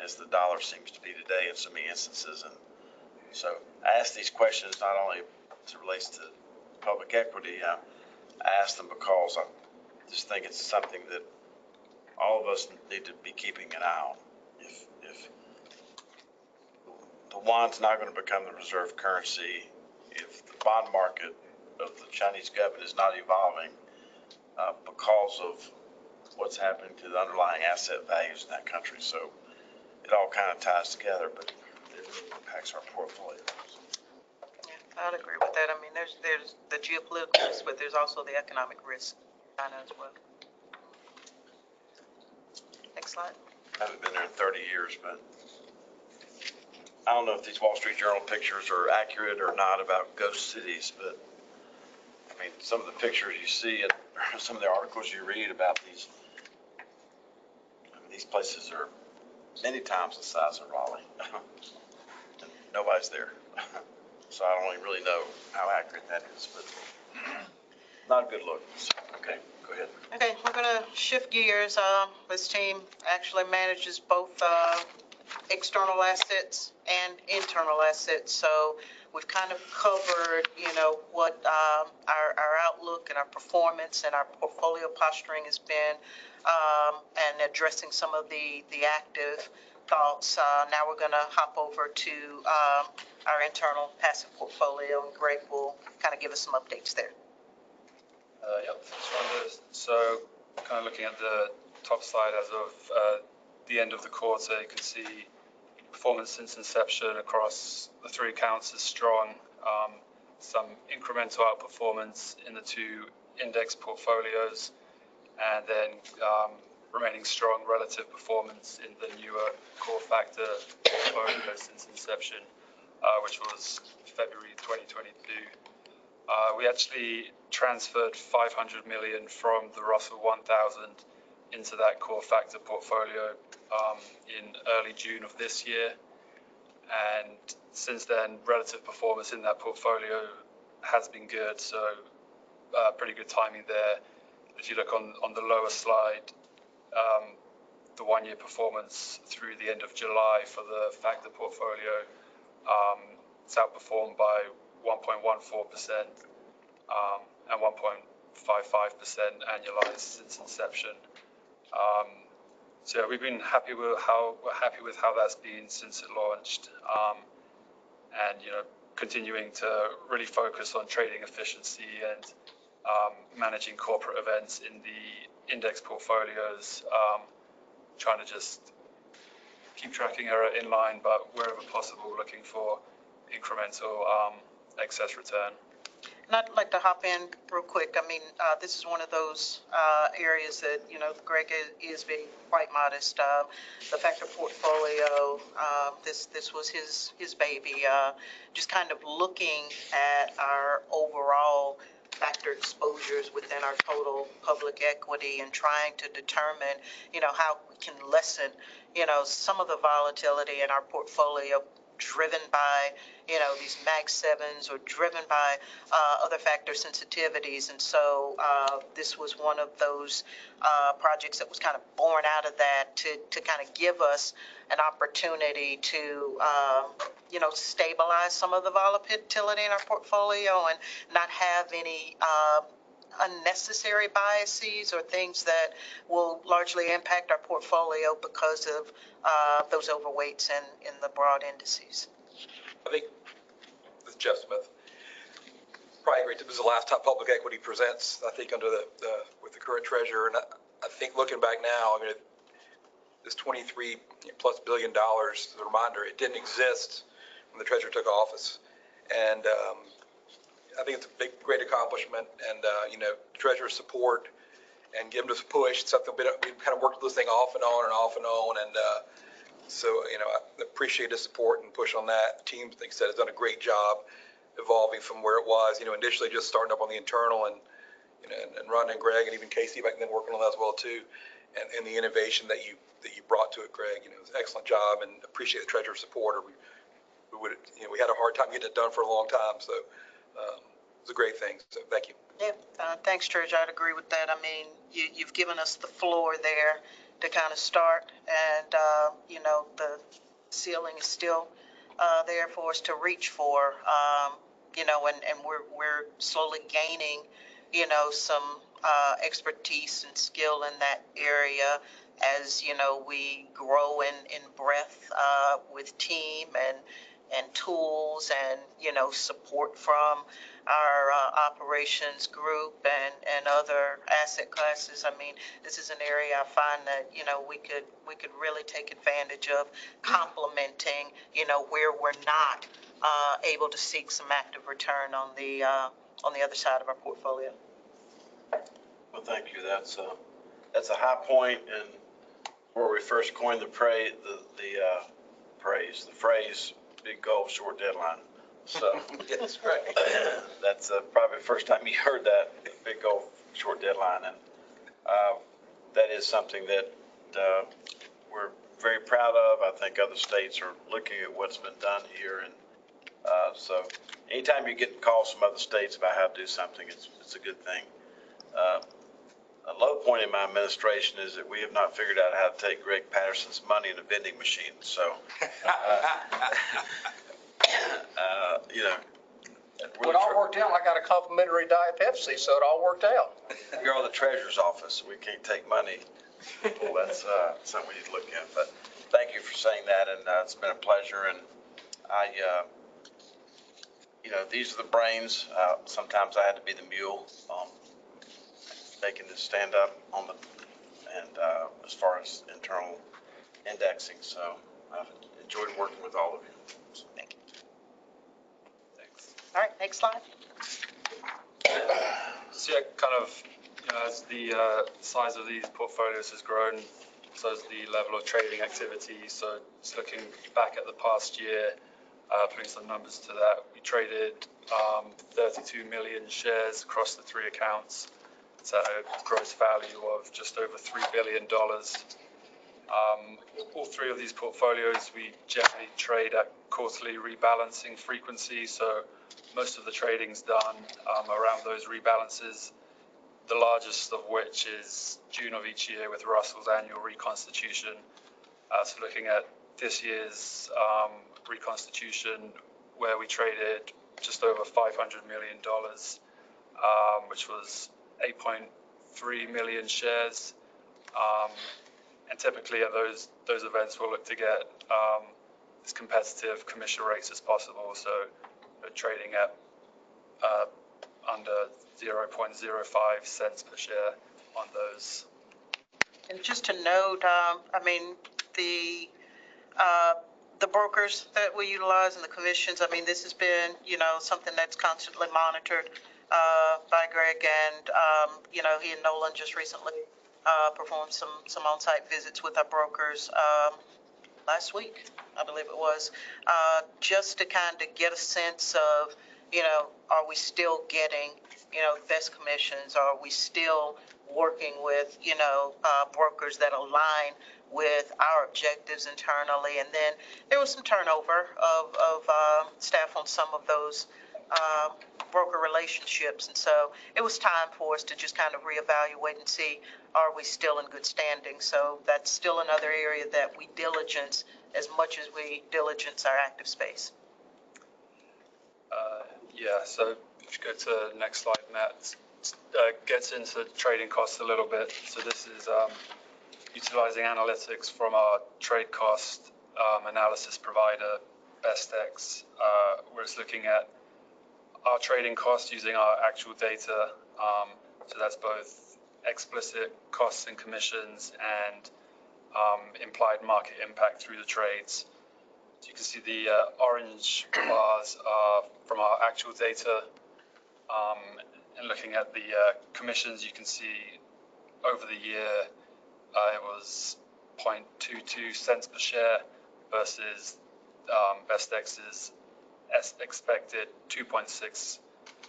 as the dollar seems to be today in so many instances. And So I ask these questions not only as it relates to public equity, I ask them because I just think it's something that all of us need to be keeping an eye on. If the yuan's not going to become the reserve currency, if the bond market of the Chinese government is not evolving because of what's happening to the underlying asset values in that country. So it all kind of ties together, but it really impacts our portfolio. Yeah, I'd agree with that. I mean, there's the geopolitical risk, but there's also the economic risk in China as well. Next slide. I haven't been there in 30 years, but I don't know if these Wall Street Journal pictures are accurate or not about ghost cities, but I mean, some of the pictures you see and some of the articles you read about these places are many times the size of Raleigh. And nobody's there. So I don't really know how accurate that is, but not a good look. So, okay, go ahead. Okay, we're going to shift gears. This team actually manages both external assets and internal assets. So we've kind of covered, what our outlook and our performance and our portfolio posturing has been, and addressing some of the active thoughts. Now we're going to hop over to our internal passive portfolio, and Greg will kind of give us some updates there. Yep, thanks, Rhonda. So kind of looking at the top slide as of the end of the quarter, you can see performance since inception across the three accounts is strong. Some incremental outperformance in the two index portfolios, and then remaining strong relative performance in the newer core factor portfolio since inception, which was February 2022. We actually transferred 500 million from the Russell 1000 into that core factor portfolio in early June of this year. And since then, relative performance in that portfolio has been good. So pretty good timing there. If you look on the lower slide, the 1 year performance through the end of July for the factor portfolio, it's outperformed by 1.14% and 1.55% annualized since inception. So we've been happy with how that's been since it launched, and continuing to really focus on trading efficiency and managing corporate events in the index portfolios, trying to just keep tracking error in line, but wherever possible, looking for incremental excess return. And I'd like to hop in real quick. I mean, this is one of those areas that, Greg is being quite modest. The factor portfolio, this was his baby. Just kind of looking at our overall factor exposures within our total public equity and trying to determine, how we can lessen, some of the volatility in our portfolio driven by, these Mag 7s or driven by other factor sensitivities. And so this was one of those projects that was kind of born out of that to kind of give us an opportunity to, stabilize some of the volatility in our portfolio and not have any unnecessary biases or things that will largely impact our portfolio because of those overweights in the broad indices. I think, this is Jeff Smith, probably agree. This was the last time public equity presents, I think, under with the current treasurer. And I think looking back now, I mean, this $23+ billion, as a reminder, it didn't exist when the treasurer took office. And I think it's a great accomplishment, and treasurer's support and give them this push. Something we kind of worked this thing off and on and off and on, and so I appreciate his support and push on that. The team, like I said, has done a great job evolving from where it was. Initially just starting up on the internal, and Rhonda and Greg and even Casey back then working on that as well too, and the innovation that you brought to it, Greg. It was an excellent job, and appreciate the treasurer's support. Or we had a hard time getting it done for a long time, so. It's a great thing, so thank you. Yeah, thanks, Treasurer. I'd agree with that. I mean, you've given us the floor there to kind of start, and the ceiling is still there for us to reach for, you know, and we're slowly gaining, you know, some expertise and skill in that area as, you know, we grow in breadth with team and tools and, you know, support from our operations group and other asset classes. I mean, this is an area I find that, you know, we could really take advantage of complementing, you know, where we're not able to seek some active return on the other side of our portfolio. Well, thank you. That's a high point, and where we first coined the phrase "big goal, short deadline." So That's right. that's probably the first time you heard that, big goal, short deadline, and that is something that we're very proud of. I think other states are looking at what's been done here, and so anytime you're getting calls from other states about how to do something, it's a good thing. A low point in my administration is that we have not figured out how to take Greg Patterson's money in a vending machine. So, you know. When it all worked out, I got a complimentary Diet Pepsi, so it all worked out. You're on the treasurer's office. We can't take money. Well, that's something we need to look at. But thank you for saying that, and it's been a pleasure. And you know, these are the brains. Sometimes I had to be the mule. Making this stand up on the, and as far as internal indexing. So I've enjoyed working with all of you. So, thank you. Thanks. All right, next slide. So yeah, kind of, you know, as the size of these portfolios has grown, so has the level of trading activity. So just looking back at the past year, putting some numbers to that, we traded 32 million shares across the 3 accounts. It's at a gross value of just over $3 billion. All 3 of these portfolios, we generally trade at quarterly rebalancing frequency. So most of the trading's done around those rebalances, the largest of which is June of each year with Russell's annual reconstitution. So looking at this year's reconstitution, where we traded just over $500 million, which was 8.3 million shares, and typically at those events we'll look to get as competitive commission rates as possible, so trading at under 0.05 cents per share on those. And just to note, I mean, the brokers that we utilize and the commissions, I mean, this has been, you know, something that's constantly monitored by Greg, and you know, he and Nolan just recently performed some on-site visits with our brokers last week, I believe it was, just to kind of get a sense of, you know, are we still getting, you know, best commissions? Are we still working with, you know, brokers that align with our objectives internally? And then there was some turnover of staff on some of those broker relationships. And so it was time for us to just kind of reevaluate and see, are we still in good standing? So that's still another area that we diligence as much as we diligence our active space. Yeah, so if you go to the next slide, Matt, gets into trading costs a little bit. So this is utilizing analytics from our trade cost analysis provider, BestEx, where it's looking at our trading costs using our actual data. So that's both explicit costs and commissions and implied market impact through the trades. So you can see the orange bars are from our actual data, and looking at the commissions, you can see over the year it was 0.22 cents per share versus BestEx's expected 2.6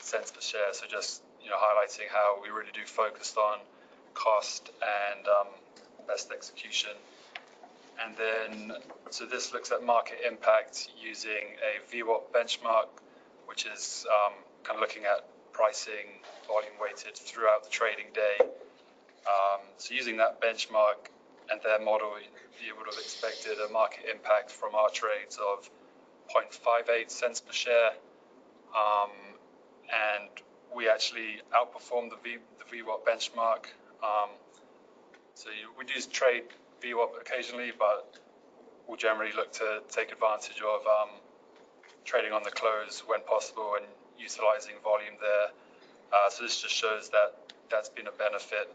cents per share. So just, you know, highlighting how we really do focus on cost and best execution. And then, so this looks at market impact using a VWAP benchmark, which is kind of looking at pricing volume weighted throughout the trading day. So using that benchmark and their model, you would have expected a market impact from our trades of 0.58 cents per share. And we actually outperformed the VWAP benchmark. So we do trade VWAP occasionally, but we'll generally look to take advantage of trading on the close when possible and utilizing volume there. So this just shows that that's been a benefit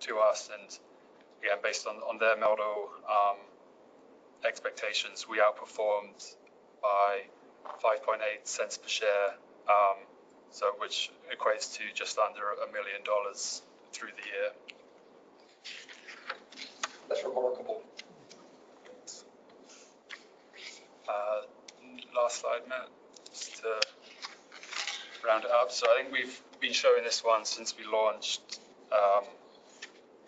to us. And again, based on their model expectations, we outperformed by 5.8 cents per share, so which equates to just under $1 million through the year. That's remarkable. Last slide, Matt, just to round it up. So I think we've been showing this one since we launched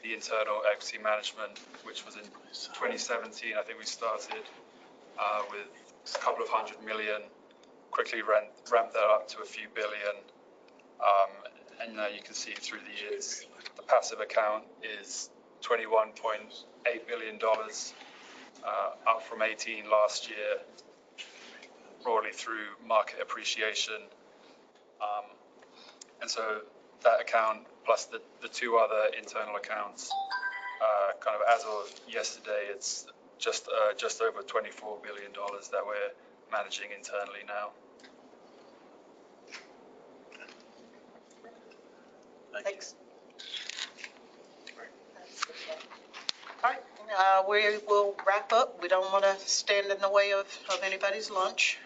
the internal equity management, which was in 2017. I think we started with a couple of $100 million, quickly ramped that up to a few billion. And now you can see through the years, the passive account is $21.8 billion, up from 18 last year, broadly through market appreciation. And so that account plus the two other internal accounts, kind of as of yesterday, it's just over $24 billion that we're managing internally now. Thanks. All right, we will wrap up. We don't want to stand in the way of anybody's lunch.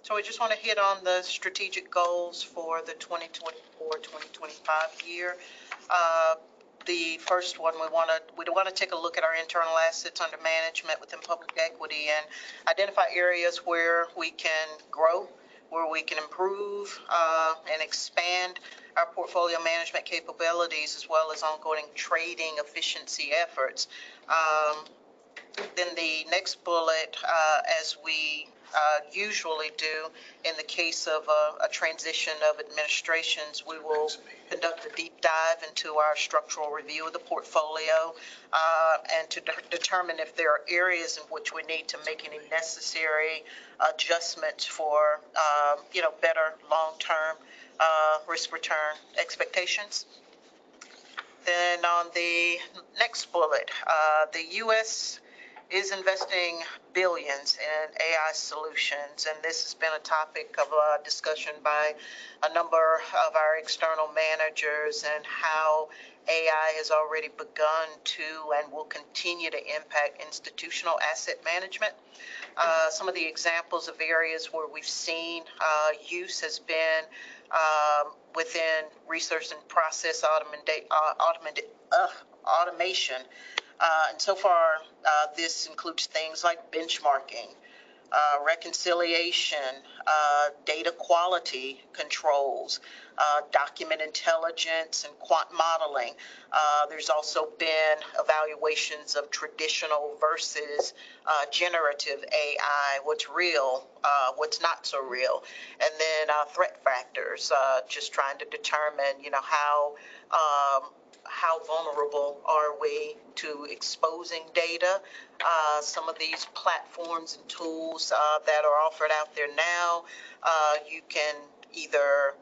So we just want to hit on the strategic goals for the 2024-2025 year. The first one, we want to take a look at our internal assets under management within public equity and identify areas where we can grow, where we can improve and expand our portfolio management capabilities, as well as ongoing trading efficiency efforts. Then the next bullet, as we usually do in the case of a transition of administrations, we will conduct a deep dive into our structural review of the portfolio and to determine if there are areas in which we need to make any necessary adjustments for better long-term risk return expectations. Then on the next bullet, the U.S. is investing billions in AI solutions, and this has been a topic of discussion by a number of our external managers, and how AI has already begun to and will continue to impact institutional asset management. Some of the examples of areas where we've seen use has been within research and process automation. And so far, this includes things like benchmarking, reconciliation, data quality controls, document intelligence, and quant modeling. There's also been evaluations of traditional versus generative AI, what's real, what's not so real, and then threat factors, just trying to determine, how vulnerable are we to exposing data. Some of these platforms and tools that are offered out there now, you can either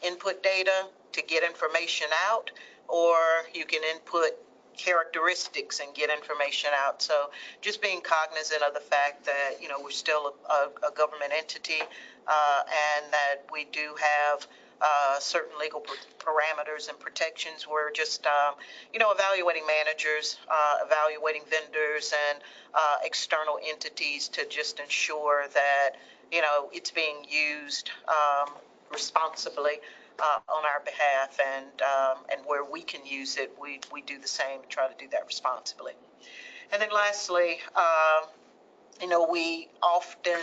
input data to get information out, or you can input characteristics and get information out. So just being cognizant of the fact that, we're still a government entity, and that we do have certain legal parameters and protections. We're just, evaluating managers, evaluating vendors and external entities to just ensure that, it's being used responsibly on our behalf, and where we can use it, we do the same and try to do that responsibly. And then lastly, we often,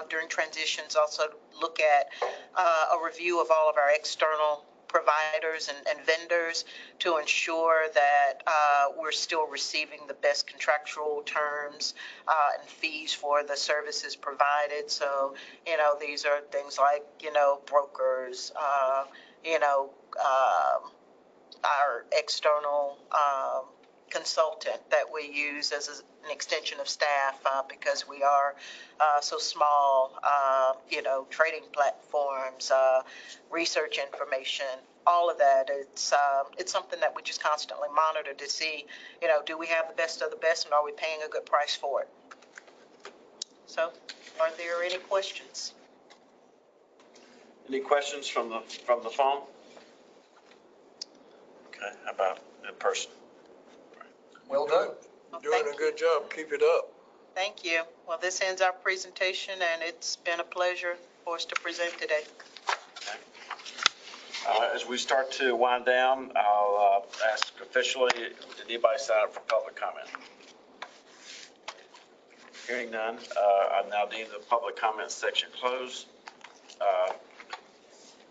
during transitions, also look at a review of all of our external providers and vendors to ensure that we're still receiving the best contractual terms and fees for the services provided. So, these are things like, brokers, our external consultant that we use as an extension of staff because we are so small, trading platforms, research information, all of that. It's something that we just constantly monitor to see, do we have the best of the best and are we paying a good price for it? So are there any questions? Any questions from the phone? Okay, how about in person? Well done. Doing a good job. Keep it up. Thank you. Well, this ends our presentation, and it's been a pleasure for us to present today. As we start to wind down, I'll ask officially, did anybody sign up for public comment? Hearing none, I now deem the public comment section closed.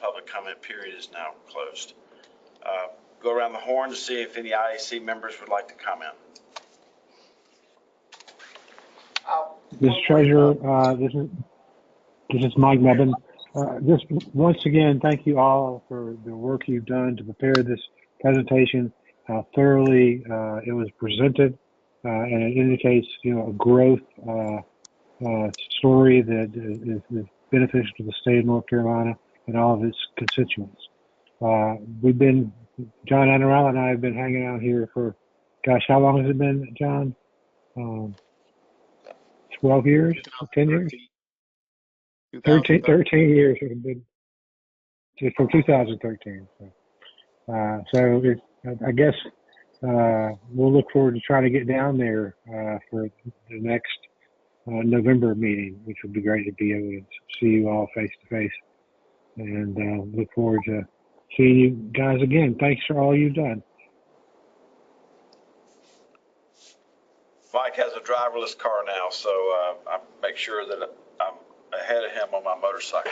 Public comment period is now closed. Go around the horn to see if any IAC members would like to comment. Mr. Treasurer, this is Mike Mebbin. Just once again, thank you all for the work you've done to prepare this presentation, how thoroughly it was presented, and it indicates, a growth story that is beneficial to the state of North Carolina and all of its constituents. John Anarella and I have been hanging out here for, gosh, how long has it been, John? 12 years? 10 years? 13 years. It's been from 2013. So I guess we'll look forward to trying to get down there for the next November meeting, which would be great to be able to see you all face to face. And look forward to seeing you guys again. Thanks for all you've done. Mike has a driverless car now, so I make sure that I'm ahead of him on my motorcycle.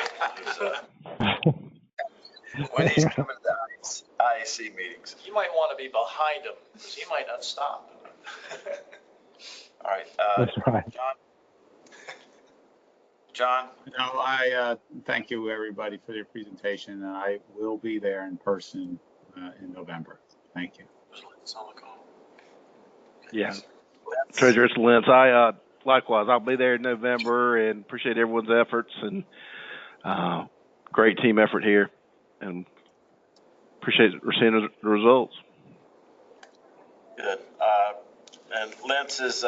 When he's coming to the IAC meetings. You might want to be behind him because he might not stop. All right. That's right. John? No, I thank you, everybody, for your presentation. I will be there in person in November. Thank you. Yeah. Treasurer, it's Lentz. Likewise, I'll be there in November and appreciate everyone's efforts and great team effort here and appreciate seeing the results. Good. And Lentz is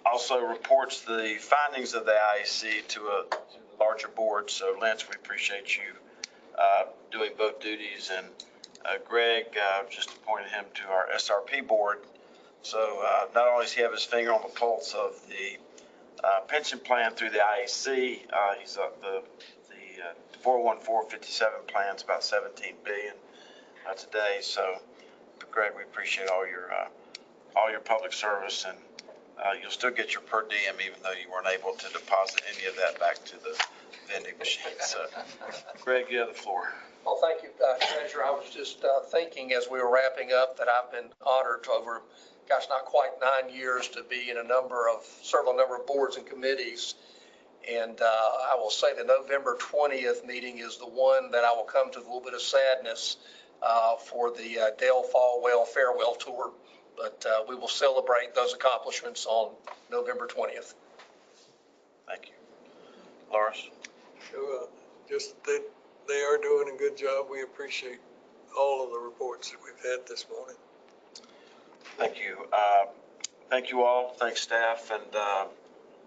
also reports the findings of the IAC to a larger board. So Lentz, we appreciate you doing both duties. And Greg just appointed him to our SRP board. So not only does he have his finger on the pulse of the pension plan through the IAC, he's the 41457 plan is about 17 billion today. So Greg, we appreciate all your public service, and you'll still get your per diem even though you weren't able to deposit any of that back to the vending machine. So Greg, you have the floor. Well, thank you, Treasurer. I was just thinking as we were wrapping up that I've been honored over, not quite 9 years to be in several number of boards and committees. And I will say the November 20th meeting is the one that I will come to with a little bit of sadness for the Dale Falwell farewell tour. But we will celebrate those accomplishments on November 20th. Thank you. Lawrence? Just that they are doing a good job. We appreciate all of the reports that we've had this morning. Thank you. Thank you all. Thanks, staff, and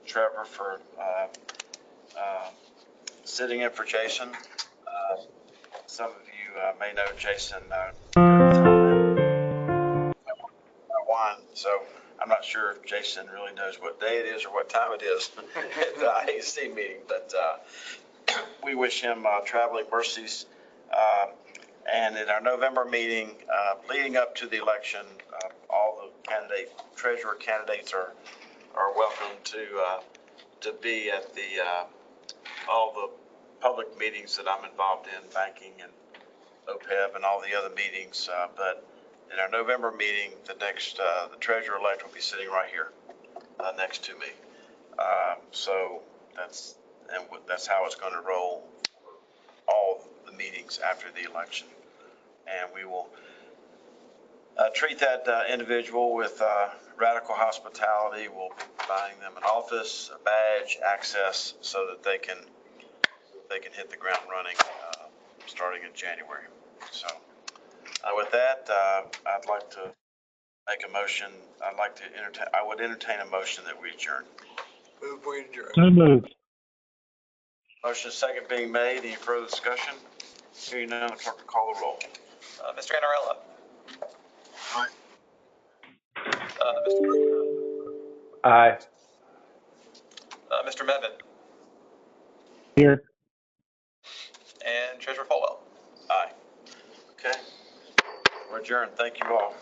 Trevor for sitting in for Jason. Some of you may know Jason won, so I'm not sure if Jason really knows what day it is or what time it is at the IAC meeting, but we wish him traveling mercies. And in our November meeting, leading up to the election, all the treasurer candidates are welcome to be at all the public meetings that I'm involved in, banking and OPEB and all the other meetings. But in our November meeting, the treasurer-elect will be sitting right here next to me. So that's how it's going to roll all the meetings after the election. And we will treat that individual with radical hospitality. We'll be providing them an office, a badge, access, so that they can hit the ground running starting in January. So with that, I'd like to make a motion. I would entertain a motion that we adjourn. Move we adjourn. So moved. Motion second being made. Any further discussion? Hearing none, the clerk will call the roll. Mr. Annarella. Aye. Mr. Berger. Aye. Mr. Mevin. Here. And Treasurer Falwell. Aye. Okay. We're adjourned. Thank you all.